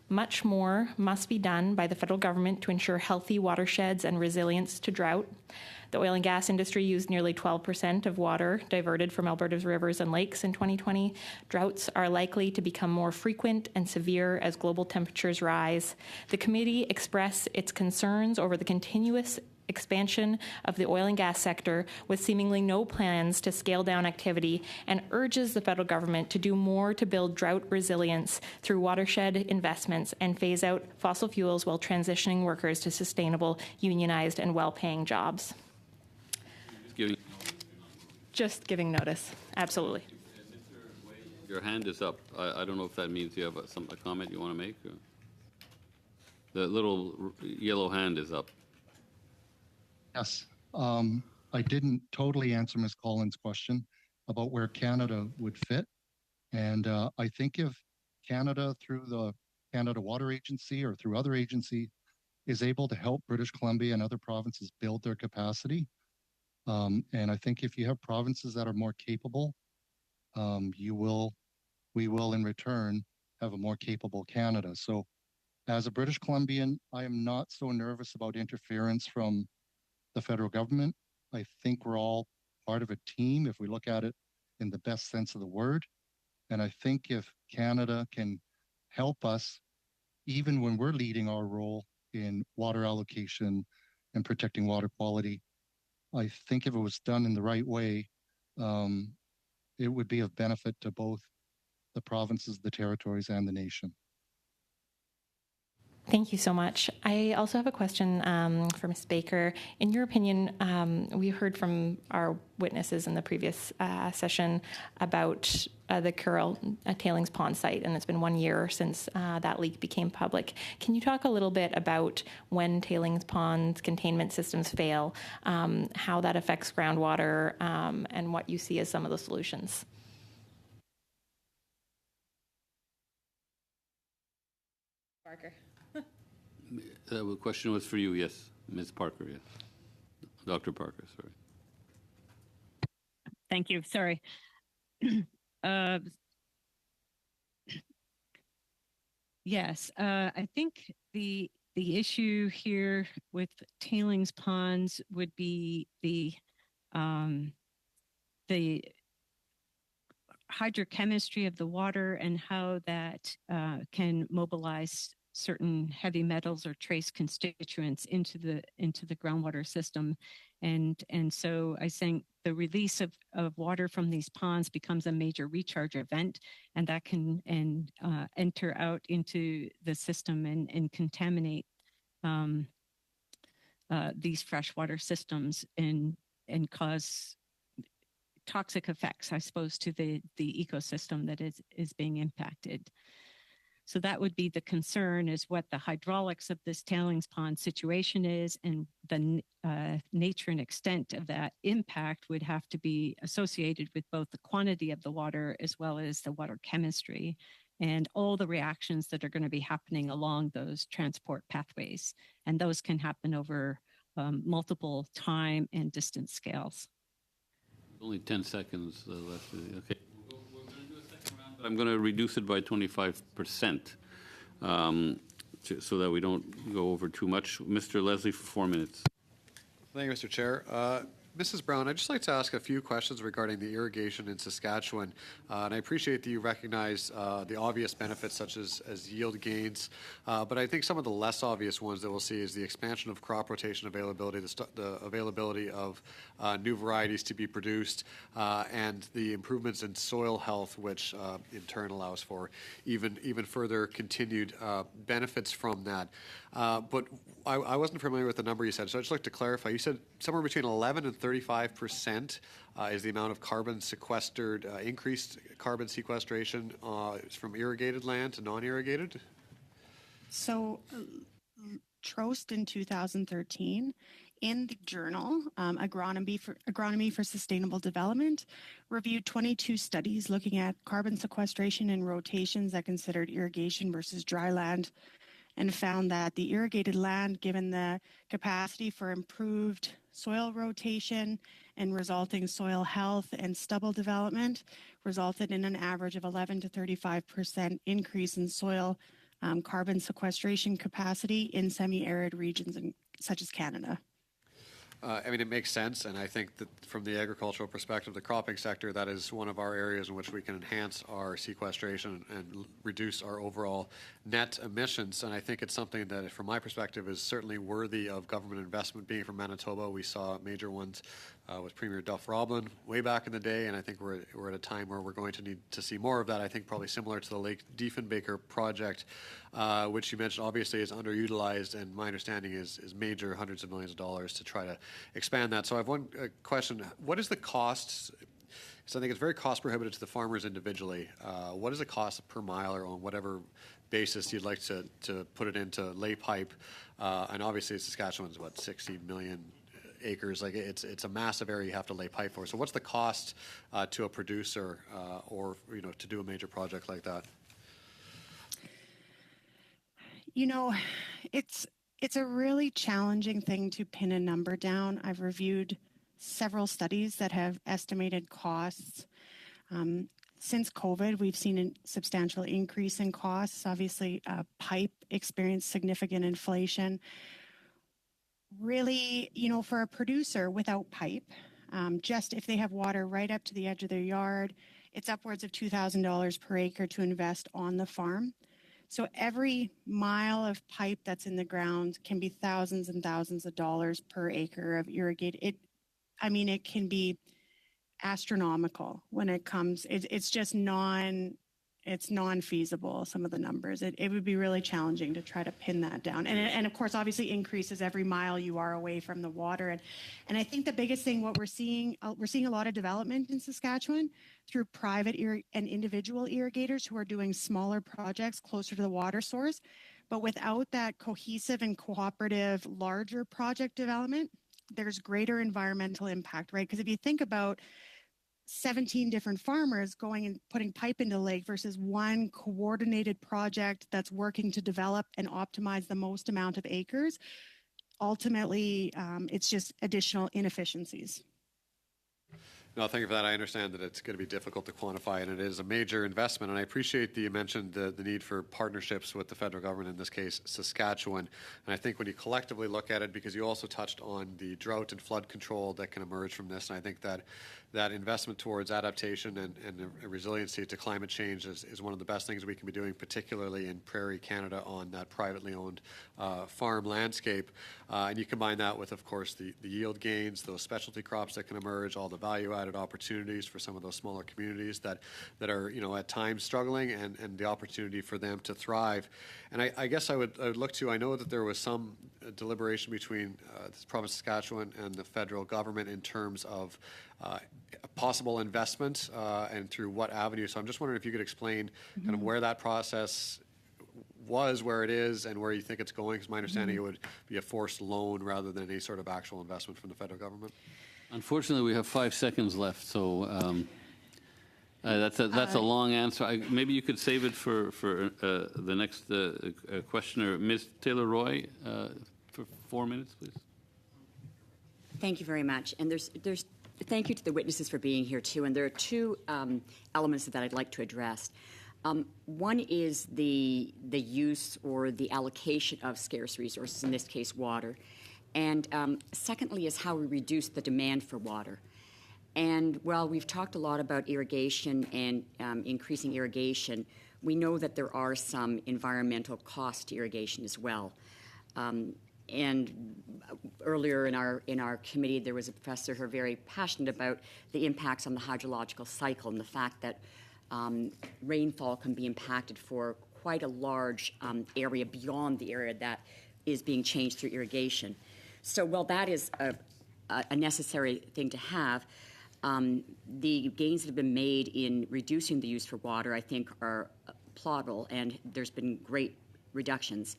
Much more must be done by the federal government to ensure healthy watersheds and resilience to drought. The oil and gas industry used nearly 12% of water diverted from Alberta's rivers and lakes in 2020. Droughts are likely to become more frequent and severe as global temperatures rise. The committee expressed its concerns over the continuous expansion of the oil and gas sector with seemingly no plans to scale down activity, and urges the federal government to do more to build drought resilience through watershed investments and phase out fossil fuels while transitioning workers to sustainable, unionized, and well-paying jobs. Just giving notice. Absolutely. Your hand is up. I don't know if that means you have a comment you want to make. Or? The little yellow hand is up. Yes. I didn't totally answer Ms. Collins' question. about where Canada would fit. And I think if Canada, through the Canada Water Agency or through other agency, is able to help British Columbia and other provinces build their capacity, and I think if you have provinces that are more capable, we will in return have a more capable Canada. So as a British Columbian, I am not so nervous about interference from the federal government. I think we're all part of a team if we look at it in the best sense of the word. And I think if Canada can help us, even when we're leading our role in water allocation and protecting water quality, I think if it was done in the right way, it would be of benefit to both the provinces, the territories, and the nation. Thank you so much. I also have a question for Ms. Baker. In your opinion, we heard from our witnesses in the previous session about the Currell tailings pond site, and it's been 1 year since that leak became public. Can you talk a little bit about when tailings ponds containment systems fail, how that affects groundwater, and what you see as some of the solutions? Parker. The question was for you, yes. Ms. Parker, yes. Dr. Parker, sorry. Thank you. Sorry. Yes, I think the issue here with tailings ponds would be the hydrochemistry of the water and how that can mobilize certain heavy metals or trace constituents into the groundwater system. And so I think the release of water from these ponds becomes a major recharge event, and that can enter out into the system and contaminate these freshwater systems and cause toxic effects, I suppose, to the ecosystem that is being impacted. So that would be the concern, is what the hydraulics of this tailings pond situation is, and the nature and extent of that impact would have to be associated with both the quantity of the water as well as the water chemistry and all the reactions that are going to be happening along those transport pathways. And those can happen over multiple time and distance scales. Only 10 seconds left. Okay. I'm going to reduce it by 25% so that we don't go over too much. Mr. Leslie for 4 minutes. Thank you, Mr. Chair. Mrs. Brown, I'd just like to ask a few questions regarding the irrigation in Saskatchewan. And I appreciate that you recognize the obvious benefits such as yield gains, but I think some of the less obvious ones that we'll see is the expansion of crop rotation availability, the availability of new varieties to be produced, and the improvements in soil health, which in turn allows for even further continued benefits from that. But I wasn't familiar with the number you said, so I'd just like to clarify. You said somewhere between 11 and 35% is the amount of carbon sequestered, increased carbon sequestration from irrigated land to non-irrigated? So, Trost in 2013, in the journal, Agronomy for Sustainable Development, reviewed 22 studies looking at carbon sequestration and rotations that considered irrigation versus dry land, and found that the irrigated land, given the capacity for improved soil rotation and resulting soil health and stubble development, resulted in an average of 11 to 35% increase in soil carbon sequestration capacity in semi-arid regions such as Canada. I mean, it makes sense, and I think that from the agricultural perspective, the cropping sector, that is one of our areas in which we can enhance our sequestration and reduce our overall net emissions. And I think it's something that, from my perspective, is certainly worthy of government investment. Being from Manitoba, we saw major ones with Premier Duff Roblin way back in the day, and I think we're at a time where we're going to need to see more of that. I think probably similar to the Lake Diefenbaker project, which you mentioned obviously is underutilized, and my understanding is major, hundreds of millions of dollars to try to expand that. So I have one question. What is the cost? So I think it's very cost prohibitive to the farmers individually. What is the cost per mile or on whatever basis you'd like to put it into lay pipe? And obviously Saskatchewan's what, 60 million acres. Like it's a massive area you have to lay pipe for. So what's the cost to a producer or to do a major project like that? It's a really challenging thing to pin a number down. I've reviewed several studies that have estimated costs. Since COVID, we've seen a substantial increase in costs. Obviously, pipe experienced significant inflation. Really, for a producer without pipe, just if they have water right up to the edge of their yard, it's upwards of $2,000 per acre to invest on the farm. So every mile of pipe that's in the ground can be thousands and thousands of dollars per acre of irrigated. It can be astronomical when it comes. It's just non-feasible, some of the numbers. It would be really challenging to try to pin that down. And of course, obviously increases every mile you are away from the water. And I think the biggest thing, what we're seeing a lot of development in Saskatchewan through private and individual irrigators who are doing smaller projects closer to the water source. But without that cohesive and cooperative larger project development, there's greater environmental impact, right? Because if you think about 17 different farmers going and putting pipe into the lake versus one coordinated project that's working to develop and optimize the most amount of acres, ultimately, it's just additional inefficiencies. No, thank you for that. I understand that it's going to be difficult to quantify, and it is a major investment. And I appreciate that you mentioned the need for partnerships with the federal government, in this case, Saskatchewan. And I think when you collectively look at it, because you also touched on the drought and flood control that can emerge from this, and I think that investment towards adaptation and resiliency to climate change is one of the best things we can be doing, particularly in Prairie Canada on that privately owned farm landscape. And you combine that with, of course, the yield gains, those specialty crops that can emerge, all the value-added opportunities for some of those smaller communities that are, at times struggling, and the opportunity for them to thrive. And I guess I would look to, I know that there was some deliberation between the province of Saskatchewan and the federal government in terms of possible investment and through what avenue. So I'm just wondering if you could explain kind of where that process was, where it is, and where you think it's going, because my understanding it would be a forced loan rather than any sort of actual investment from the federal government. Unfortunately, we have 5 seconds left, so that's a long answer. Maybe you could save it for the next questioner, Ms. Taylor-Roy, for 4 minutes, please. Thank you very much. And thank you to the witnesses for being here too. And there are two elements that I'd like to address. One is the use or the allocation of scarce resources, in this case, water. And secondly is how we reduce the demand for water. And while we've talked a lot about irrigation and increasing irrigation, we know that there are some environmental costs to irrigation as well. And earlier in our committee, there was a professor who was very passionate about the impacts on the hydrological cycle and the fact that rainfall can be impacted for quite a large area beyond the area that is being changed through irrigation. So while that is a necessary thing to have, the gains that have been made in reducing the use for water, I think, are plausible, and there's been great reductions.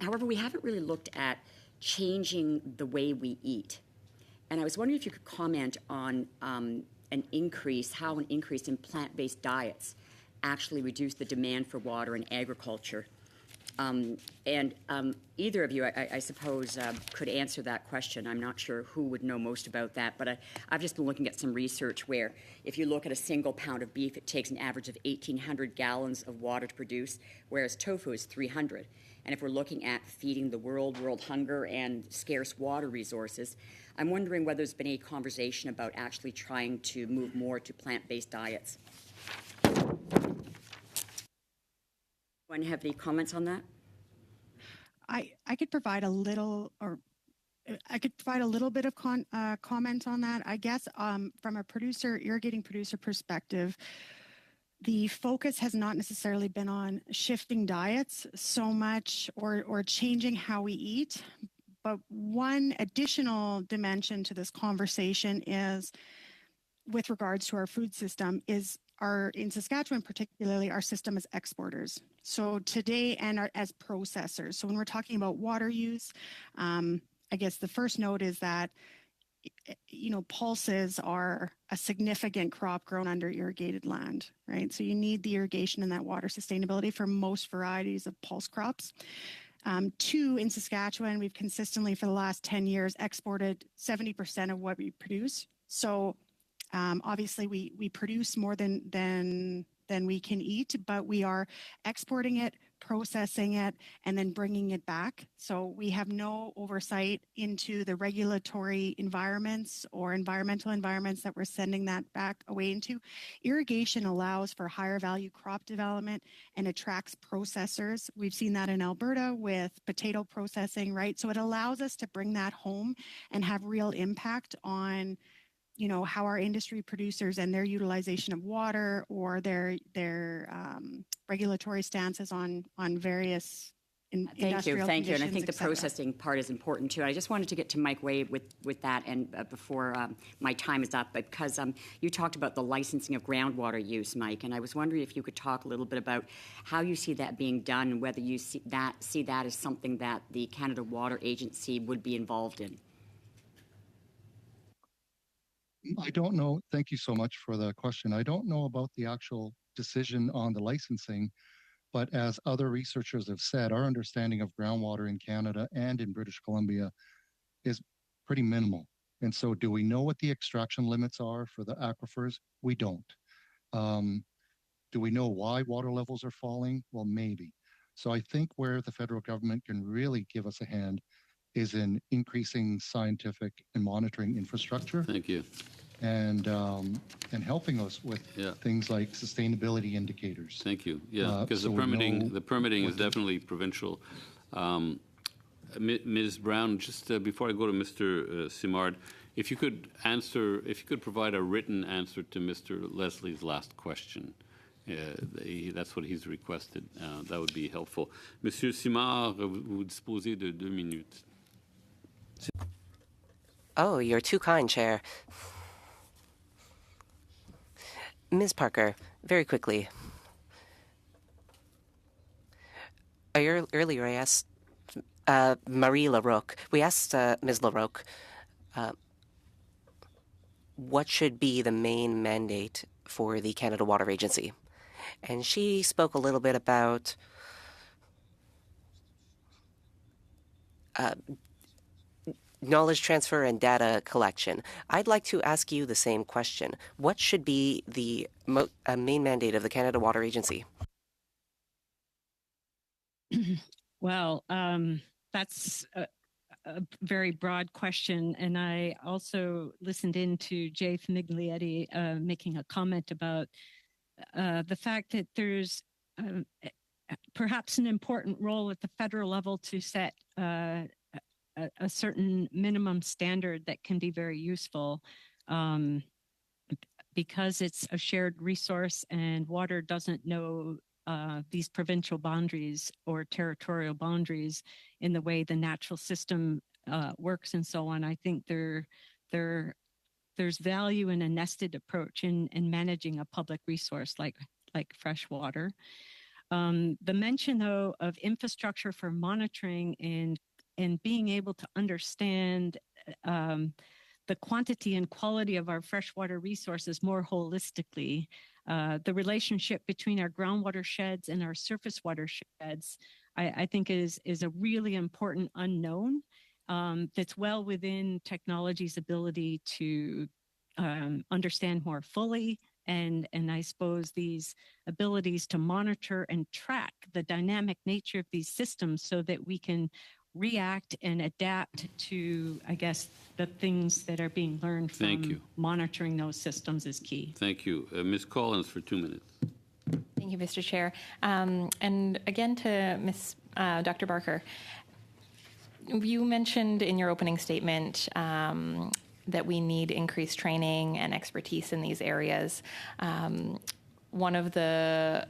However, we haven't really looked at changing the way we eat. And I was wondering if you could comment on how an increase in plant-based diets actually reduce the demand for water in agriculture. Either of you, I suppose, could answer that question. I'm not sure who would know most about that, but I've just been looking at some research where if you look at a single pound of beef, it takes an average of 1,800 gallons of water to produce, whereas tofu is 300. And if we're looking at feeding the world hunger, and scarce water resources, I'm wondering whether there's been any conversation about actually trying to move more to plant-based diets. Anyone have any comments on that? I could provide a little, bit of comment on that. I guess from a irrigating producer perspective, the focus has not necessarily been on shifting diets so much or changing how we eat. But one additional dimension to this conversation is with regards to our food system is in Saskatchewan particularly, our system as exporters. So today and as processors. So when we're talking about water use, I guess the first note is that pulses are a significant crop grown under irrigated land, right? So you need the irrigation and that water sustainability for most varieties of pulse crops. Two, in Saskatchewan, we've consistently for the last 10 years exported 70% of what we produce. So obviously we produce more than we can eat, but we are exporting it, processing it, and then bringing it back. So we have no oversight into the regulatory environments or environmental environments that we're sending that back away into. Irrigation allows for higher value crop development and attracts processors. We've seen that in Alberta with potato processing, right? So it allows us to bring that home and have real impact on how our industry producers and their utilization of water or their regulatory stances on various industrial Thank you. And I conditions, think the et cetera. processing part is important too. I just wanted to get to Mike Way with that, and before my time is up, because you talked about the licensing of groundwater use, Mike, and I was wondering if you could talk a little bit about how you see that being done, and whether you see that as something that the Canada Water Agency would be involved in. I don't know. Thank you so much for the question. I don't know about the actual decision on the licensing, but as other researchers have said, our understanding of groundwater in Canada and in British Columbia is pretty minimal. And so do we know what the extraction limits are for the aquifers? We don't. Do we know why water levels are falling? Well, maybe. So I think where the federal government can really give us a hand is in increasing scientific and monitoring infrastructure. Thank you. And helping us with things like sustainability indicators. Thank you. Yeah, because so the permitting is definitely provincial. Ms. Brown, just before I go to Mr. Simard, if you could provide a written answer to Mr. Leslie's last question. That's what he's requested. That would be helpful. Monsieur Simard, vous disposez de 2 minutes. Oh, you're too kind, Chair. Ms. Parker, very quickly. Earlier I asked Marie Larocque. We asked Ms. Larocque what should be the main mandate for the Canada Water Agency. And she spoke a little bit about knowledge transfer and data collection. I'd like to ask you the same question. What should be the main mandate of the Canada Water Agency? Well, that's a very broad question. And I also listened in to Jay Famiglietti making a comment about the fact that there's perhaps an important role at the federal level to set a certain minimum standard that can be very useful because it's a shared resource and water doesn't know these provincial boundaries or territorial boundaries in the way the natural system works and so on. I think there's value in a nested approach in managing a public resource like fresh water. The mention, though, of infrastructure for monitoring and being able to understand the quantity and quality of our freshwater resources more holistically, the relationship between our groundwater sheds and our surface water sheds, I think is a really important unknown that's well within technology's ability to understand more fully. And I suppose these abilities to monitor and track the dynamic nature of these systems so that we can react and adapt to, I guess, the things that are being learned from monitoring those systems is key. Thank you. Ms. Collins for 2 minutes. Thank you, Mr. Chair. And again to Dr. Barker, you mentioned in your opening statement that we need increased training and expertise in these areas. One of the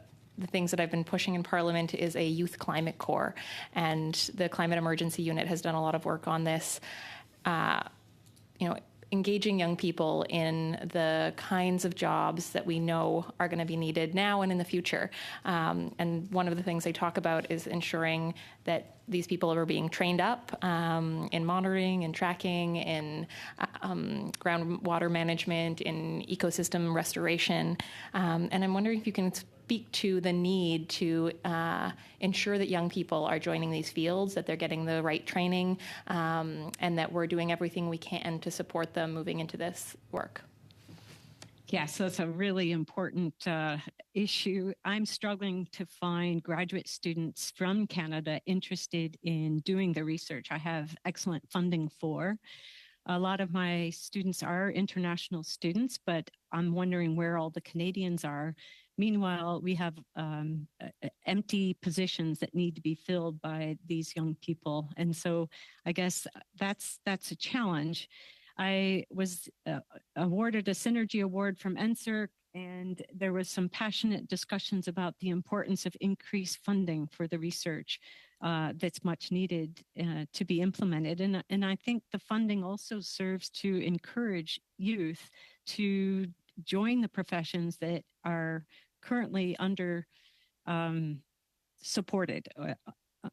things that I've been pushing in Parliament is a youth climate corps, and the Climate Emergency Unit has done a lot of work on this. engaging young people in the kinds of jobs that we know are going to be needed now and in the future. And one of the things they talk about is ensuring that these people are being trained up in monitoring and tracking, in groundwater management, in ecosystem restoration. And I'm wondering if you can speak to the need to ensure that young people are joining these fields, that they're getting the right training, and that we're doing everything we can to support them moving into this work. Yes, that's a really important issue. I'm struggling to find graduate students from Canada interested in doing the research I have excellent funding for. A lot of my students are international students, but I'm wondering where all the Canadians are. Meanwhile, we have empty positions that need to be filled by these young people. And so I guess that's a challenge. I was awarded a Synergy Award from NSERC, and there was some passionate discussions about the importance of increased funding for the research that's much needed to be implemented. And I think the funding also serves to encourage youth to join the professions that are currently under supported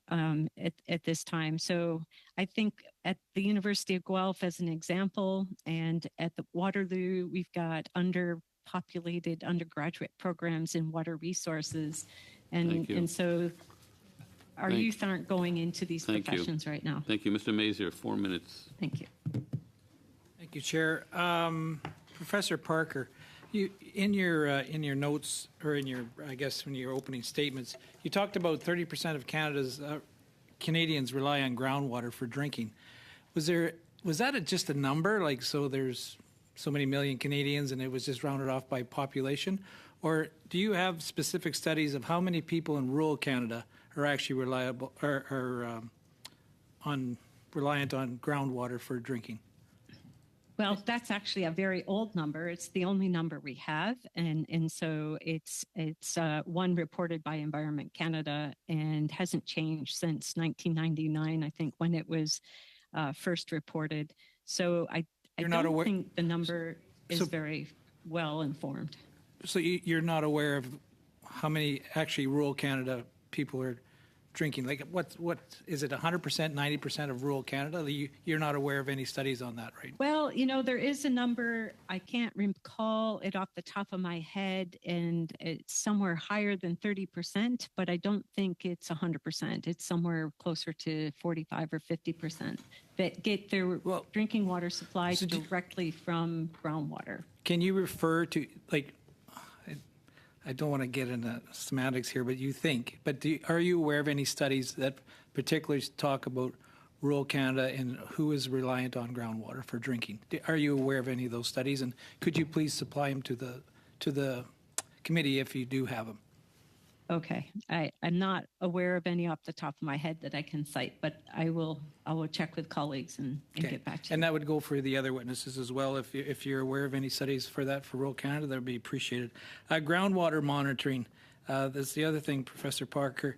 at this time. So I think at the University of Guelph, as an example, and at the Waterloo, we've got underpopulated undergraduate programs in water resources. And so our youth aren't going into these professions right now. Thank you. Mr. Mazier, 4 minutes. Thank you. Thank you, Chair. Professor Parker, you in your notes, or in your, I guess, in your opening statements, you talked about 30% of Canadians rely on groundwater for drinking. Was that just a number, like, so there's so many million Canadians and it was just rounded off by population, or do you have specific studies of how many people in rural Canada are actually reliant on groundwater for drinking? Well, that's actually a very old number. It's the only number we have, and so it's one reported by Environment Canada and hasn't changed since 1999, I think, when it was first reported. So I don't think the number is very well informed. So you're not aware of how many actually rural Canada people are drinking? Like, what is it, 100%, 90% of rural Canada? You're not aware of any studies on that, right? Well, there is a number. I can't recall it off the top of my head, and it's somewhere higher than 30%, but I don't think it's 100%. It's somewhere closer to 45 or 50% that get their drinking water supplies directly from groundwater. Can you refer to, like, I don't want to get into semantics here, but are you aware of any studies that particularly talk about rural Canada and who is reliant on groundwater for drinking? Are you aware of any of those studies? And could you please supply them to the committee if you do have them? Okay, I'm not aware of any off the top of my head that I can cite, but I will check with colleagues and get back to you. And that would go for the other witnesses as well. If you're aware of any studies for that for rural Canada, that would be appreciated. Groundwater monitoring, that's the other thing, Professor Parker.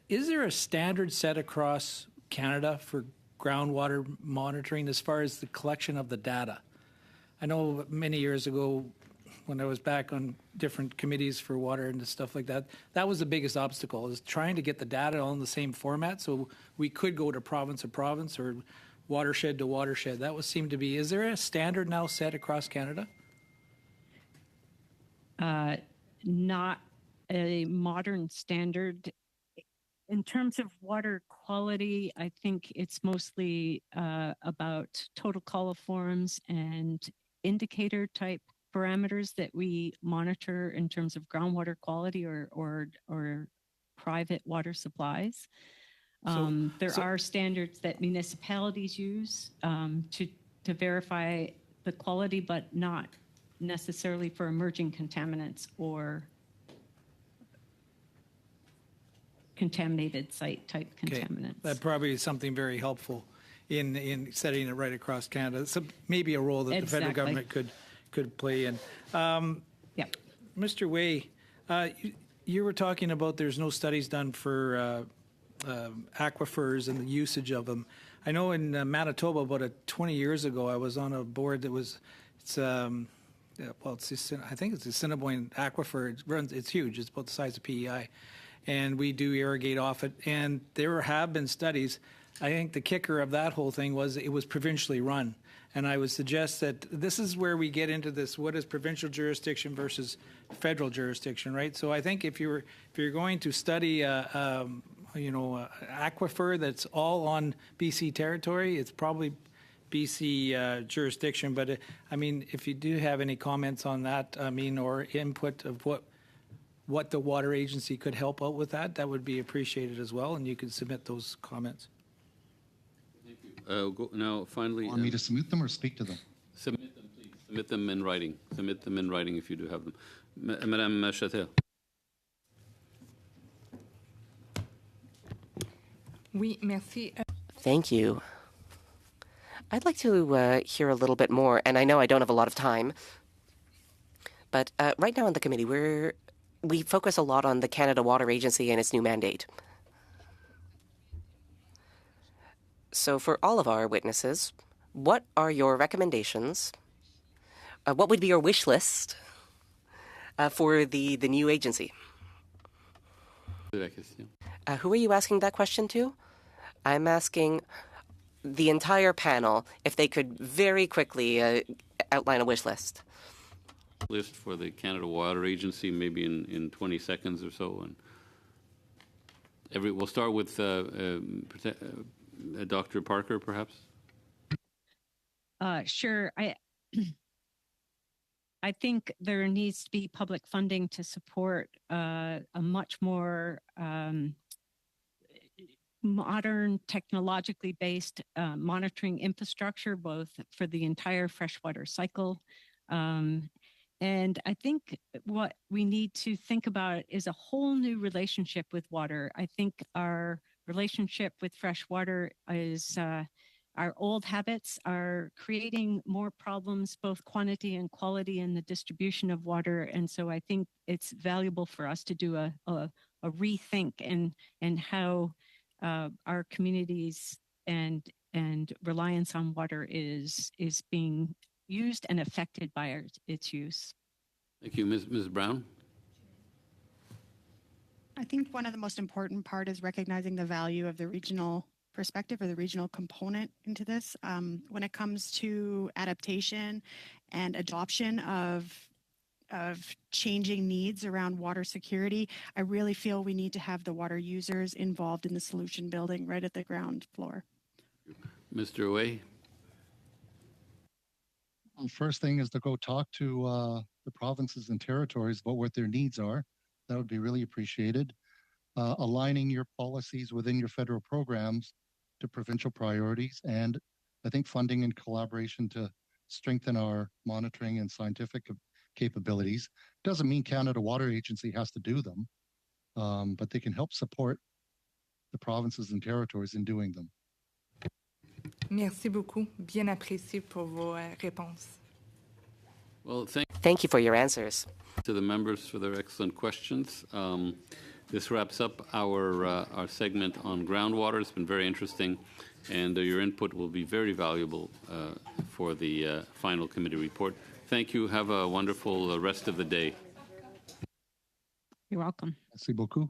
Is there a standard set across Canada for groundwater monitoring as far as the collection of the data? I know many years ago, when I was back on different committees for water and stuff like that, that was the biggest obstacle, is trying to get the data all in the same format so we could go to province or watershed to watershed. That seemed to be, is there a standard now set across Canada? Not a modern standard. In terms of water quality, I think it's mostly about total coliforms and indicator type parameters that we monitor in terms of groundwater quality or private water supplies. There are standards that municipalities use to verify the quality, but not necessarily for emerging contaminants or contaminated site type contaminants. That probably is something very helpful in setting it right across Canada. So maybe a role that the federal government could play in. Mr. Way, you were talking about there's no studies done for aquifers and the usage of them. I know in Manitoba about 20 years ago, I was on a board that was, I think it's the Assiniboine Aquifer. It's huge. It's about the size of PEI. And we do irrigate off it. And there have been studies. I think the kicker of that whole thing was it was provincially run. And I would suggest that this is where we get into this, what is provincial jurisdiction versus federal jurisdiction, right? So I think if you're going to study aquifer that's all on BC territory, it's probably BC jurisdiction. But I mean, if you do have any comments on that, or input of what the water agency could help out with that would be appreciated as well, and you could submit those comments. Now, finally, Want me to submit them or speak to them? submit them, please. Submit them in writing. Submit them in writing if you do have them. Madame Chatel. Oui, merci. Thank you. I'd like to hear a little bit more, and I know I don't have a lot of time, but right now in the committee, we focus a lot on the Canada Water Agency and its new mandate. So for all of our witnesses, what are your recommendations? What would be your wish list for the new agency? Who are you asking that question to? I'm asking the entire panel if they could very quickly outline a wish list. List for the Canada Water Agency, maybe in 20 seconds or so. And we'll start with Dr. Parker, perhaps. Sure. I think there needs to be public funding to support a much more modern, technologically based monitoring infrastructure, both for the entire freshwater cycle. And I think what we need to think about is a whole new relationship with water. I think our relationship with fresh water is our old habits are creating more problems, both quantity and quality in the distribution of water. And so I think it's valuable for us to do a rethink and how our communities and reliance on water is being used and affected by its use. Thank you. Ms. Brown? I think one of the most important part is recognizing the value of the regional perspective or the regional component into this. When it comes to adaptation and adoption of changing needs around water security, I really feel we need to have the water users involved in the solution building right at the ground floor. Mr. Way? Well, first thing is to go talk to the provinces and territories about what their needs are. That would be really appreciated. Aligning your policies within your federal programs to provincial priorities, and I think funding and collaboration to strengthen our monitoring and scientific capabilities. Doesn't mean Canada Water Agency has to do them, but they can help support the provinces and territories in doing them. Merci beaucoup. Bien apprécié pour vos réponses. Well, thank you for your answers. To the members for their excellent questions. This wraps up our segment on groundwater. It's been very interesting, and your input will be very valuable for the final committee report. Thank you. Have a wonderful rest of the day. You're welcome. Merci beaucoup.